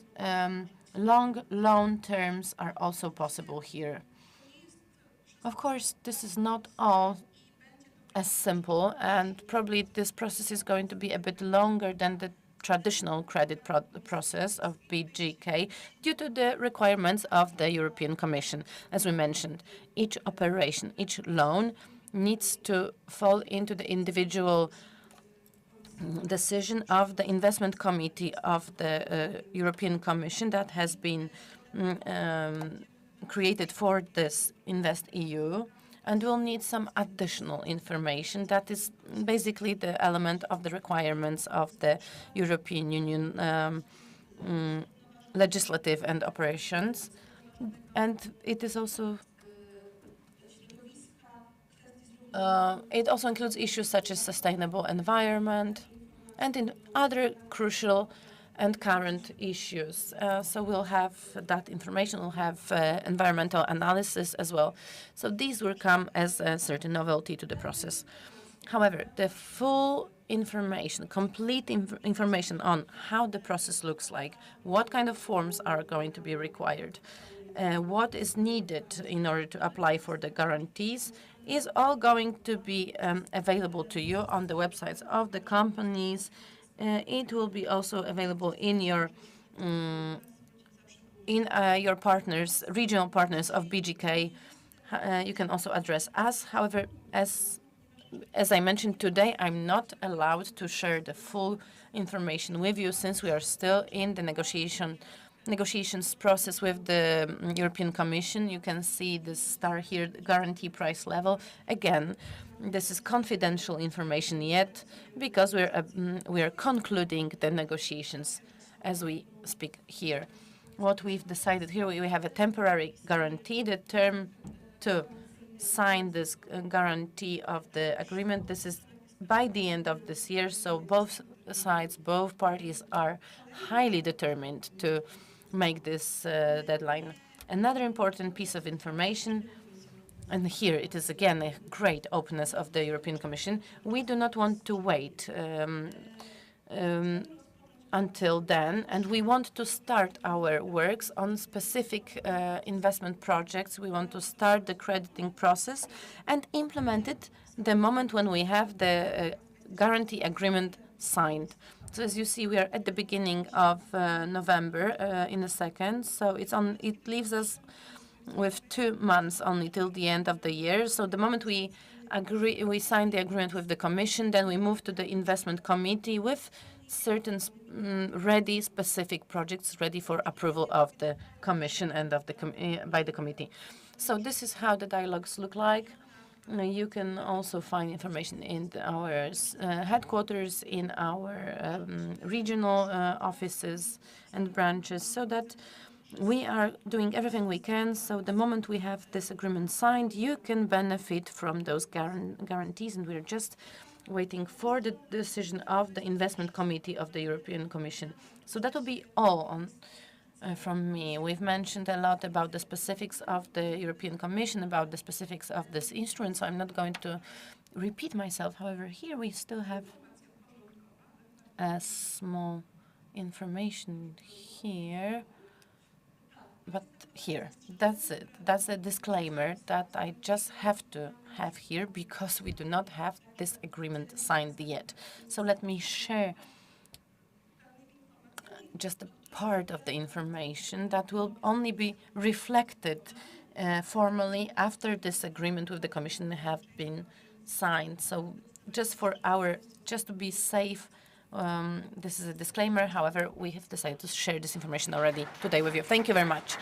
long loan terms are also possible here. Of course, this is not all as simple, and probably this process is going to be a bit longer than the traditional credit process of BGK due to the requirements of the European Commission. As we mentioned, each operation, each loan needs to fall into the individual decision of the investment committee of the European Commission that has been created for this InvestEU, and we'll need some additional information that is basically the element of the requirements of the European Union legislative and operations. And it is also it also includes issues such as sustainable environment and in other crucial and current issues. So we'll have that information, we'll have environmental analysis as well. So these will come as a certain novelty to the process. However, the full information, complete information on how the process looks like, what kind of forms are going to be required, what is needed in order to apply for the guarantees, is all going to be available to you on the websites of the companies. It will be also available in your partners, regional partners of BGK. You can also address us. However, as I mentioned today, I'm not allowed to share the full information with you since we are still in the negotiations process with the European Commission. You can see the star here, the guarantee price level. Again, this is confidential information yet because we are concluding the negotiations as we speak here. What we've decided here, we have a temporary guarantee. The term to sign this guarantee of the agreement, this is by the end of this year. So both sides, both parties are highly determined to make this deadline. Another important piece of information, and here it is again a great openness of the European Commission, we do not want to wait until then, and we want to start our works on specific investment projects. We want to start the crediting process and implement it the moment when we have the guarantee agreement signed. So as you see, we are at the beginning of November in a second. So it leaves us with 2 months only till the end of the year. So the moment we sign the agreement with the Commission, then we move to the investment committee with certain ready specific projects ready for approval of the Commission and of the by the committee. So this is how the dialogues look like. You can also find information in our headquarters, in our regional offices and branches, so that we are doing everything we can. So the moment we have this agreement signed, you can benefit from those guarantees, and we're just waiting for the decision of the investment committee of the European Commission. So that will be all on from me. We've mentioned a lot about the specifics of the European Commission, about the specifics of this instrument, so I'm not going to repeat myself. However, here we still have a small information here. But here, that's it. That's a disclaimer that I just have to have here because we do not have this agreement signed yet. So let me share just a part of the information that will only be reflected formally after this agreement with the Commission have been signed. So just to be safe, this is a disclaimer. However, we have decided to share this information already today with you. Thank you very much.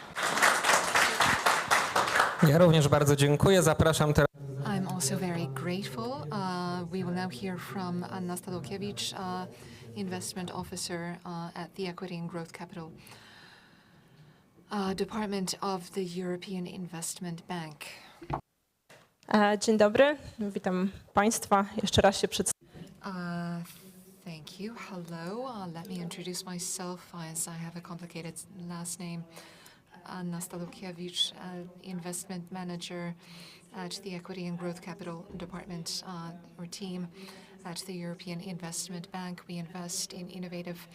Ja również bardzo dziękuję. Zapraszam teraz. I'm also very grateful. We will now hear from Anna Stalokiewicz, Investment Officer at the Equity and Growth Capital Department of the European Investment Bank. Dzień dobry, witam Państwa. Jeszcze raz się przedstawię. Thank you. Hello. Let me introduce myself as I have a complicated last name. Anna Stalokiewicz, Investment Manager at the Equity and Growth Capital Department or team at the European Investment Bank. We invest in innovative,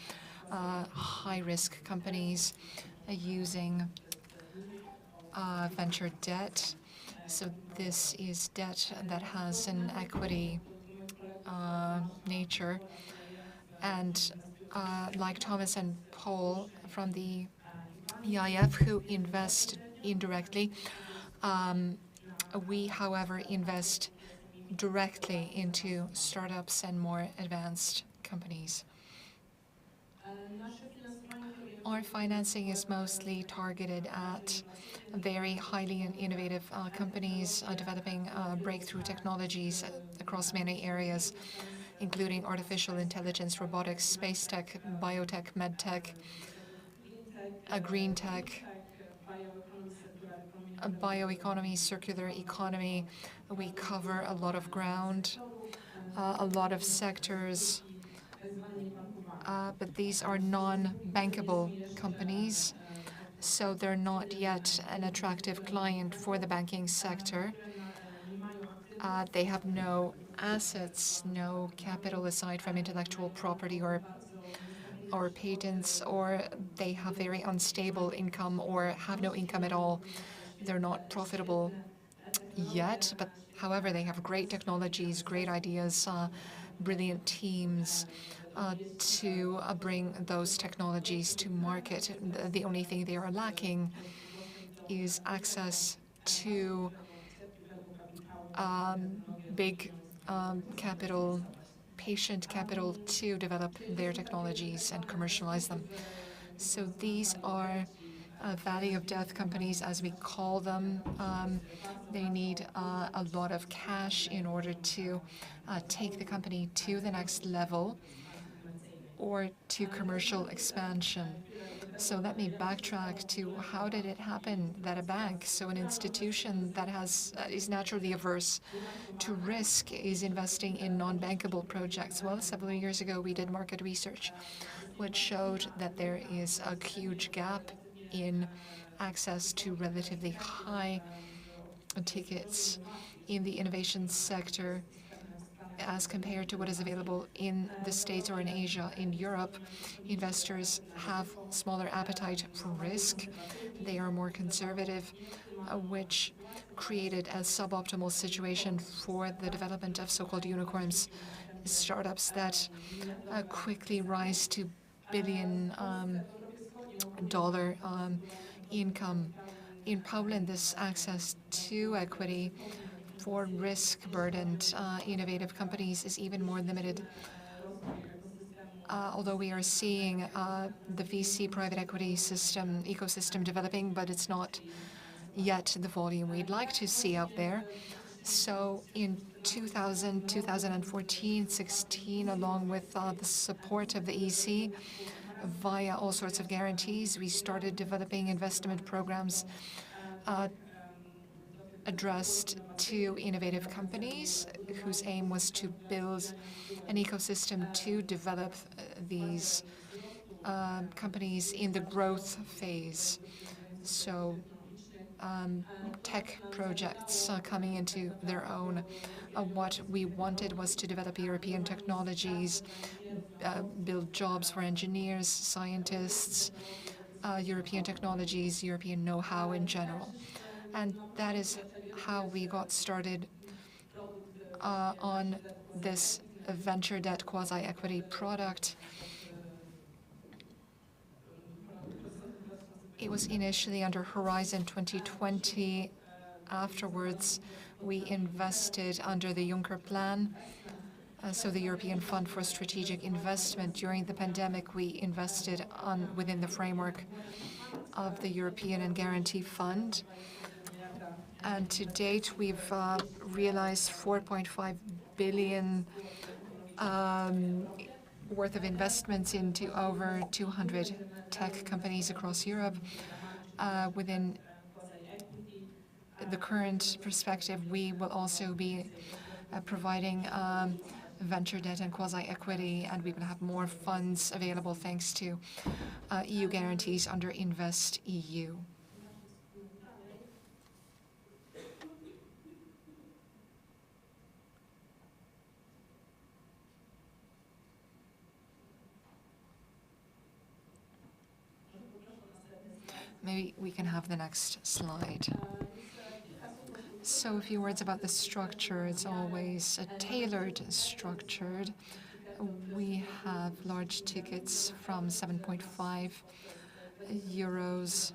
high-risk companies using venture debt. So this is debt that has an equity nature. And like Thomas and Paul from the EIF, who invest indirectly. We, however, invest directly into startups and more advanced companies. Our financing is mostly targeted at very highly innovative companies developing breakthrough technologies across many areas, including artificial intelligence, robotics, space tech, biotech, medtech, green tech, bioeconomy, circular economy. We cover a lot of ground, a lot of sectors, but these are non-bankable companies, so they're not yet an attractive client for the banking sector. They have no assets, no capital aside from intellectual property or patents, or they have very unstable income or have no income at all. They're not profitable yet, but however, they have great technologies, great ideas, brilliant teams to bring those technologies to market. The only thing they are lacking is access to big capital, patient capital to develop their technologies and commercialize them. So these are value of death companies, as we call them. They need a lot of cash in order to take the company to the next level or to commercial expansion. So let me backtrack to how did it happen that a bank, so an institution that is naturally averse to risk, is investing in non-bankable projects? Well, several years ago, we did market research, which showed that there is a huge gap in access to relatively high tickets in the innovation sector as compared to what is available in the States or in Asia. In Europe, investors have smaller appetite for risk. They are more conservative, which created a suboptimal situation for the development of so-called unicorns, startups that quickly rise to billion-dollar income. In Poland, this access to equity for risk-burdened innovative companies is even more limited. Although we are seeing the VC private equity ecosystem developing, but it's not yet the volume we'd like to see out there. So in 2014, 16, along with the support of the EC, via all sorts of guarantees, we started developing investment programs addressed to innovative companies whose aim was to build an ecosystem to develop these companies in the growth phase. So tech projects coming into their own. What we wanted was to develop European technologies, build jobs for engineers, scientists, European technologies, European know-how in general. And that is how we got started on this venture debt quasi-equity product. It was initially under Horizon 2020. Afterwards, we invested under the Juncker Plan, so the European Fund for Strategic Investment. During the pandemic, we invested within the framework of the European and Guarantee Fund. And to date, we've realized 4.5 billion worth of investments into over 200 tech companies across Europe. Within the current perspective, we will also be providing venture debt and quasi-equity, and we will have more funds available thanks to EU guarantees under InvestEU. Maybe we can have the next slide. So a few words about the structure. It's always a tailored structure We have large tickets from 7.5 euros.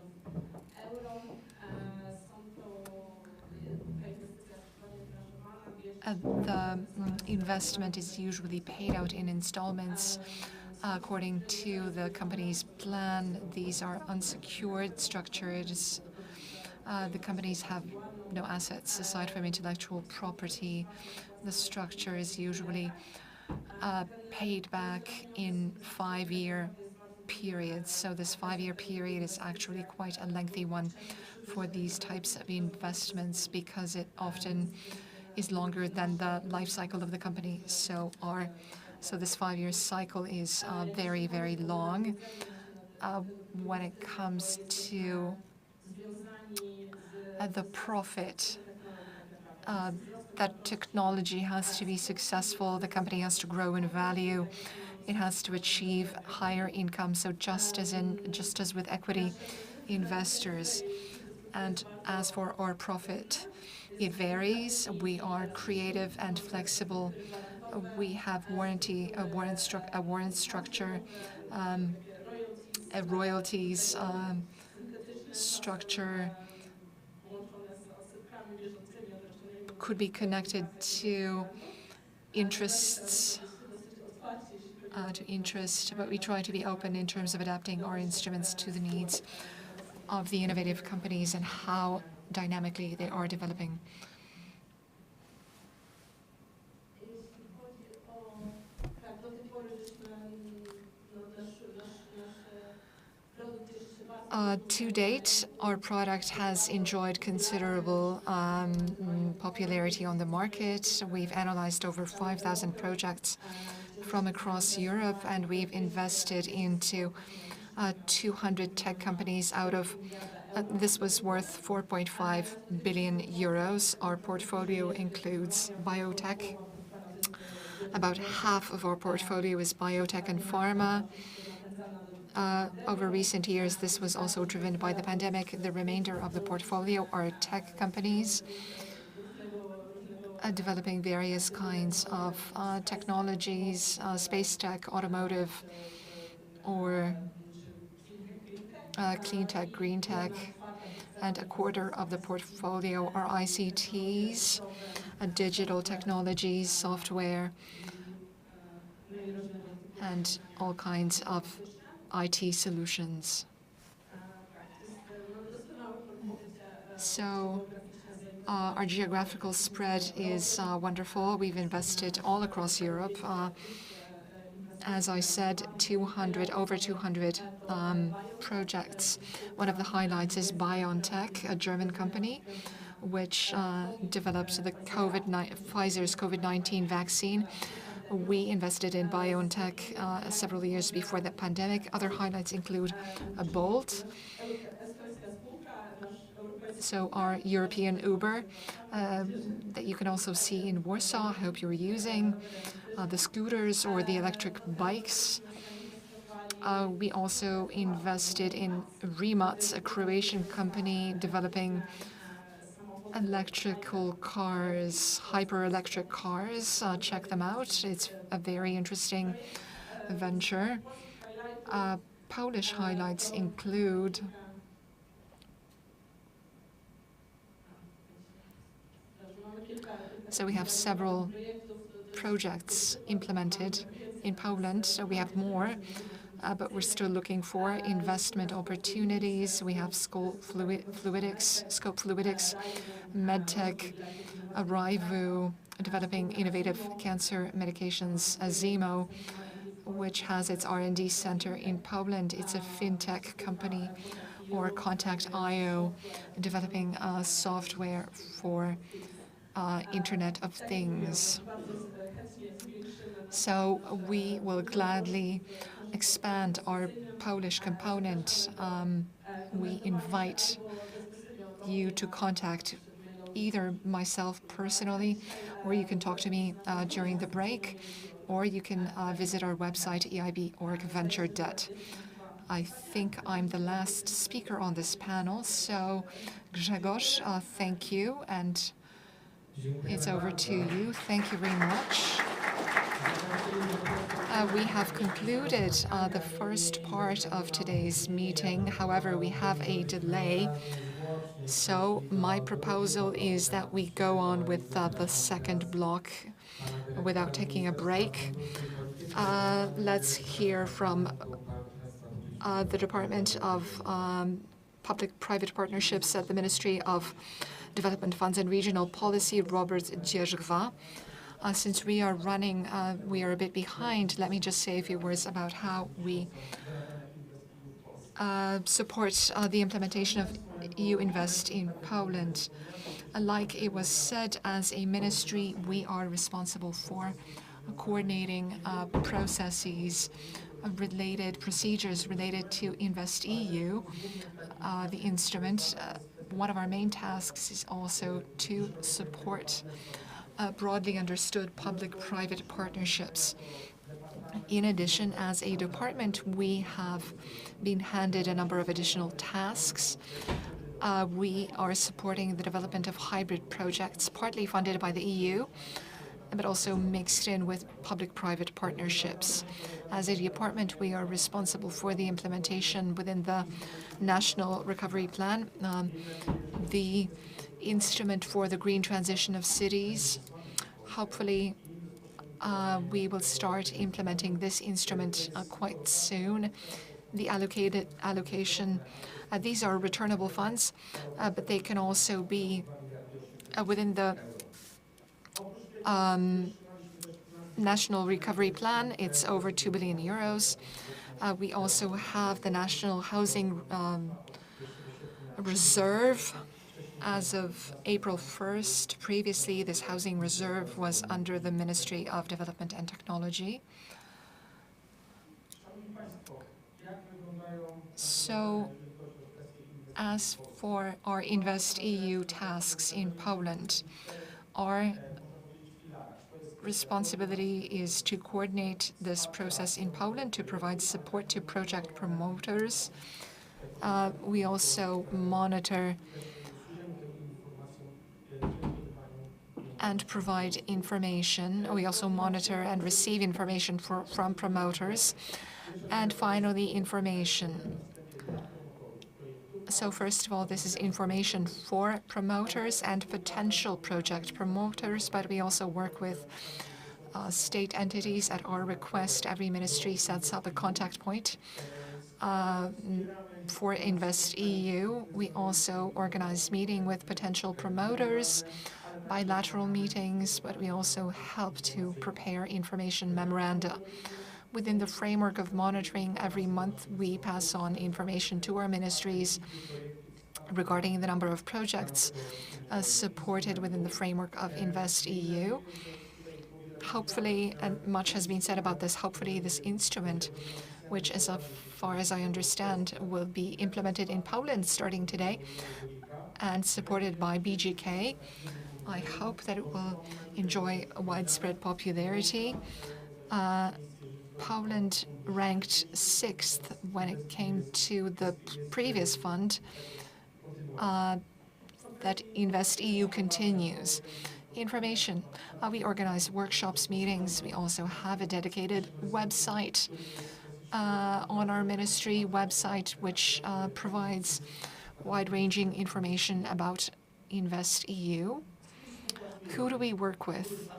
The investment is usually paid out in installments according to the company's plan. These are unsecured structures. The companies have no assets aside from intellectual property. The structure is usually paid back in 5-year periods. So this 5-year period is actually quite a lengthy one for these types of investments because it often is longer than the life cycle of the company. So this 5-year cycle is very, very long. When it comes to the profit, that technology has to be successful. The company has to grow in value. It has to achieve higher income. So just as with equity investors. And as for our profit, it varies. We are creative and flexible. We have a warrant structure, a royalties structure could be connected to interests, to interest, but we try to be open in terms of adapting our instruments to the needs of the innovative companies and how dynamically they are developing. To date, our product has enjoyed considerable popularity on the market. We've analyzed over 5,000 projects from across Europe, and we've invested into 200 tech companies out of this was worth 4.5 billion euros. Our portfolio includes biotech. About half of our portfolio is biotech and pharma. Over recent years, this was also driven by the pandemic. The remainder of the portfolio are tech companies developing various kinds of technologies, space tech, automotive, or clean tech, green tech, and a quarter of the portfolio are ICTs, digital technologies, software, and all kinds of IT solutions. So our geographical spread is wonderful. We've invested all across Europe. As I said, over 200 projects. One of the highlights is BioNTech, a German company, which developed Pfizer's COVID-19 vaccine. We invested in BioNTech several years before the pandemic. Other highlights include Bolt, so our European Uber that you can also see in Warsaw. I hope you're using the scooters or the electric bikes. We also invested in Rimac, a Croatian company developing electrical cars, hyper-electric cars. Check them out. It's a very interesting venture. Polish highlights include so we have several projects implemented in Poland, so we have more, but we're still looking for investment opportunities. We have Scope Fluidics, MedTech, Arrivu, developing innovative cancer medications, Azimo, which has its R&D center in Poland. It's a fintech company, or Contact.io, developing software for Internet of Things. So we will gladly expand our Polish component. We invite you to contact either myself personally, or you can talk to me during the break, or you can visit our website, EIB.org Venture Debt. I think I'm the last speaker on this panel, so Grzegorz, thank you, and it's over to you. Thank you very much. We have concluded the first part of today's meeting. However, we have a delay. So my proposal is that we go on with the second block without taking a break. Let's hear from the Department of Public-Private Partnerships at the Ministry of Development Funds and Regional Policy, Robert Dzierżwa. Since we are running, we are a bit behind, let me just say a few words about how we support the implementation of EU Invest in Poland. Like it was said, as a ministry, we are responsible for coordinating processes related, procedures related to InvestEU, the instrument. One of our main tasks is also to support broadly understood public-private partnerships. In addition, as a department, we have been handed a number of additional tasks. We are supporting the development of hybrid projects, partly funded by the EU, but also mixed in with public-private partnerships. As a department, we are responsible for the implementation within the National Recovery Plan, the instrument for the green transition of cities. Hopefully, we will start implementing this instrument quite soon. The allocation, these are returnable funds, but they can also be within the National Recovery Plan. It's over 2 billion euros. We also have the National Housing Reserve. As of April 1st, previously this housing reserve was under the Ministry of Development and Technology. So, as for our InvestEU tasks in Poland, our responsibility is to coordinate this process in Poland, to provide support to project promoters. We also monitor and provide information. We also monitor and receive information from promoters. And finally, information. So first of all, this is information for promoters and potential project promoters, but we also work with state entities. At our request, every ministry sets up a contact point for InvestEU. We also organize meeting with potential promoters, bilateral meetings, but we also help to prepare information memoranda. Within the framework of monitoring, every month we pass on information to our ministries regarding the number of projects supported within the framework of InvestEU. Hopefully, and much has been said about this, hopefully this instrument, which as far as I understand will be implemented in Poland starting today and supported by BGK, I hope that it will enjoy a widespread popularity. Poland ranked 6th when it came to the previous fund that InvestEU continues. Information. We organize workshops, meetings. We also have a dedicated website on our ministry website, which provides wide-ranging information about InvestEU. Who do we work with?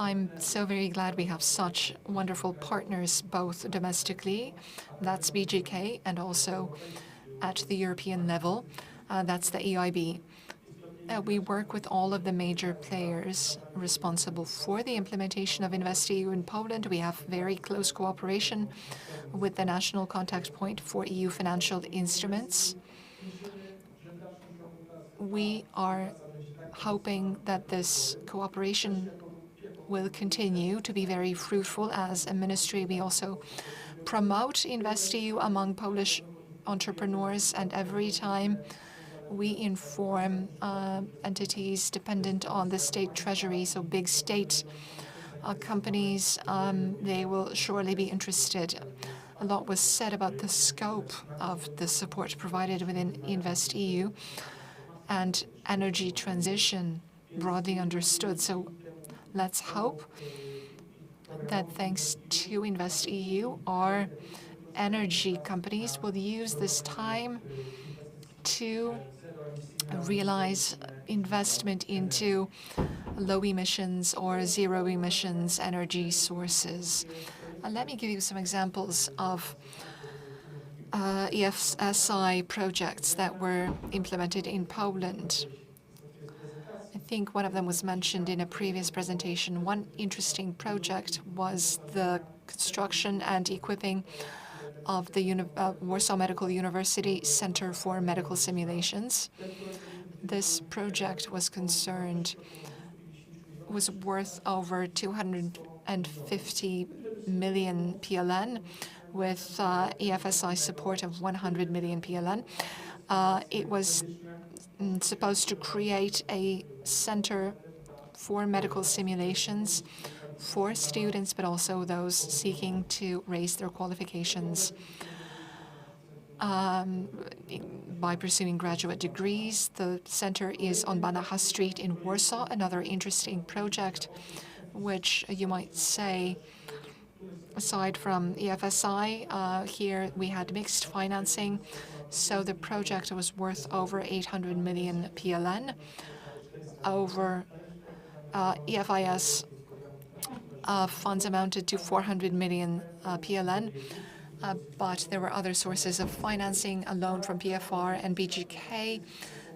I'm so very glad we have such wonderful partners, both domestically, that's BGK, and also at the European level, that's the EIB. We work with all of the major players responsible for the implementation of InvestEU in Poland. We have very close cooperation with the National Contact Point for EU financial instruments. We are hoping that this cooperation will continue to be very fruitful. As a ministry, we also promote InvestEU among Polish entrepreneurs, and every time we inform entities dependent on the state treasury, so big state companies, they will surely be interested. A lot was said about the scope of the support provided within InvestEU and energy transition, broadly understood. So let's hope that thanks to InvestEU, our energy companies will use this time to realize investment into low emissions or zero emissions energy sources. Let me give you some examples of EFSI projects that were implemented in Poland. I think one of them was mentioned in a previous presentation. One interesting project was the construction and equipping of the Warsaw Medical University Center for Medical Simulations. This project was worth over 250 million PLN with EFSI support of 100 million PLN. It was supposed to create a center for medical simulations for students, but also those seeking to raise their qualifications by pursuing graduate degrees. The center is on Banacha Street in Warsaw, another interesting project, which you might say, aside from EFSI, here we had mixed financing. So the project was worth over 800 million PLN. Over EFIS funds amounted to 400 million PLN, but there were other sources of financing, a loan from PFR and BGK.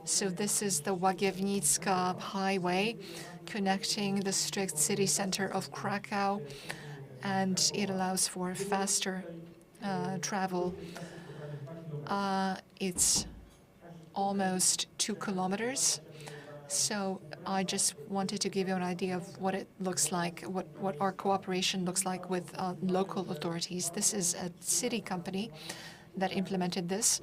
So this is the Łagiewnicka Highway connecting the strict city center of Krakow, and it allows for faster travel. It's almost 2 kilometers. So I just wanted to give you an idea of what it looks like, what our cooperation looks like with local authorities. This is a city company that implemented this.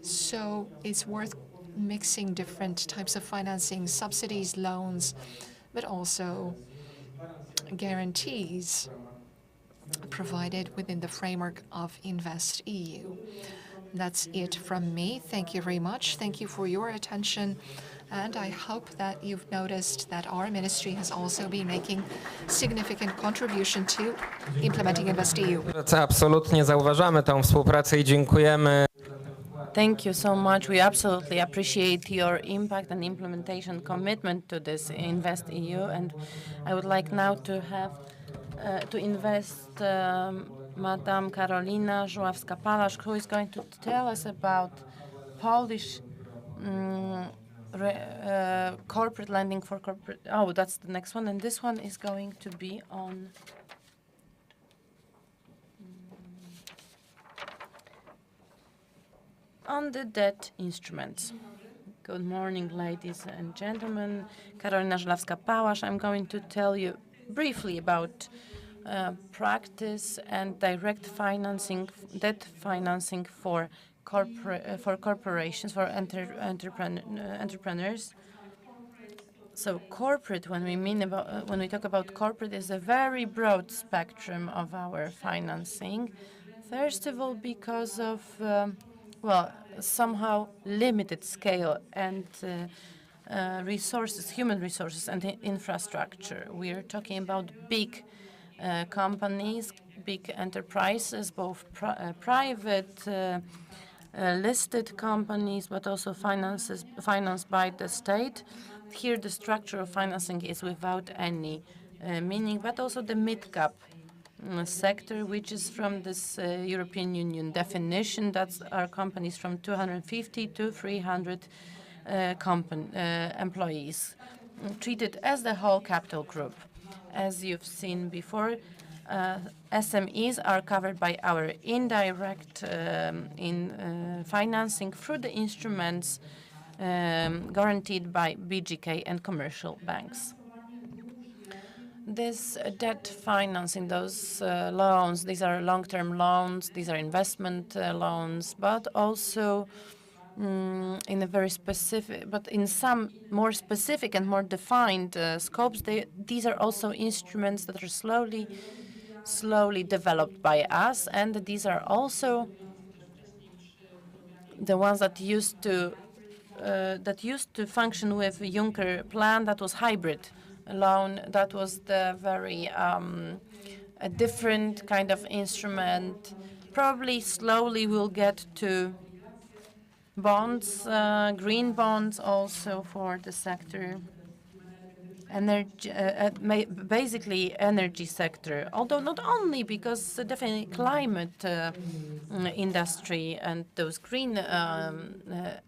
So it's worth mixing different types of financing, subsidies, loans, but also guarantees provided within the framework of InvestEU. That's it from me. Thank you very much. Thank you for your attention. And I hope that you've noticed that our ministry has also been making significant contribution to implementing InvestEU. Absolutnie zauważamy tę współpracę i dziękujemy. Thank you so much. We absolutely appreciate your impact and implementation commitment to this InvestEU. And I would like now to have Madam Karolina Żuławska-Palasz, who is going to tell us about Polish corporate lending for corporate. Oh, that's the next one, and this one is going to be on the debt instruments. Good morning, ladies and gentlemen. Karolina Żuławska-Palasz. I'm going to tell you briefly about practice and direct financing, debt financing for corporations, for entrepreneurs. So corporate, when we talk about corporate, is a very broad spectrum of our financing. First of all, because of somehow limited scale and resources, human resources and infrastructure. We are talking about big companies, big enterprises, both private listed companies, but also financed by the state. Here, the structure of financing is without any meaning, but also the mid-cap sector, which is from this European Union definition. That's our companies from 250 to 300 employees, treated as the whole capital group. As you've seen before, SMEs are covered by our indirect financing through the instruments guaranteed by BGK and commercial banks. This debt financing, those loans, these are long-term loans, these are investment loans, but also in a very specific, but in some more specific and more defined scopes, these are also instruments that are slowly developed by us, and these are also the ones that used to function with Juncker plan. That was hybrid loan. That was the very a different kind of instrument. Probably slowly we'll get to bonds, green bonds also for the sector. Energy, basically energy sector, although not only, because definitely climate industry and those green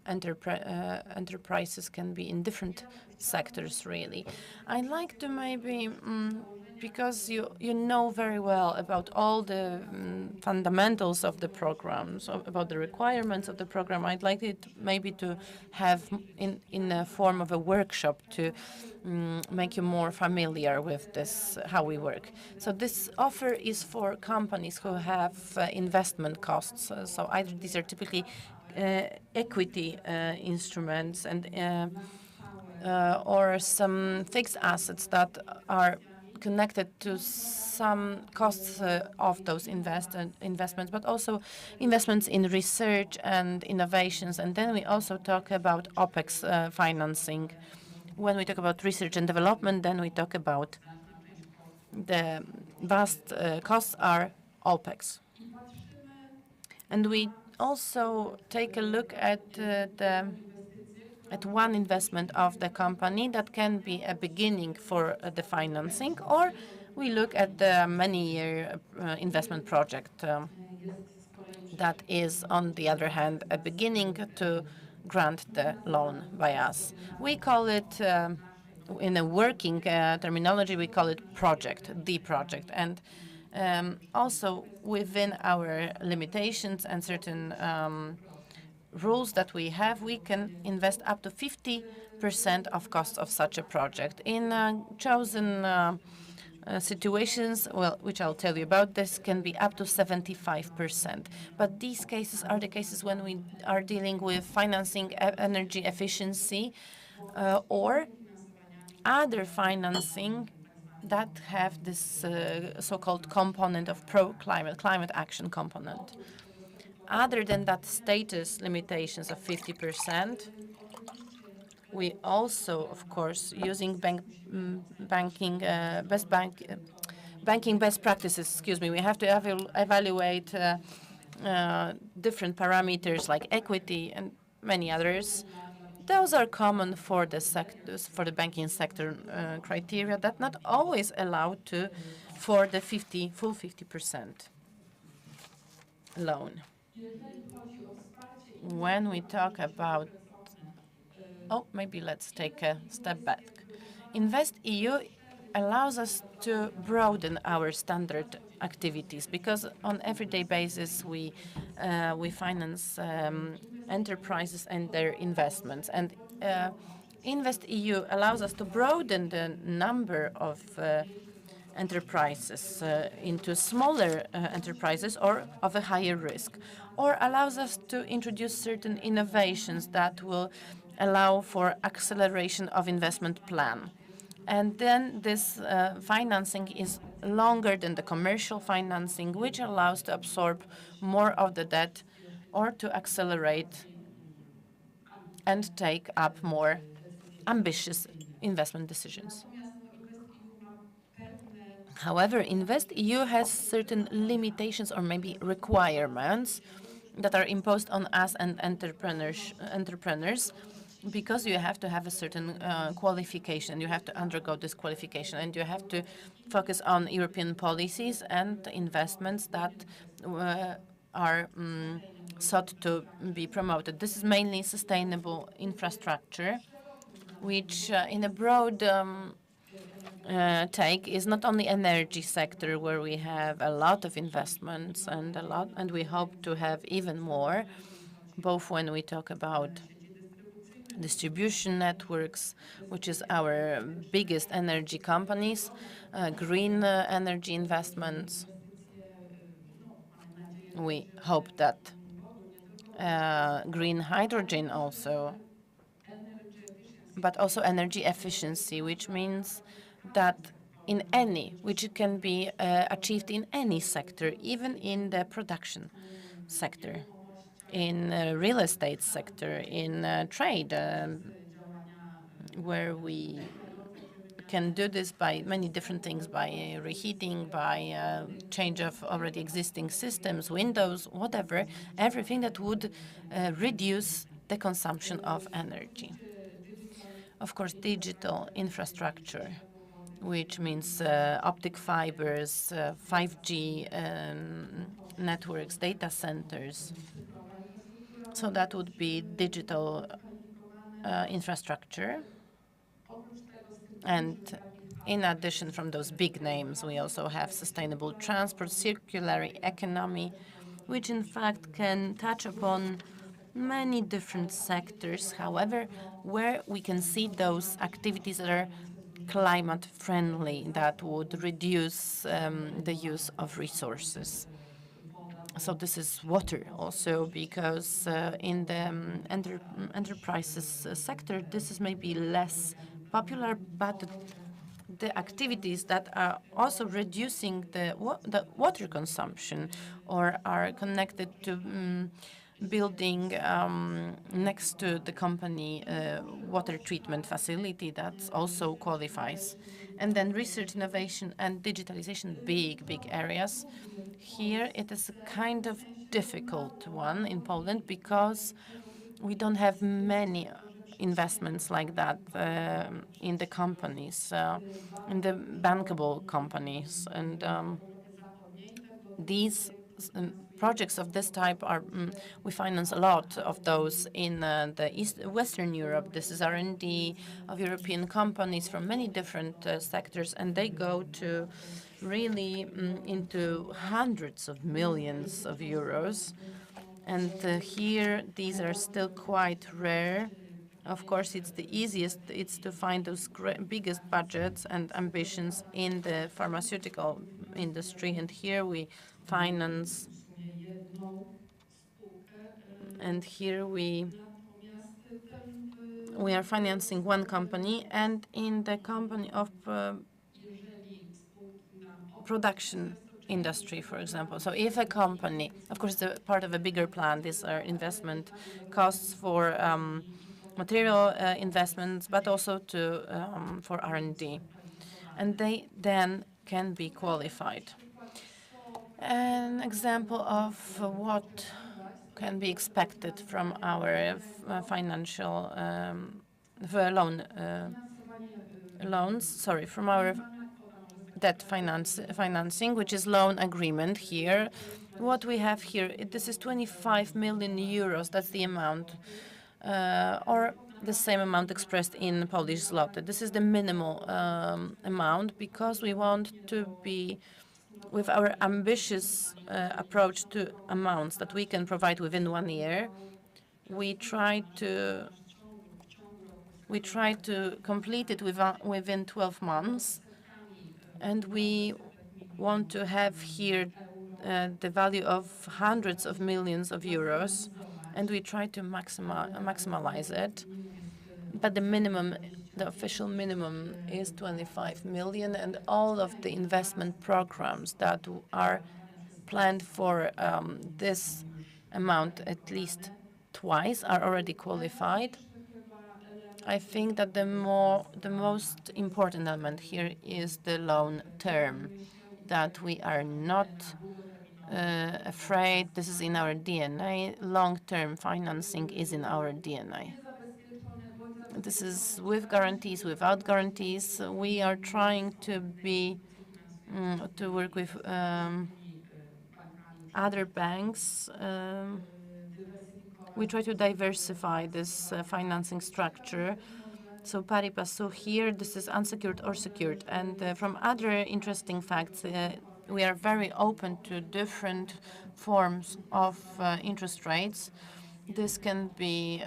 enterprises can be in different sectors, really. I'd like to maybe, because you know very well about all the fundamentals of the program, so about the requirements of the program, I'd like it maybe to have in a form of a workshop to make you more familiar with this, how we work. So this offer is for companies who have investment costs. So either these are typically equity instruments and or some fixed assets that are connected to some costs of those investments, but also investments in research and innovations. And then we also talk about OPEX financing. When we talk about research and development, then we talk about the vast costs are OPEX. And we also take a look at one investment of the company that can be a beginning for the financing, or we look at the many-year investment project that is, on the other hand, a beginning to grant the loan by us. We call it, in a working terminology, we call it project, the project. And also within our limitations and certain rules that we have, we can invest up to 50% of costs of such a project. In chosen situations, well, which I'll tell you about, this can be up to 75%. But these cases are the cases when we are dealing with financing energy efficiency or other financing that have this so-called component of climate action component. Other than that status limitations of 50%, we also, of course, using banking best practices. Excuse me. We have to evaluate different parameters like equity and many others. Those are common for the sectors, for the banking sector criteria that not always allow for the full 50% loan. When we talk about, maybe let's take a step back. InvestEU allows us to broaden our standard activities because on everyday basis we finance enterprises and their investments. And InvestEU allows us to broaden the number of enterprises into smaller enterprises or of a higher risk, or allows us to introduce certain innovations that will allow for acceleration of investment plan. And then this financing is longer than the commercial financing, which allows to absorb more of the debt or to accelerate and take up more ambitious investment decisions. However, InvestEU has certain limitations or maybe requirements that are imposed on us and entrepreneurs because you have to have a certain qualification. You have to undergo this qualification, and you have to focus on European policies and investments that are sought to be promoted. This is mainly sustainable infrastructure, which in a broad take is not only energy sector where we have a lot of investments and we hope to have even more, both when we talk about distribution networks, which is our biggest energy companies, green energy investments. We hope that green hydrogen also, but also energy efficiency, which means that which can be achieved in any sector, even in the production sector, in real estate sector, in trade, where we can do this by many different things, by reheating, by change of already existing systems, windows, whatever, everything that would reduce the consumption of energy. Of course, digital infrastructure, which means optic fibers, 5G networks, data centers. So that would be digital infrastructure. And in addition, from those big names, we also have sustainable transport, circular economy, which in fact can touch upon many different sectors. However, where we can see those activities that are climate friendly, that would reduce the use of resources. So this is water also, because in the enterprises sector, this is maybe less popular, but the activities that are also reducing the water consumption or are connected to building next to the company water treatment facility, that also qualifies. And then research, innovation, and digitalization, big areas. Here it is a kind of difficult one in Poland because we don't have many investments like that in the companies, in the bankable companies. And these projects of this type are, we finance a lot of those in Western Europe. This is R&D of European companies from many different sectors, and they go to really into hundreds of millions of euros. And here, these are still quite rare. Of course, it's the easiest. It's to find those biggest budgets and ambitions in the pharmaceutical industry. And here we finance. And here we are financing one company, and in the company of production industry, for example. So if a company, of course, the part of a bigger plan, these are investment costs for material investments, but also for R&D. And they then can be qualified. An example of what can be expected from our financial from our debt financing, which is loan agreement here. What we have here, this is 25 million euros. That's the amount, or the same amount expressed in Polish zloty. This is the minimal amount because we want to be, with our ambitious approach to amounts that we can provide within 1 year, we try to complete it within 12 months, and we want to have here the value of hundreds of millions of euros, and we try to maximize it. But the minimum, the official minimum, is 25 million, and all of the investment programs that are planned for this amount at least twice are already qualified. I think that the most important element here is the loan term, that we are not afraid. This is in our DNA. Long-term financing is in our DNA. This is with guarantees, without guarantees. We are trying to work with other banks. We try to diversify this financing structure. So pari passu here, this is unsecured or secured. And from other interesting facts, we are very open to different forms of interest rates. This can be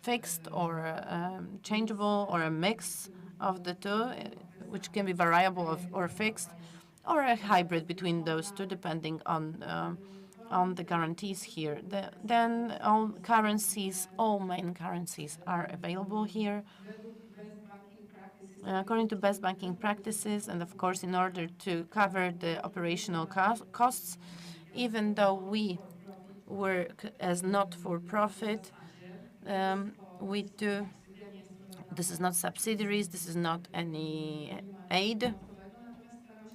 fixed or changeable, or a mix of the two, which can be variable or fixed, or a hybrid between those two, depending on the guarantees here. Then all main currencies are available here according to best banking practices, and of course in order to cover the operational costs. Even though we work as not-for-profit, we do This is not subsidiaries, this is not any aid.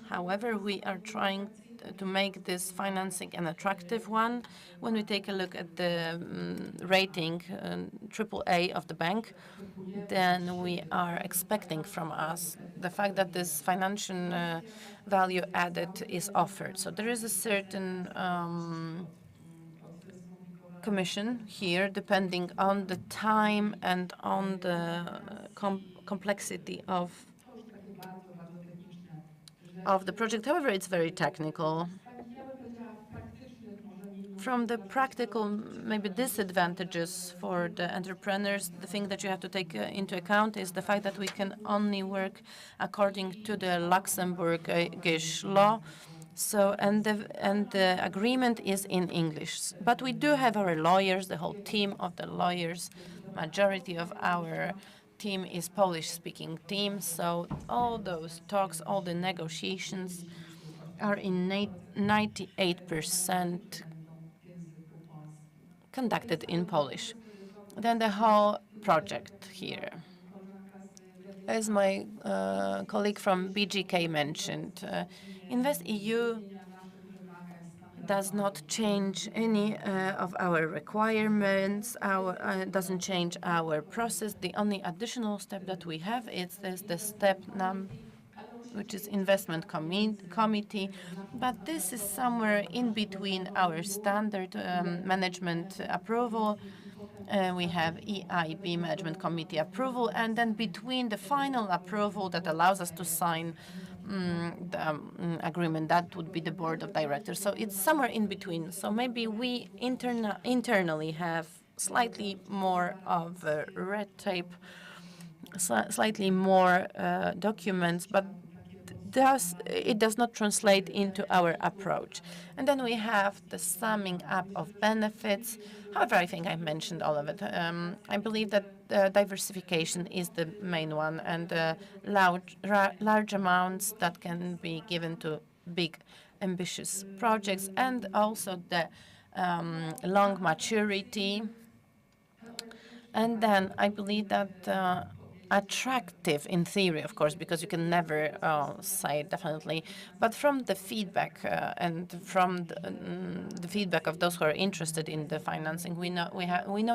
However, we are trying to make this financing an attractive one. When we take a look at the rating, AAA of the bank, then we are expecting from us the fact that this financial value added is offered. So there is a certain commission here, depending on the time and on the complexity of the project. However, it's very technical. From the practical, maybe disadvantages for the entrepreneurs, the thing that you have to take into account is the fact that we can only work according to the Luxembourgish law. So, and the agreement is in English. But we do have our lawyers, the whole team of the lawyers. Majority of our team is Polish-speaking team. So all those talks, all the negotiations are in 98% conducted in Polish. Then the whole project here. As my colleague from BGK mentioned, InvestEU does not change any of our requirements, doesn't change our process. The only additional step that we have is the step which is investment committee, but this is somewhere in between our standard management approval. We have EIB management committee approval, and then between the final approval that allows us to sign the agreement, that would be the board of directors. So it's somewhere in between. So maybe we internally have slightly more of red tape, slightly more documents, but it does not translate into our approach. And then we have the summing up of benefits. However, I think I mentioned all of it. I believe that diversification is the main one, and large amounts that can be given to big, ambitious projects, and also the long maturity. And then I believe that attractive in theory, of course, because you can never say definitely, but from the feedback and from the feedback of those who are interested in the financing, we know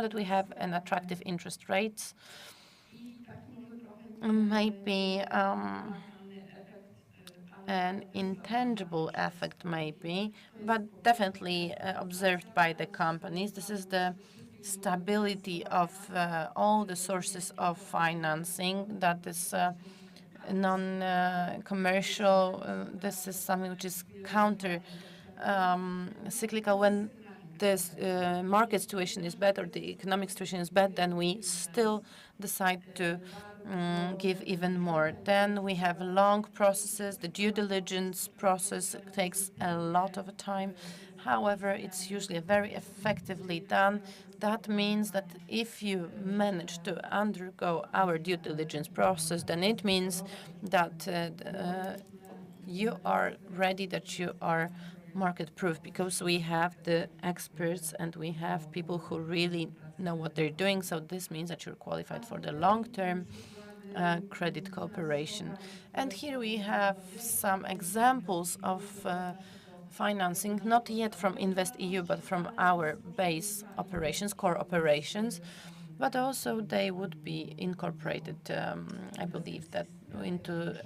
that we have an attractive interest rates. Maybe an intangible effect, maybe, but definitely observed by the companies. This is the stability of all the sources of financing that is non-commercial. This is something which is counter-cyclical. When this market situation is bad or the economic situation is bad, then we still decide to give even more. Then we have long processes. The due diligence process takes a lot of time. However, it's usually very effectively done. That means that if you manage to undergo our due diligence process, then it means that you are ready, that you are market-proof, because we have the experts and we have people who really know what they're doing. So this means that you're qualified for the long-term credit cooperation. And here we have some examples of financing, not yet from InvestEU, but from our base operations, core operations, but also they would be incorporated, I believe, that into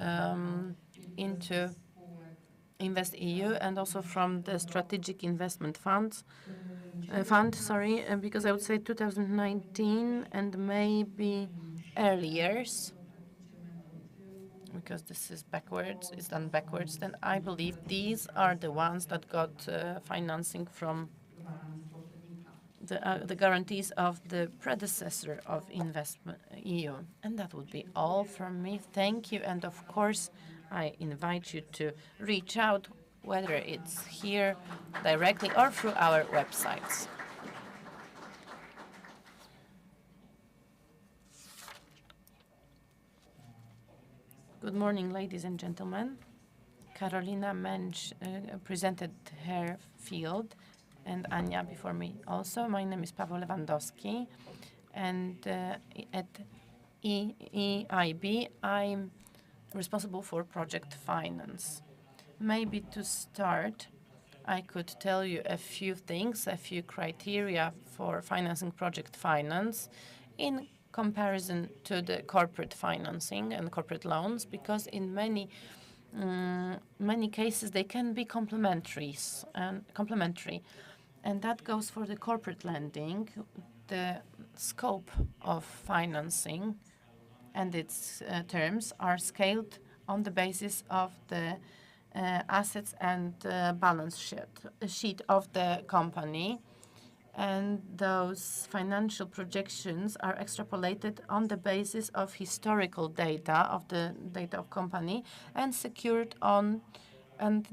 InvestEU, and also from the strategic investment fund, because I would say 2019 and maybe earlier, because this is backwards, it's done backwards, then I believe these are the ones that got financing from the guarantees of the predecessor of InvestEU. And that would be all from me. Thank you. And of course, I invite you to reach out, whether it's here directly or through our websites. Good morning, ladies and gentlemen. Carolina Mensch presented her field, and Ania before me also. My name is Paweł Lewandowski, and at EIB, I'm responsible for project finance. Maybe to start, I could tell you a few things, a few criteria for financing project finance in comparison to the corporate financing and corporate loans, because in many cases they can be complementary, and that goes for the corporate lending. The scope of financing and its terms are scaled on the basis of the assets and balance sheet of the company, and those financial projections are extrapolated on the basis of historical data of the data of company and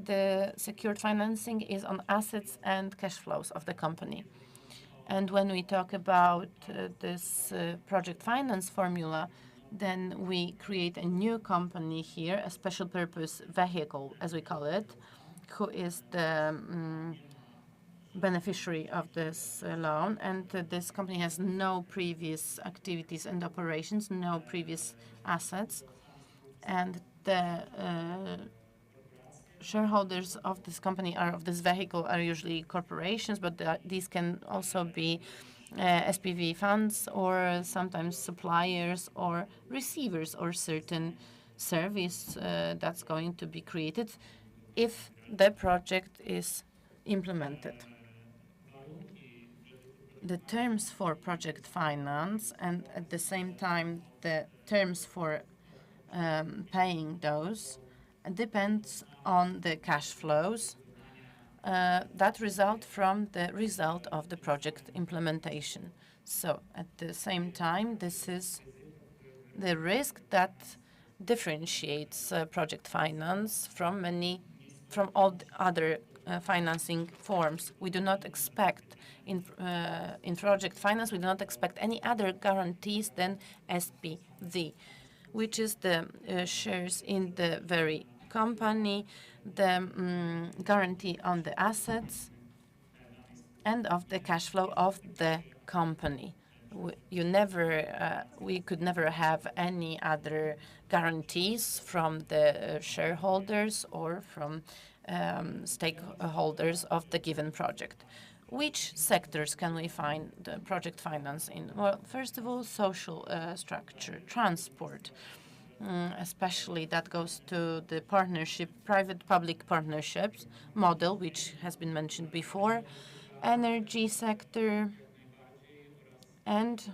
the secured financing is on assets and cash flows of the company. And when we talk about this project finance formula, then we create a new company here, a special purpose vehicle, as we call it, who is the beneficiary of this loan. And this company has no previous activities and operations, no previous assets. And the shareholders of this company of this vehicle are usually corporations, but these can also be SPV funds or sometimes suppliers or receivers or certain service that's going to be created if the project is implemented. The terms for project finance and at the same time the terms for paying those depends on the cash flows that result from the result of the project implementation. So at the same time, this is the risk that differentiates project finance from all other financing forms. We do not expect in project finance, we do not expect any other guarantees than SPV, which is the shares in the very company, the guarantee on the assets and of the cash flow of the company. We could never have any other guarantees from the shareholders or from stakeholders of the given project. Which sectors can we find the project finance in? Well, first of all, social structure, transport, especially that goes to the partnership, private-public partnerships model, which has been mentioned before, energy sector, and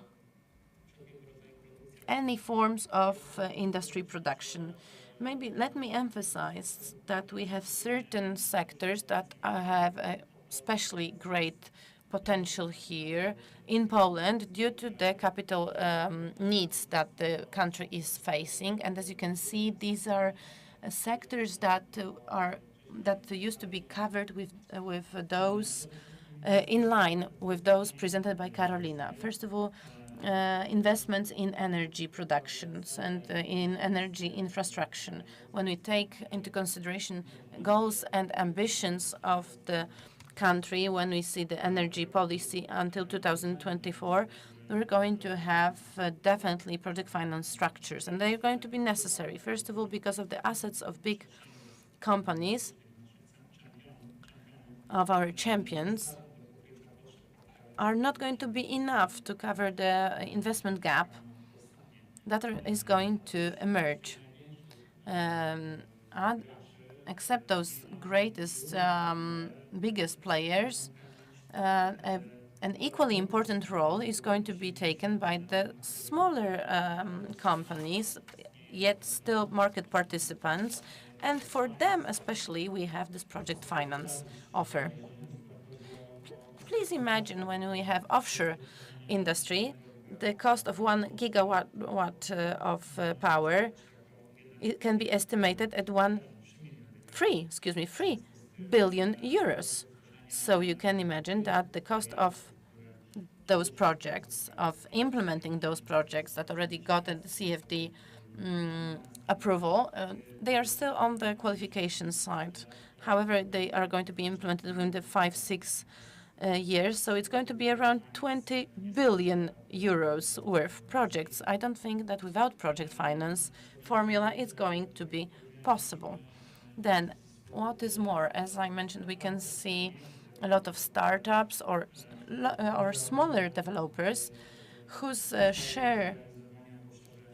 any forms of industry production. Maybe let me emphasize that we have certain sectors that have a especially great potential here in Poland due to the capital needs that the country is facing. And as you can see, these are sectors that used to be covered with those in line with those presented by Karolina. First of all, investments in energy productions and in energy infrastructure. When we take into consideration goals and ambitions of the country, when we see the energy policy until 2024, we're going to have definitely project finance structures, and they're going to be necessary. First of all, because of the assets of big companies, of our champions, are not going to be enough to cover the investment gap that is going to emerge. Except those greatest, biggest players, an equally important role is going to be taken by the smaller companies, yet still market participants. And for them especially, we have this project finance offer. Please imagine when we have offshore industry, the cost of 1 gigawatt of power, it can be estimated at 3 billion euros. So you can imagine that the cost of those projects, of implementing those projects that already got the CFD approval, they are still on the qualification side. However, they are going to be implemented within the 5-6 years. So it's going to be around 20 billion euros worth projects. I don't think that without project finance formula, it's going to be possible. Then, what is more, as I mentioned, we can see a lot of startups or smaller developers whose share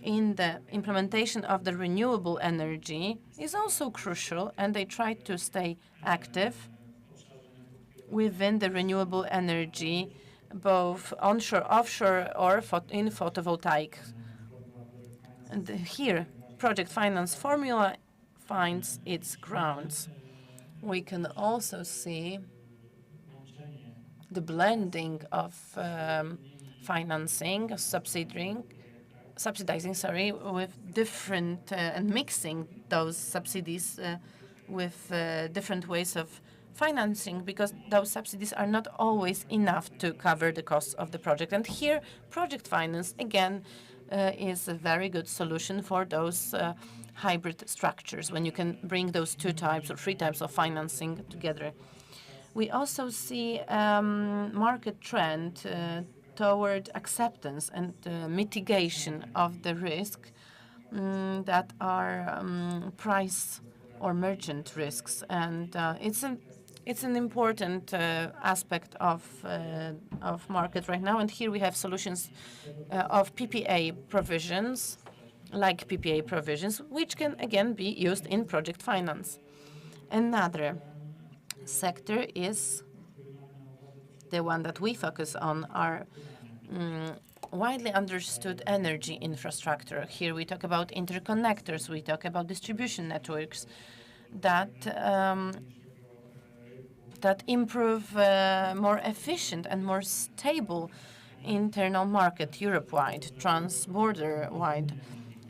in the implementation of the renewable energy is also crucial, and they try to stay active within the renewable energy, both onshore, offshore, or in photovoltaic. And here, project finance formula finds its grounds. We can also see the blending of financing, subsidizing, with different and mixing those subsidies with different ways of financing, because those subsidies are not always enough to cover the costs of the project. And here, project finance, again, is a very good solution for those hybrid structures, when you can bring those two types or three types of financing together. We also see market trend toward acceptance and mitigation of the risk that are price or merchant risks. And it's an important aspect of market right now. And here we have solutions of PPA provisions, like PPA provisions, which can again be used in project finance. Another sector is the one that we focus on, our widely understood energy infrastructure. Here we talk about interconnectors, we talk about distribution networks that improve more efficient and more stable internal market Europe-wide, trans-border-wide.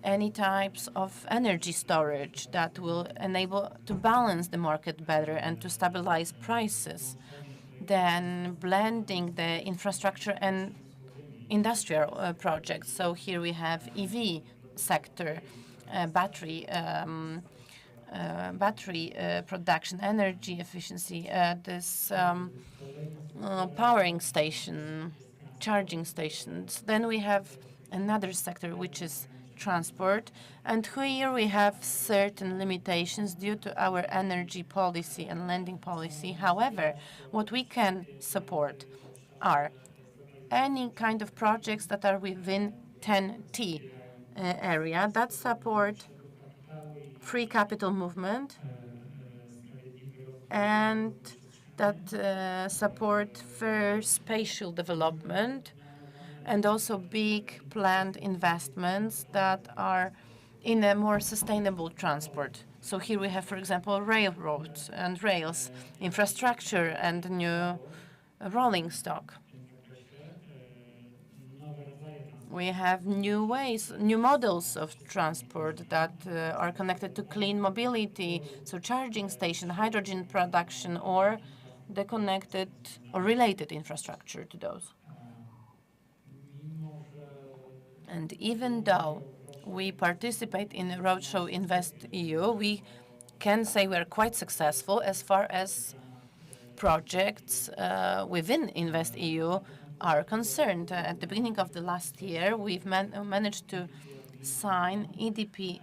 Any types of energy storage that will enable to balance the market better and to stabilize prices. Then blending the infrastructure and industrial projects. So here we have EV sector, battery production, energy efficiency, this powering station, charging stations. Then we have another sector, which is transport, and here we have certain limitations due to our energy policy and lending policy. However, what we can support are any kind of projects that are within 10T area that support free capital movement and that support fair spatial development, and also big planned investments that are in a more sustainable transport. So here we have, for example, railroads and rails, infrastructure, and new rolling stock. We have new ways, new models of transport that are connected to clean mobility, so charging station, hydrogen production, or the connected or related infrastructure to those. And even though we participate in the Roadshow InvestEU, we can say we are quite successful as far as projects within InvestEU are concerned. At the beginning of the last year, we've managed to sign EDP,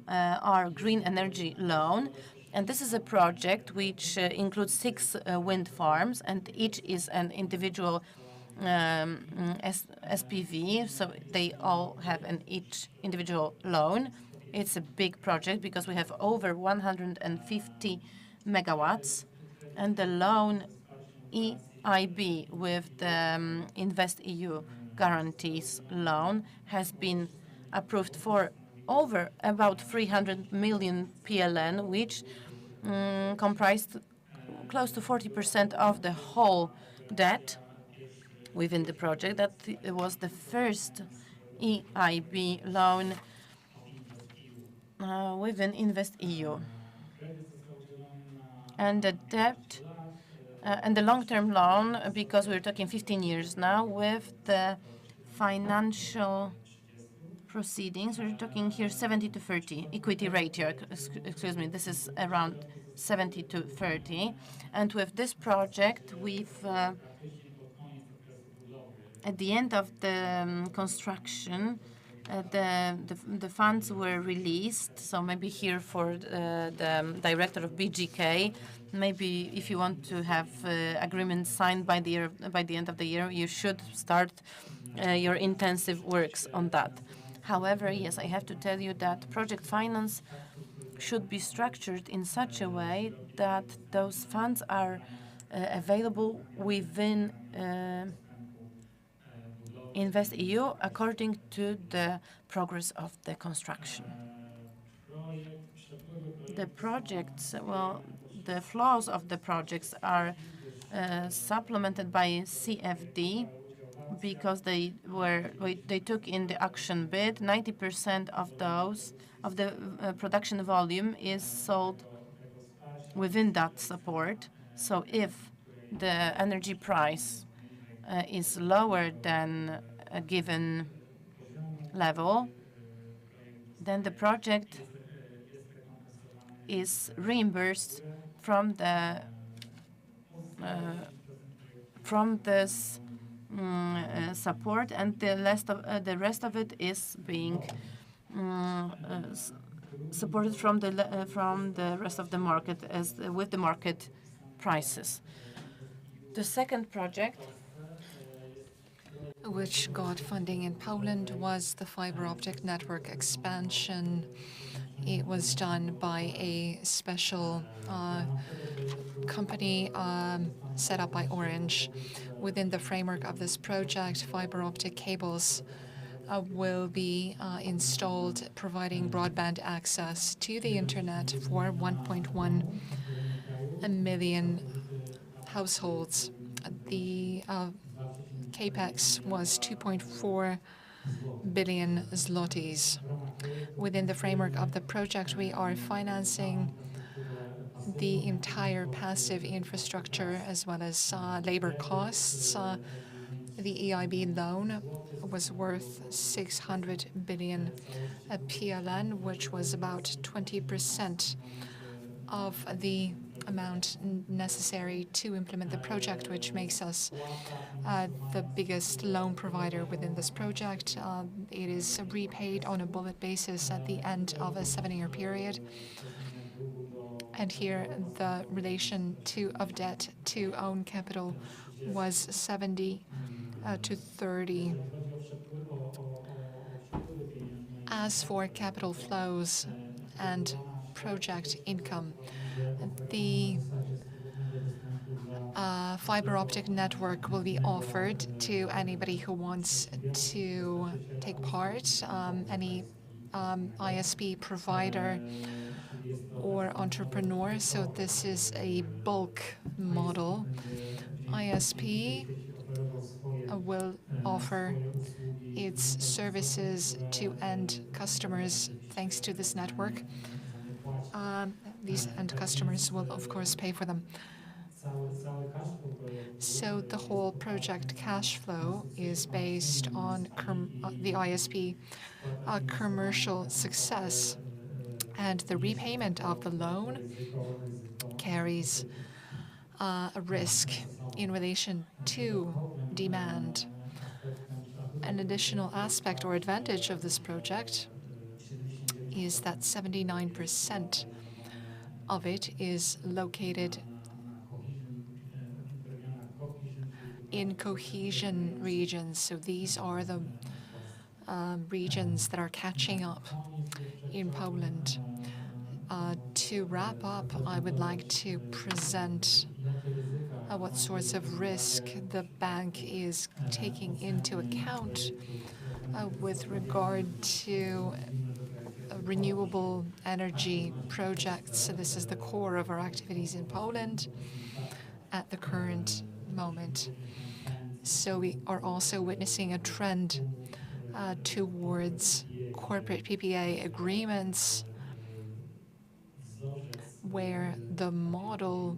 our green energy loan. And this is a project which includes 6 wind farms, and each is an individual SPV, so they all have each individual loan. It's a big project because we have over 150 megawatts, and the loan EIB with the InvestEU guarantees loan has been approved for over about 300 million PLN, which comprised close to 40% of the whole debt within the project. That was the first EIB loan within InvestEU. And the debt and the long-term loan, because we're talking 15 years now, with the financial proceedings, we're talking here 70 to 30 equity ratio. Excuse me, this is around 70 to 30. And with this project, we've at the end of the construction, the funds were released. So maybe here for the director of BGK, maybe if you want to have agreements signed by the end of the year, you should start your intensive works on that. However, yes, I have to tell you that project finance should be structured in such a way that those funds are available within InvestEU according to the progress of the construction. The projects, well, the flaws of the projects are supplemented by CFD because they took in the auction bid. 90% of the production volume is sold within that support. So if the energy price is lower than a given level, then the project is reimbursed from this support, and the rest of it is being supported from the rest of the market with the market prices. The second project, which got funding in Poland, was the fiber optic network expansion. It was done by a special company set up by Orange. Within the framework of this project, fiber optic cables will be installed, providing broadband access to the internet for 1.1 million households. The capex was 2.4 billion zlotys. Within the framework of the project, we are financing the entire passive infrastructure as well as labor costs. The EIB loan was worth 600 billion PLN, which was about 20% of the amount necessary to implement the project, which makes us the biggest loan provider within this project. It is repaid on a bullet basis at the end of a 7-year period. And here the relation of debt to own capital was 70 to 30. As for capital flows and project income, the fiber optic network will be offered to anybody who wants to take part, any ISP provider or entrepreneur. So this is a bulk model. ISP will offer its services to end customers thanks to this network. These end customers will, of course, pay for them. So the whole project cash flow is based on the ISP commercial success, and the repayment of the loan carries a risk in relation to demand. An additional aspect or advantage of this project is that 79% of it is located in cohesion regions. So these are the regions that are catching up in Poland. To wrap up, I would like to present what sorts of risk the bank is taking into account with regard to renewable energy projects. So this is the core of our activities in Poland at the current moment. So we are also witnessing a trend towards corporate PPA agreements where the model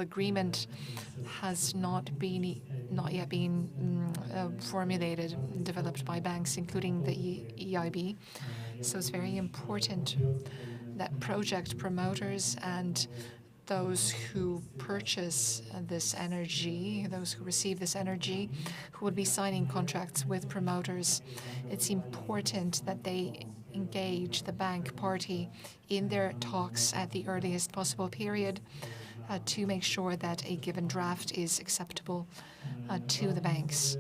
agreement has not yet been formulated, developed by banks, including the EIB. So it's very important that project promoters and those who purchase this energy, those who receive this energy, who would be signing contracts with promoters, it's important that they engage the bank party in their talks at the earliest possible period to make sure that a given draft is acceptable to the banks.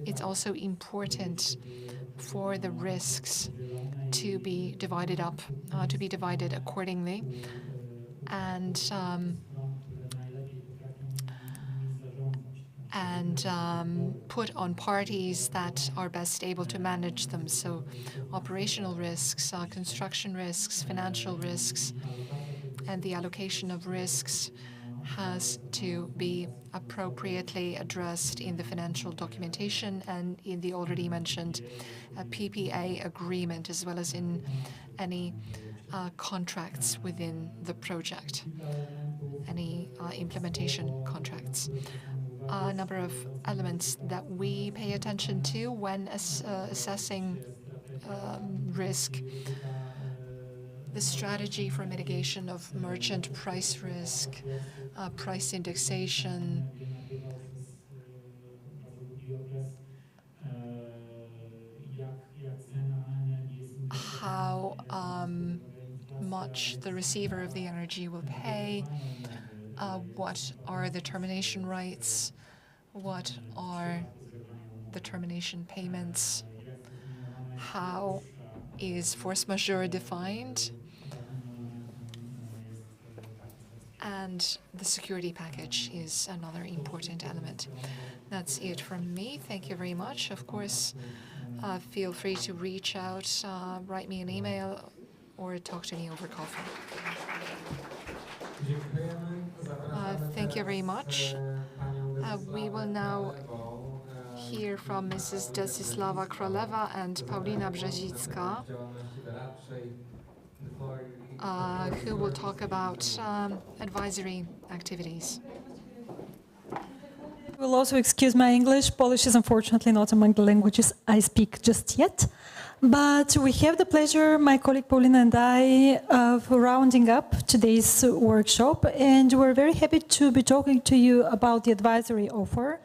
It's also important for the risks to be divided up, to be divided accordingly, and put on parties that are best able to manage them. So operational risks, construction risks, financial risks, and the allocation of risks has to be appropriately addressed in the financial documentation and in the already mentioned PPA agreement, as well as in any contracts within the project, any implementation contracts. A number of elements that we pay attention to when assessing risk: the strategy for mitigation of merchant price risk, price indexation, how much the receiver of the energy will pay, what are the termination rights, what are the termination payments, how is force majeure defined, and the security package is another important element. That's it from me. Thank you very much. Of course, feel free to reach out, write me an email, or talk to me over coffee. Thank you very much. We will now hear from Mrs. Desisława Króleva and Paulina Brzezicka, who will talk about advisory activities. Will also excuse my English. Polish is unfortunately not among the languages I speak just yet. But we have the pleasure, my colleague Paulina and I, of rounding up today's workshop. And we're very happy to be talking to you about the advisory offer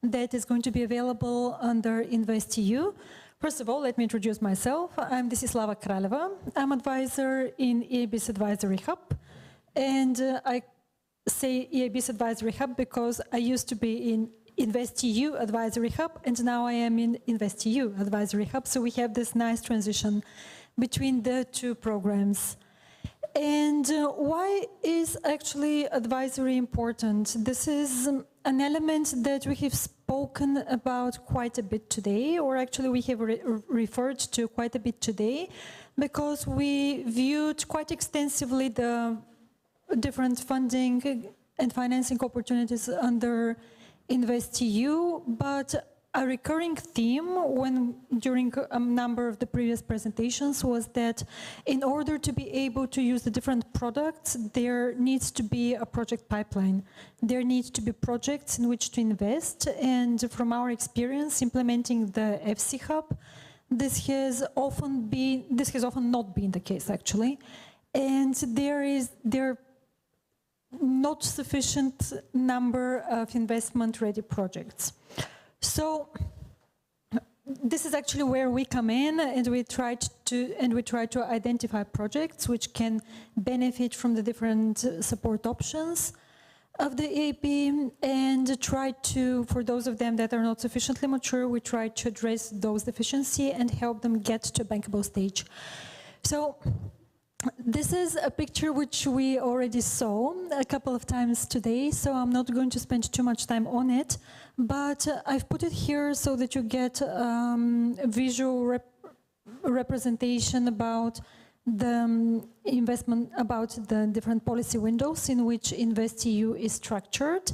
that is going to be available under InvestEU. First of all, let me introduce myself. I'm Desisława Króleva. I'm advisor in EIB's Advisory Hub. And I say EIB's Advisory Hub because I used to be in InvestEU Advisory Hub, and now I am in InvestEU Advisory Hub. So we have this nice transition between the two programs. And why is actually advisory important? This is an element that we have spoken about quite a bit today, or actually we have referred to quite a bit today, because we viewed quite extensively the different funding and financing opportunities under InvestEU, but a recurring theme during a number of the previous presentations was that in order to be able to use the different products, there needs to be a project pipeline. There needs to be projects in which to invest, and from our experience implementing the FC Hub, this has often not been the case actually, and there are not sufficient number of investment-ready projects. So this is actually where we come in, and we try to identify projects which can benefit from the different support options of the EIB, and try to, for those of them that are not sufficiently mature, we try to address those deficiencies and help them get to a bankable stage. So this is a picture which we already saw a couple of times today, so I'm not going to spend too much time on it, but I've put it here so that you get a visual representation about the investment, about the different policy windows in which InvestEU is structured,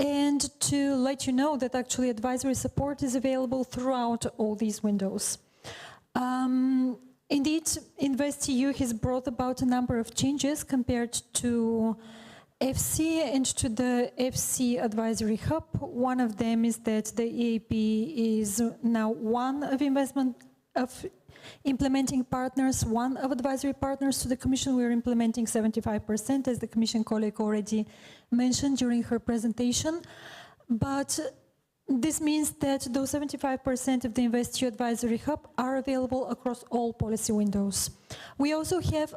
and to let you know that actually advisory support is available throughout all these windows. Indeed, InvestEU has brought about a number of changes compared to FC and to the FC Advisory Hub. One of them is that the EAP is now one of implementing partners, one of advisory partners to the Commission. We are implementing 75%, as the Commission colleague already mentioned during her presentation. But this means that those 75% of the InvestEU Advisory Hub are available across all policy windows. We also have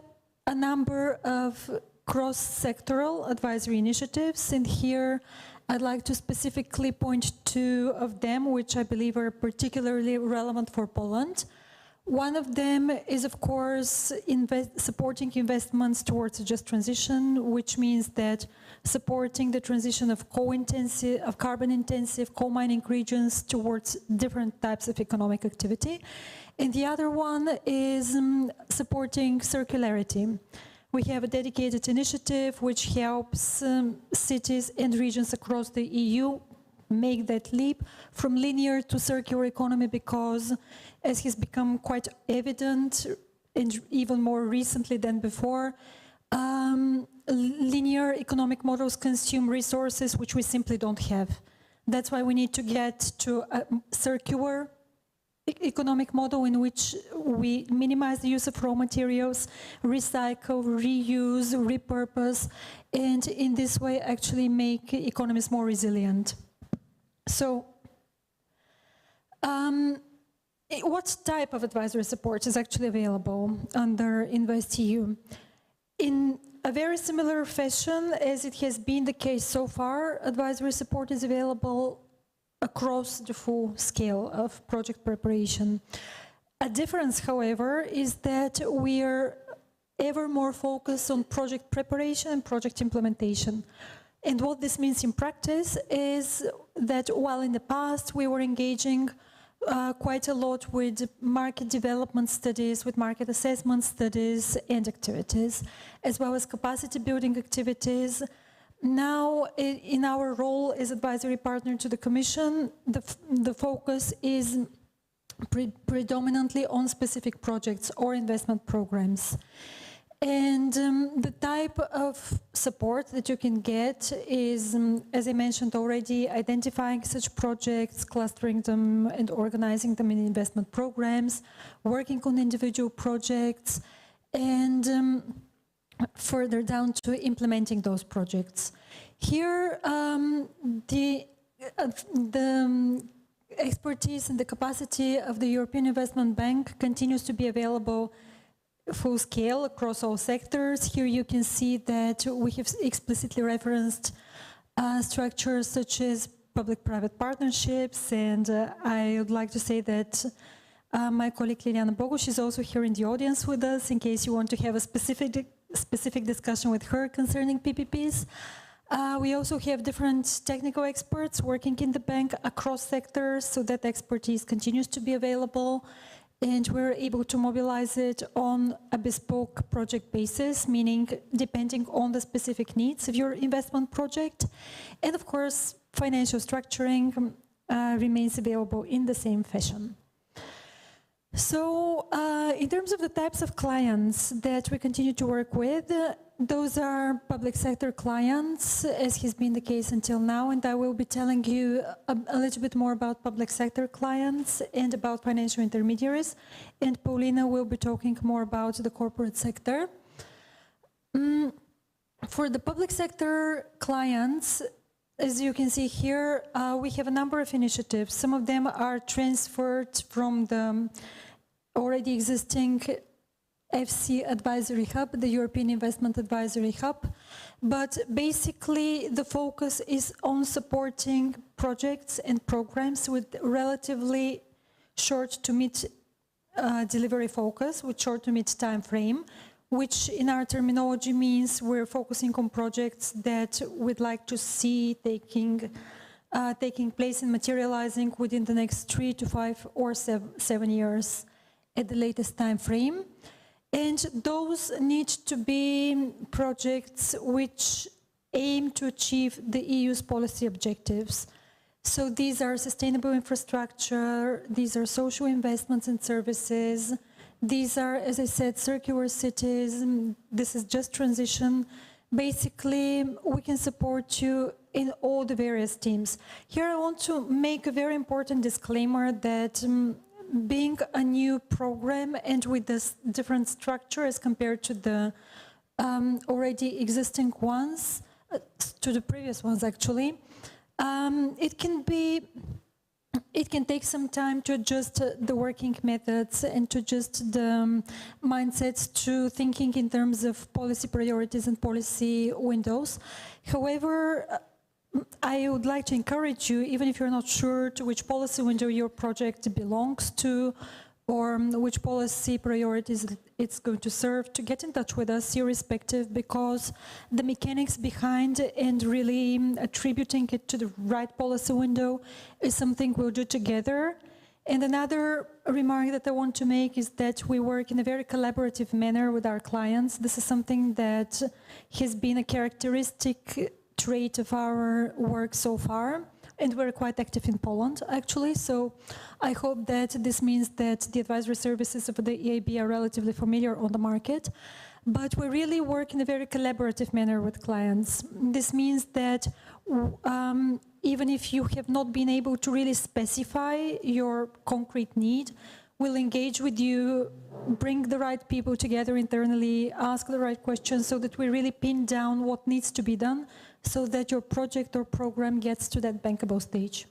a number of cross-sectoral advisory initiatives, and here I'd like to specifically point two of them, which I believe are particularly relevant for Poland. One of them is, of course, supporting investments towards a just transition, which means that supporting the transition of carbon-intensive coal mining regions towards different types of economic activity. And the other one is supporting circularity. We have a dedicated initiative which helps cities and regions across the EU make that leap from linear to circular economy, because, as has become quite evident, and even more recently than before, linear economic models consume resources which we simply don't have. That's why we need to get to a circular economic model in which we minimize the use of raw materials, recycle, reuse, repurpose, and in this way actually make economies more resilient. So, what type of advisory support is actually available under InvestEU? In a very similar fashion as it has been the case so far, advisory support is available across the full scale of project preparation. A difference, however, is that we are ever more focused on project preparation and project implementation. And what this means in practice is that while in the past we were engaging quite a lot with market development studies, with market assessment studies and activities, as well as capacity building activities, now in our role as advisory partner to the Commission, the focus is predominantly on specific projects or investment programs. And the type of support that you can get is, as I mentioned already, identifying such projects, clustering them and organizing them in investment programs, working on individual projects, and further down to implementing those projects. Here, the expertise and the capacity of the European Investment Bank continues to be available full scale across all sectors. Here you can see that we have explicitly referenced structures such as public-private partnerships, and I would like to say that my colleague Liliana Bogusz is also here in the audience with us in case you want to have a specific discussion with her concerning PPPs. We also have different technical experts working in the bank across sectors, so that expertise continues to be available. And we're able to mobilize it on a bespoke project basis, meaning depending on the specific needs of your investment project. And of course, financial structuring remains available in the same fashion. So in terms of the types of clients that we continue to work with, those are public sector clients, as has been the case until now, and I will be telling you a little bit more about public sector clients and about financial intermediaries, and Paulina will be talking more about the corporate sector. For the public sector clients, as you can see here, we have a number of initiatives. Some of them are transferred from the already existing FC Advisory Hub, the European Investment Advisory Hub, but basically the focus is on supporting projects and programs with relatively short to mid delivery focus, with short to mid time frame, which in our terminology means we're focusing on projects that we'd like to see taking place and materializing within the next 3 to 5 or 7 years at the latest time frame. And those need to be projects which aim to achieve the EU's policy objectives. So these are sustainable infrastructure, these are social investments and services, these are, as I said, circular cities, this is just transition, Basically, we can support you in all the various teams. Here I want to make a very important disclaimer that being a new program and with this different structure as compared to the already existing ones, to the previous ones actually, it can take some time to adjust the working methods and to adjust the mindsets to thinking in terms of policy priorities and policy windows. However, I would like to encourage you, even if you're not sure to which policy window your project belongs to or which policy priorities it's going to serve, to get in touch with us irrespective, because the mechanics behind and really attributing it to the right policy window is something we'll do together. And another remark that I want to make is that we work in a very collaborative manner with our clients. This is something that has been a characteristic trait of our work so far. And we're quite active in Poland, actually. So I hope that this means that the advisory services of the EIB are relatively familiar on the market. But we really work in a very collaborative manner with clients. This means that even if you have not been able to really specify your concrete need, we'll engage with you, bring the right people together internally, ask the right questions so that we really pin down what needs to be done so that your project or program gets to that bankable stage.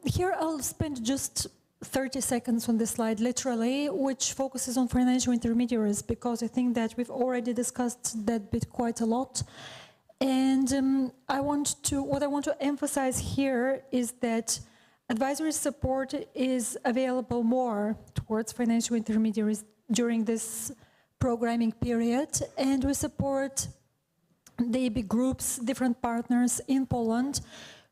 Here I'll spend just 30 seconds on this slide, literally, which focuses on financial intermediaries, because I think that we've already discussed that bit quite a lot. And what I want to emphasize here is that advisory support is available more towards financial intermediaries during this programming period, and we support the EIB groups, different partners in Poland,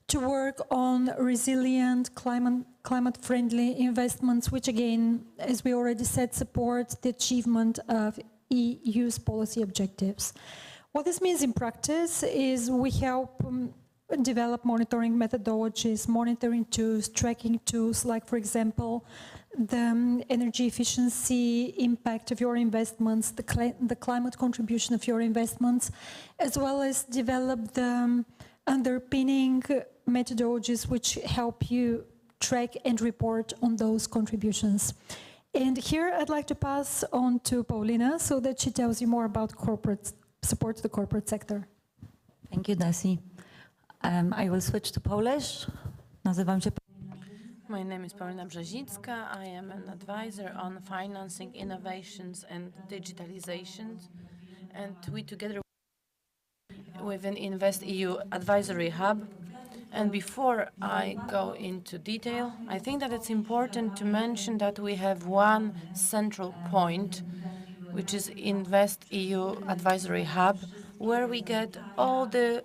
to work on resilient, climate-friendly investments, which again, as we already said, support the achievement of EU's policy objectives. What this means in practice is we help develop monitoring methodologies, monitoring tools, tracking tools, like, for example, the energy efficiency impact of your investments, the climate contribution of your investments, as well as develop the underpinning methodologies which help you track and report on those contributions. And here I'd like to pass on to Paulina so that she tells you more about corporate support to the corporate sector. Thank you, Dasi. I will switch to Polish. Nazywam się. My name is Paulina Brzezicka. I am an advisor on financing, innovations and digitalizations. And we together within InvestEU Advisory Hub. And before I go into detail, I think that it's important to mention that we have one central point, which is InvestEU Advisory Hub, where we get all the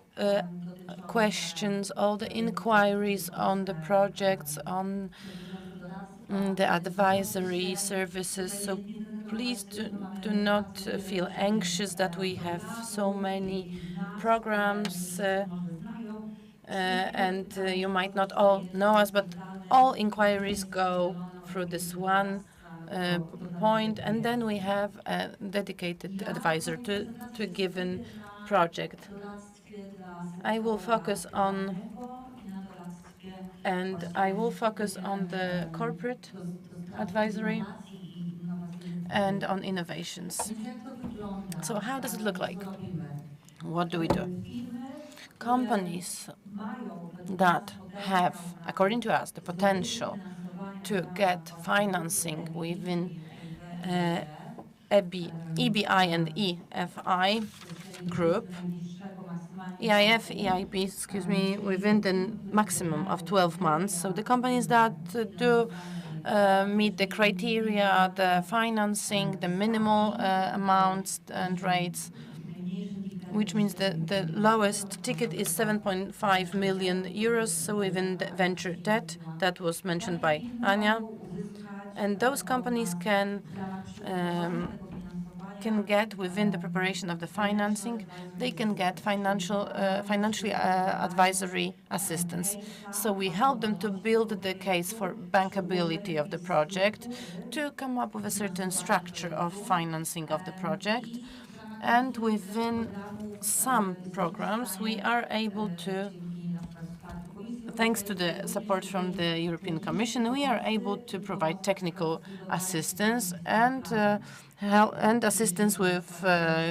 questions, all the inquiries on the projects, on the advisory services. So please do not feel anxious that we have so many programs and you might not all know us, but all inquiries go through this one point, and then we have a dedicated advisor to a given project. I will focus on the corporate advisory and on innovations. So how does it look like? What do we do? Companies that have, according to us, the potential to get financing within EBI and EFI group, EIB, within the maximum of 12 months. So the companies that do meet the criteria, the financing, the minimal amounts and rates, which means the lowest ticket is 7.5 million euros, so within the venture debt that was mentioned by Ania. And those companies can get, within the preparation of the financing, they can get financially advisory assistance. So we help them to build the case for bankability of the project, to come up with a certain structure of financing of the project. And within some programs, we are able to, thanks to the support from the European Commission, we are able to provide technical assistance and help and assistance with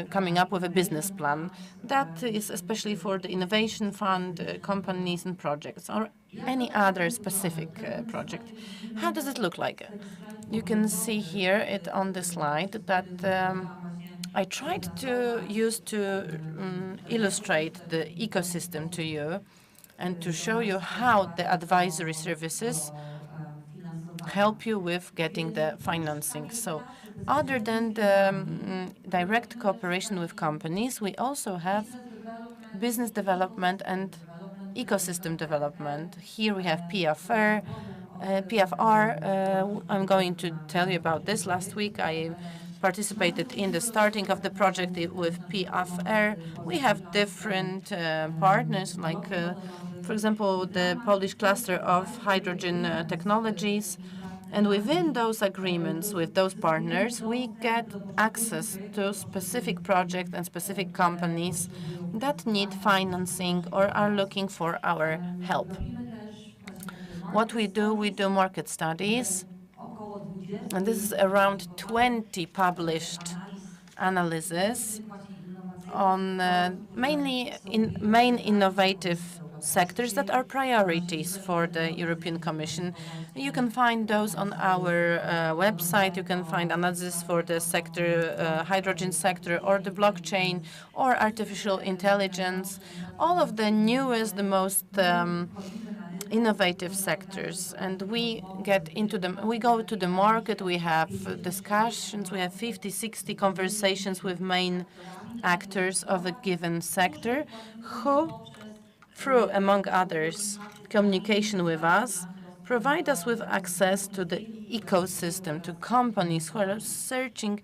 coming up with a business plan. That is especially for the innovation fund, companies and projects, or any other specific project. How does it look like? You can see here it on the slide that I tried to use to illustrate the ecosystem to you and to show you how the advisory services help you with getting the financing. So other than the direct cooperation with companies, we also have business development and ecosystem development. Here we have PFR. I'm going to tell you about this. Last week I participated in the starting of the project with PFR. We have different partners, like, for example, the Polish cluster of hydrogen technologies. And within those agreements with those partners, we get access to specific projects and specific companies that need financing or are looking for our help. What we do market studies. And this is around 20 published analyses on mainly in main innovative sectors that are priorities for the European Commission. You can find those on our website. You can find analysis for the sector, hydrogen sector, or the blockchain, or artificial intelligence. All of the newest, the most innovative sectors, and we get into them. We go to the market, we have discussions, we have 50, 60 conversations with main actors of a given sector who, through, among others, communication with us, provide us with access to the ecosystem, to companies who are seeking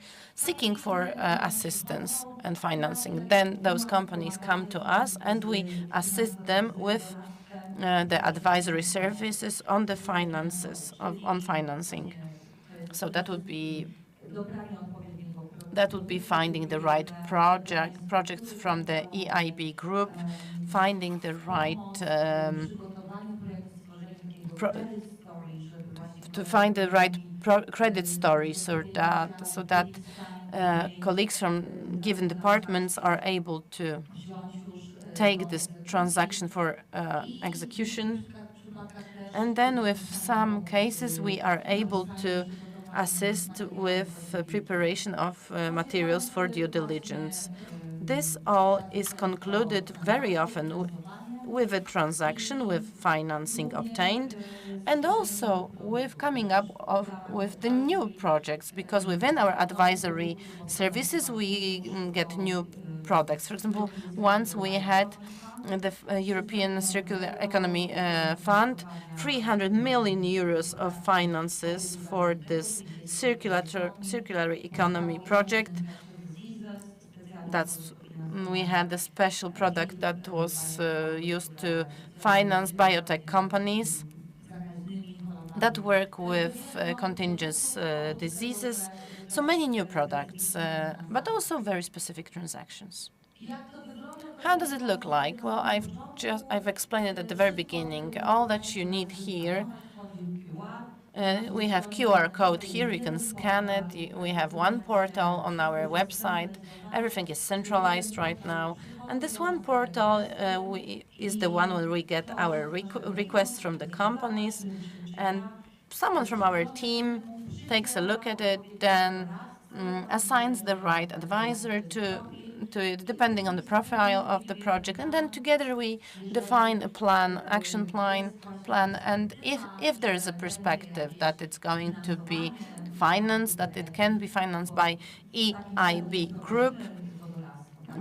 for assistance and financing. Then those companies come to us and we assist them with the advisory services on the finances, on financing. So that would be finding the right projects from the EIB group, finding the right credit stories, so that colleagues from given departments are able to take this transaction for execution. And then with some cases, we are able to assist with preparation of materials for due diligence. This all is concluded very often with a transaction, with financing obtained, and also with coming up with the new projects, because within our advisory services, we get new products. For example, once we had the European Circular Economy Fund, 300 million euros of finances for this circular economy project. We had a special product that was used to finance biotech companies that work with contagious diseases. So many new products, but also very specific transactions. How does it look like? Well, I've explained it at the very beginning. All that you need here, we have QR code here. You can scan it. We have one portal on our website. Everything is centralized right now. And this one portal is the one where we get our requests from the companies. And someone from our team takes a look at it, then assigns the right advisor to it, depending on the profile of the project. And then together we define a plan, action plan, and if there is a perspective that it's going to be financed, that it can be financed by EIB group,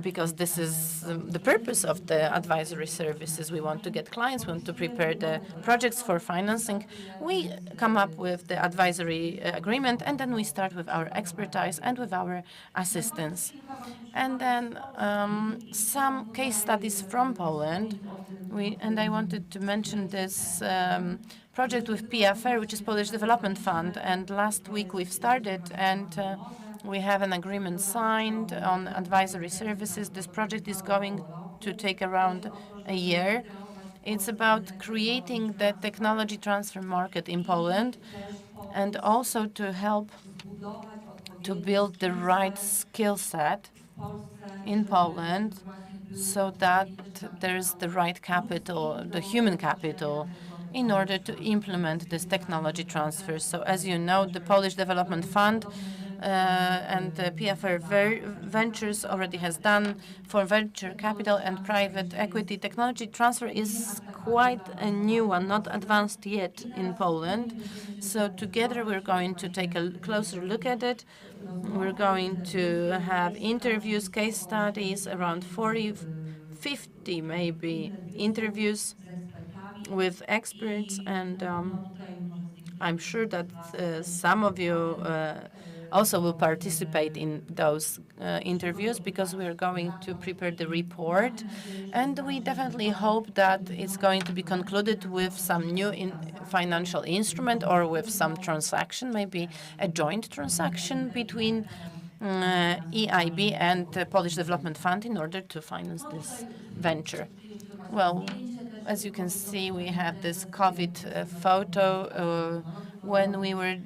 because this is the purpose of the advisory services. We want to get clients, we want to prepare the projects for financing. We come up with the advisory agreement, and then we start with our expertise and with our assistance. And then some case studies from Poland. And I wanted to mention this project with PFR, which is Polish Development Fund. And last week we've started, and We have an agreement signed on advisory services. This project is going to take around a year. It's about creating the technology transfer market in Poland and also to help to build the right skill set in Poland so that there's the right capital, the human capital, in order to implement this technology transfer. So as you know, the Polish Development Fund and the PFR Ventures already has done for venture capital and private equity. Technology transfer is quite a new one, not advanced yet in Poland. So together we're going to take a closer look at it. We're going to have interviews, case studies, around 40, 50 maybe interviews with experts, and I'm sure that some of you also will participate in those interviews, because we're going to prepare the report, and we definitely hope that it's going to be concluded with some new financial instrument or with some transaction, maybe a joint transaction between EIB and the Polish Development Fund in order to finance this venture. Well, as you can see, we have this COVID photo when we were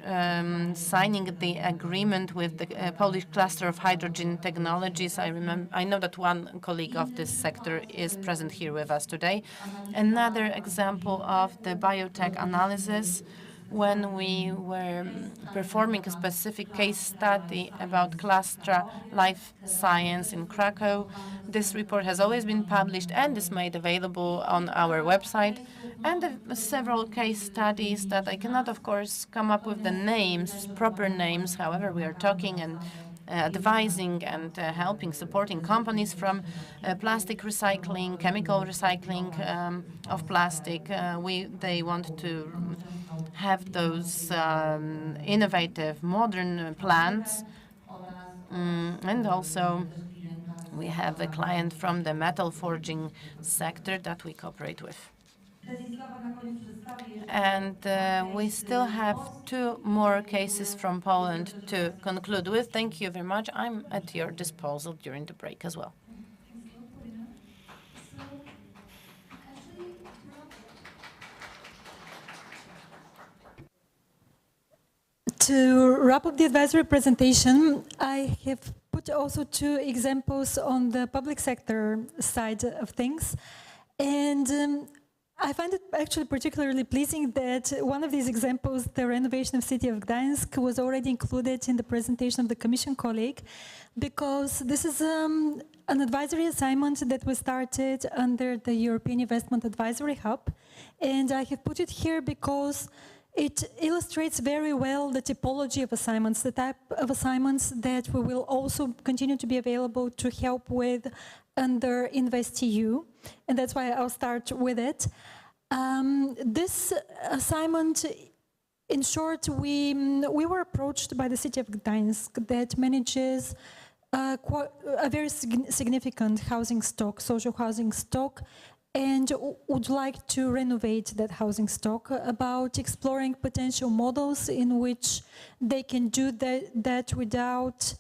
signing the agreement with the Polish cluster of hydrogen technologies. I know that one colleague of this sector is present here with us today. Another example of the biotech analysis, when we were performing a specific case study about cluster life science in Krakow. This report has always been published and is made available on our website. And several case studies that I cannot, of course, come up with the names, proper names. However, we are talking and advising and helping, supporting companies from plastic recycling, chemical recycling of plastic. They want to have those innovative, modern plants. And also, we have a client from the metal forging sector that we cooperate with. And we still have 2 more cases from Poland to conclude with. Thank you very much. I'm at your disposal during the break as well. To wrap up the advisory presentation, I have put also 2 examples on the public sector side of things. And I find it actually particularly pleasing that one of these examples, the renovation of the city of Gdańsk, was already included in the presentation of the Commission colleague, because this is an advisory assignment that was started under the European Investment Advisory Hub. And I have put it here because it illustrates very well the typology of assignments, the type of assignments that we will also continue to be available to help with under InvestEU, and that's why I'll start with it. This assignment, in short, we were approached by the city of Gdańsk that manages a very significant housing stock, social housing stock, and would like to renovate that housing stock, about exploring potential models in which they can do that without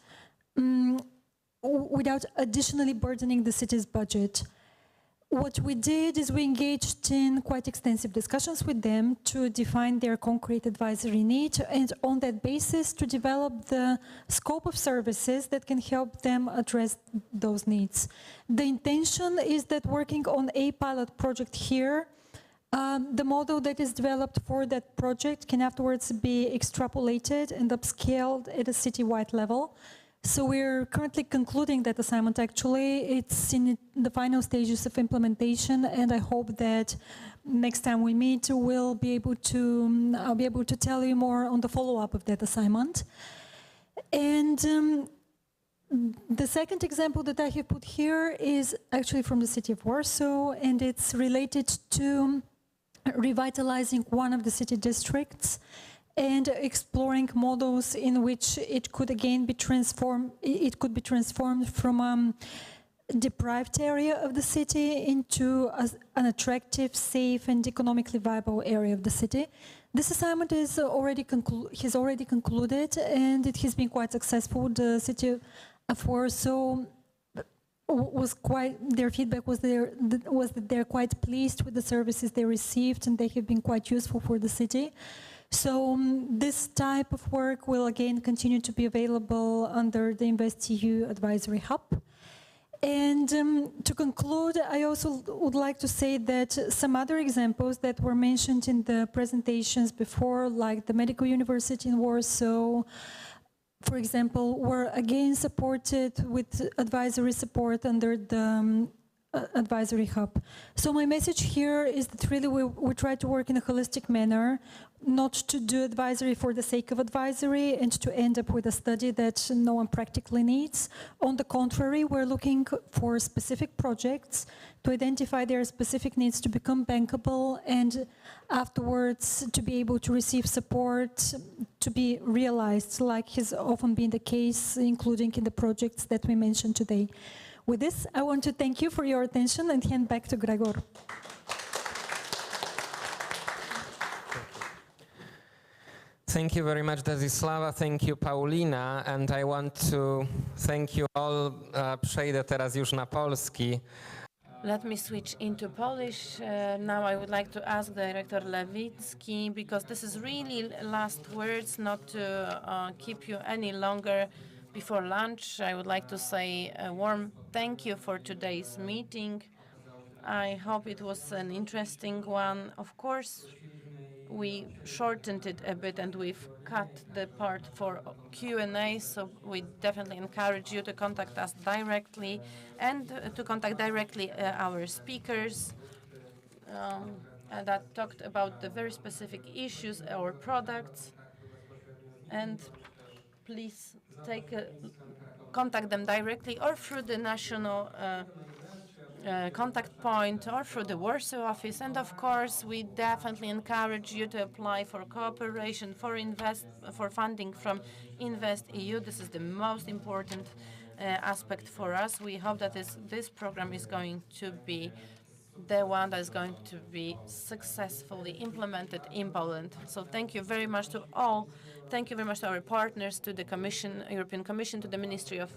additionally burdening the city's budget. What we did is we engaged in quite extensive discussions with them to define their concrete advisory need, and on that basis to develop the scope of services that can help them address those needs. The intention is that working on a pilot project here, the model that is developed for that project can afterwards be extrapolated and upscaled at a citywide level. So we're currently concluding that assignment. Actually, it's in the final stages of implementation, and I hope that next time we meet, I'll be able to tell you more on the follow-up of that assignment. And the second example that I have put here is actually from the city of Warsaw, and it's related to revitalizing one of the city districts and exploring models in which it could again be transformed. It could be transformed from deprived area of the city into an attractive, safe, and economically viable area of the city. This assignment is has already concluded, and it has been quite successful. The city of Warsaw their feedback was that they're quite pleased with the services they received, and they have been quite useful for the city. So this type of work will again continue to be available under the InvestEU Advisory Hub. And to conclude, I also would like to say that some other examples that were mentioned in the presentations before, like the Medical University in Warsaw, for example, were again supported with advisory support under the Advisory Hub. So my message here is that really we try to work in a holistic manner, not to do advisory for the sake of advisory and to end up with a study that no one practically needs. On the contrary, we're looking for specific projects to identify their specific needs to become bankable, and afterwards to be able to receive support to be realized, like has often been the case, including in the projects that we mentioned today. With this, I want to thank you for your attention and hand back to Gregor. Thank you very much, Desisława. Thank you, Paulina. And I want to thank you all. Przejdę teraz już na polski. Let me switch into Polish. Now I would like to ask Director Lewicki, because this is really last words, not to keep you any longer before lunch. I would like to say a warm thank you for today's meeting. I hope it was an interesting one. Of course, we shortened it a bit and we've cut the part for Q&A, so we definitely encourage you to contact us directly and to contact directly our speakers that talked about the very specific issues or products. And please contact them directly or through the national contact point or through the Warsaw office. And of course, we definitely encourage you to apply for cooperation, for funding from InvestEU. This is the most important aspect for us. We hope that this program is going to be the one that is going to be successfully implemented in Poland. So thank you very much to all. Thank you very much to our partners, to the Commission, European Commission, to the Ministry of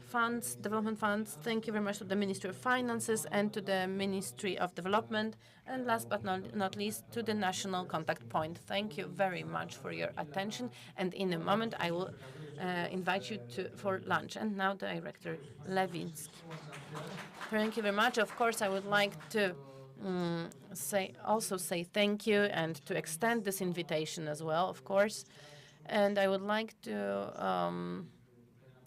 Funds, Development Funds. Thank you very much to the Ministry of Finances and to the Ministry of Development. And last but not least, to the National Contact Point. Thank you very much for your attention. And in a moment, I will invite you for lunch. And now, Director Lewicki. Thank you very much. Of course, I would like to say thank you and to extend this invitation as well, of course. And I would like to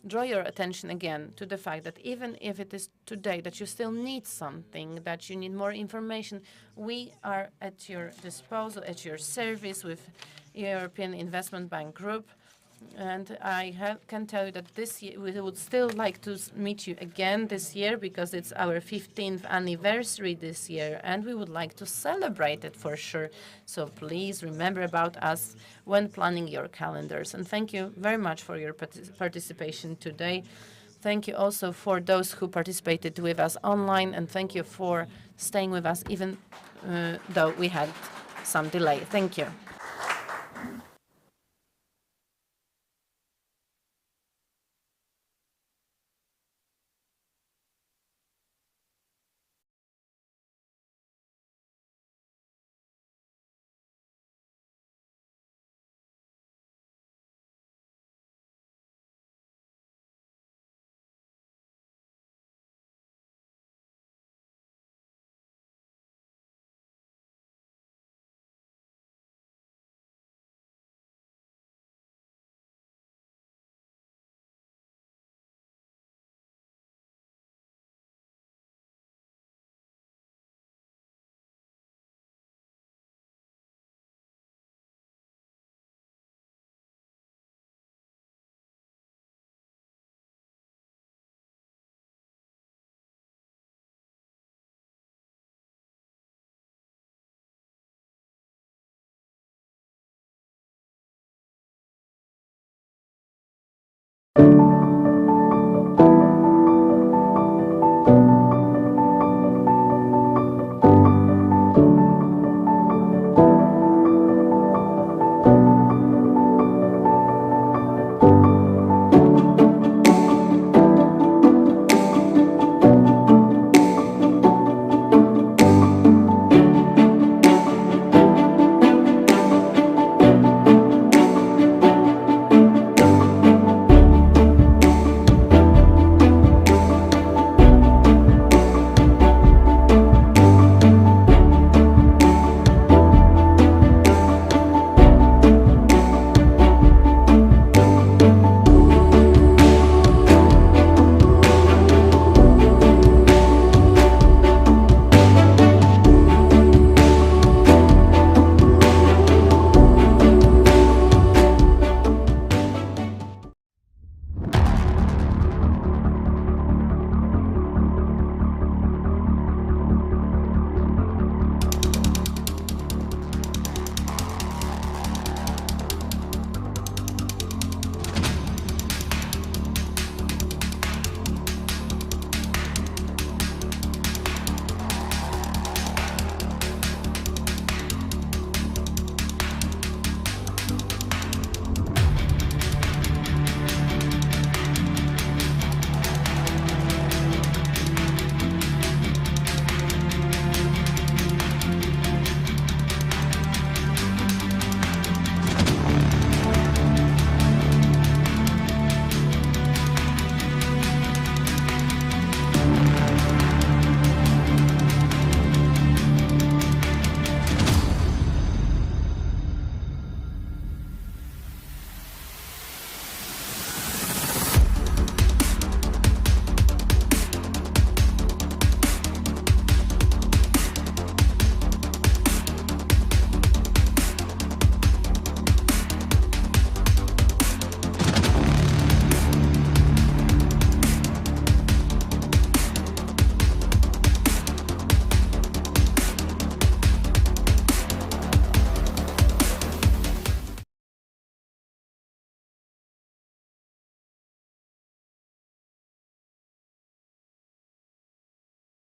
draw your attention again to the fact that even if it is today that you still need something, that you need more information, we are at your disposal, at your service with European Investment Bank Group. And I can tell you that this year we would still like to meet you again this year, because it's our 15th anniversary this year, and we would like to celebrate it for sure. So please remember about us when planning your calendars. And thank you very much for your participation today. Thank you also for those who participated with us online, and thank you for staying with us even though we had some delay. Thank you.